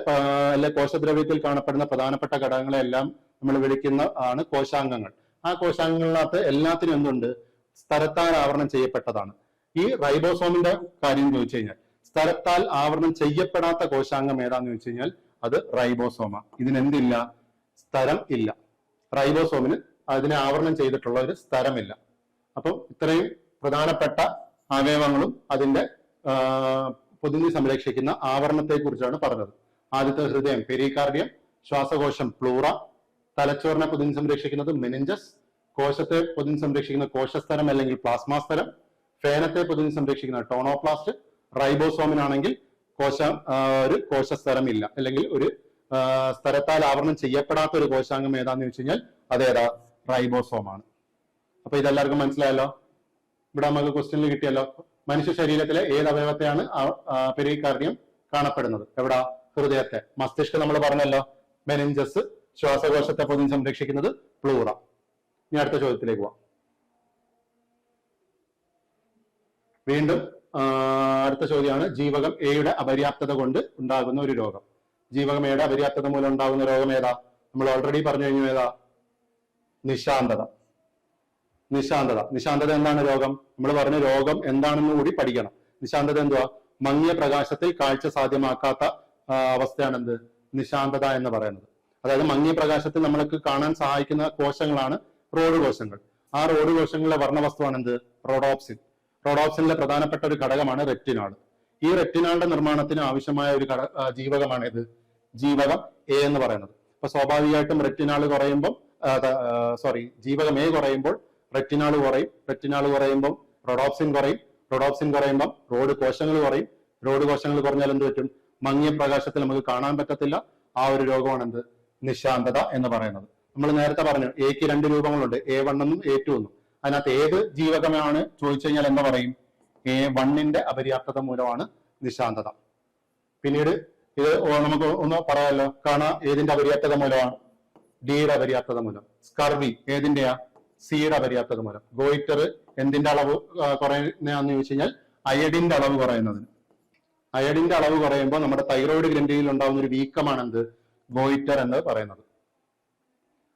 അല്ലെ കോശദ്രവ്യത്തിൽ കാണപ്പെടുന്ന പ്രധാനപ്പെട്ട ഘടകങ്ങളെല്ലാം നമ്മൾ വിളിക്കുന്ന ആണ് കോശാംഗങ്ങൾ. ആ കോശാംഗങ്ങളിനകത്ത് എല്ലാത്തിനും എന്തുണ്ട്? സ്ഥലത്താൽ ആവരണം ചെയ്യപ്പെട്ടതാണ്. ഈ റൈബോസോമിന്റെ കാര്യം ചോദിച്ചു കഴിഞ്ഞാൽ സ്ഥലത്താൽ ആവരണം ചെയ്യപ്പെടാത്ത കോശാംഗം ഏതാന്ന് ചോദിച്ചു കഴിഞ്ഞാൽ അത് റൈബോസോമ. ഇതിനെന്തില്ല? സ്ഥലം ഇല്ല. റൈബോസോമിന് അതിനെ ആവരണം ചെയ്തിട്ടുള്ള ഒരു സ്ഥലമില്ല. അപ്പം ഇത്രയും പ്രധാനപ്പെട്ട അവയവങ്ങളും അതിന്റെ പൊതിഞ്ഞ് സംരക്ഷിക്കുന്ന ആവരണത്തെ കുറിച്ചാണ് പറഞ്ഞത്. ആദ്യത്തെ ഹൃദയം പെരികാർഡിയം, ശ്വാസകോശം പ്ലൂറ, തലച്ചോറിനെ പൊതിഞ്ഞ് സംരക്ഷിക്കുന്നത് മെനിഞ്ചസ്, കോശത്തെ പൊതിഞ്ഞ് സംരക്ഷിക്കുന്ന കോശസ്ഥലം അല്ലെങ്കിൽ പ്ലാസ്മാ സ്ഥലം, ഫേനത്തെ പൊതിഞ്ഞ് സംരക്ഷിക്കുന്ന ടോണോപ്ലാസ്റ്റ്, റൈബോസോമിനാണെങ്കിൽ ഒരു കോശസ്ഥലം ഇല്ല അല്ലെങ്കിൽ ഒരു സ്ഥലത്താൽ ആവരണം ചെയ്യപ്പെടാത്ത ഒരു കോശാംഗം ഏതാന്ന് ചോദിച്ചു കഴിഞ്ഞാൽ അതേതാ? റൈബോസോമാണ്. അപ്പൊ ഇതെല്ലാവർക്കും മനസ്സിലായല്ലോ. ഇവിടെ നമുക്ക് ക്വസ്റ്റ്യനിൽ കിട്ടിയല്ലോ. മനുഷ്യ ശരീരത്തിലെ ഏത് അവയവത്തെയാണ് പെരികാർഡിയം കാണപ്പെടുന്നത്? എവിടാ? ഹൃദയത്തെ. മസ്തിഷ്കം നമ്മൾ പറഞ്ഞല്ലോ മെനിഞ്ചസ്, ശ്വാസകോശത്തെ പൊതിഞ്ഞ് സംരക്ഷിക്കുന്നത് പ്ലൂറ. ഇനി അടുത്ത ചോദ്യത്തിലേക്ക് പോവാം. വീണ്ടും അടുത്ത ചോദ്യമാണ് ജീവകം എയുടെ അപര്യാപ്തത കൊണ്ട് ഉണ്ടാകുന്ന ഒരു രോഗം. ജീവകം എയുടെ അപര്യാപ്തത മൂലം ഉണ്ടാകുന്ന രോഗം ഏതാ? നമ്മൾ ഓൾറെഡി പറഞ്ഞു കഴിഞ്ഞു. ഏതാ? നിശാന്തത. നിശാന്തത എന്താണ് രോഗം? നമ്മൾ പറഞ്ഞ രോഗം എന്താണെന്ന് കൂടി പഠിക്കണം. നിശാന്തത എന്തുവാ? മങ്ങിയ പ്രകാശത്തിൽ കാഴ്ച സാധ്യമാക്കാത്ത അവസ്ഥയാണ് എന്ത്? നിശാന്തത എന്ന് പറയുന്നത്. അതായത് മങ്ങിയ പ്രകാശത്തിൽ നമ്മൾക്ക് കാണാൻ സഹായിക്കുന്ന കോശങ്ങളാണ് റോഡ് കോശങ്ങൾ. ആ റോഡ് കോശങ്ങളിലെ വർണ്ണവസ്തുവാണ് എന്ത്? റോഡോപ്സിൻ. റോഡോപ്സിനിലെ പ്രധാനപ്പെട്ട ഒരു ഘടകമാണ് റെറ്റിനാൾ. ഈ റെറ്റിനാളിന്റെ നിർമ്മാണത്തിന് ആവശ്യമായ ഒരു ജീവകമാണ് ഇത് ജീവകം എ എന്ന് പറയുന്നത്. അപ്പൊ സ്വാഭാവികമായിട്ടും റെറ്റിനാൾ കുറയുമ്പോൾ ജീവകം എ കുറയുമ്പോൾ റെറ്റിനാൾ കുറയും. റെറ്റിനാൾ കുറയുമ്പോൾ റോഡോപ്സിൻ കുറയും. റോഡോപ്സിൻ കുറയുമ്പോൾ റോഡ് കോശങ്ങൾ കുറയും. റോഡ് കോശങ്ങൾ കുറഞ്ഞാൽ എന്ത് പറ്റും? മങ്ങിയ പ്രകാശത്തിൽ നമുക്ക് കാണാൻ പറ്റത്തില്ല. ആ ഒരു രോഗമാണ് എന്ത്? നിശാന്തത എന്ന് പറയുന്നത്. നമ്മൾ നേരത്തെ പറഞ്ഞു എക്ക് 2 രൂപങ്ങളുണ്ട്, A1 എന്നും A2 എന്നും. അതിനകത്ത് ഏത് ജീവകമാണ് ചോദിച്ചു കഴിഞ്ഞാൽ എന്താ പറയും? A1ന്റെ അപര്യാപ്തത മൂലമാണ് നിശാന്തത. പിന്നീട് ഇത് നമുക്ക് ഒന്ന് പറയാമല്ലോ. കാണാം, ഏതിന്റെ അപര്യാപ്തത മൂലമാണ്? ഡിയുടെ അപര്യാപ്തത മൂലം. സ്കർവി ഏതിന്റെയാ? സിയുടെ അപര്യാപ്തത മൂലം. ഗോയിറ്റർ എന്തിന്റെ അളവ് കുറയുന്നതാന്ന് ചോദിച്ചു കഴിഞ്ഞാൽ അയഡിന്റെ അളവ് കുറയുന്നതിന്. അയഡിന്റെ അളവ് കുറയുമ്പോൾ നമ്മുടെ തൈറോയിഡ് ഗ്രന്ഥിയിൽ ഉണ്ടാകുന്ന ഒരു വീക്കമാണ് എന്ത്? ഗോയിറ്റർ എന്ന് പറയുന്നത്.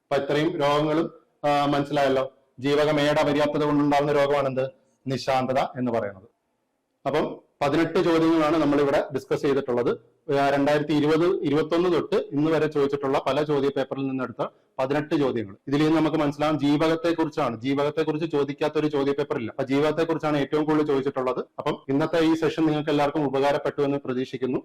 അപ്പൊ ഇത്രയും രോഗങ്ങളും മനസ്സിലായല്ലോ. ജീവകം എയുടെ അപര്യാപ്തത കൊണ്ടുണ്ടാകുന്ന രോഗമാണ് എന്ത്? നിശാന്തത എന്ന് പറയുന്നത്. അപ്പം 18 ചോദ്യങ്ങളാണ് നമ്മളിവിടെ ഡിസ്കസ് ചെയ്തിട്ടുള്ളത്. 2020-21 തൊട്ട് ഇന്ന് വരെ ചോദിച്ചിട്ടുള്ള പല ചോദ്യ പേപ്പറിൽ നിന്നെടുത്ത 18 ചോദ്യങ്ങൾ. ഇതിൽ നിന്ന് നമുക്ക് മനസ്സിലാവും ജീവകത്തെ കുറിച്ചാണ്. ജീവകത്തെ കുറിച്ച് ചോദിക്കാത്ത ഒരു ചോദ്യ പേപ്പർ ഇല്ല. അപ്പൊ ജീവകത്തെ കുറിച്ചാണ് ഏറ്റവും കൂടുതൽ ചോദിച്ചിട്ടുള്ളത്. അപ്പം ഇന്നത്തെ ഈ സെഷൻ നിങ്ങൾക്ക് എല്ലാവർക്കും ഉപകാരപ്പെട്ടു എന്ന് പ്രതീക്ഷിക്കുന്നു.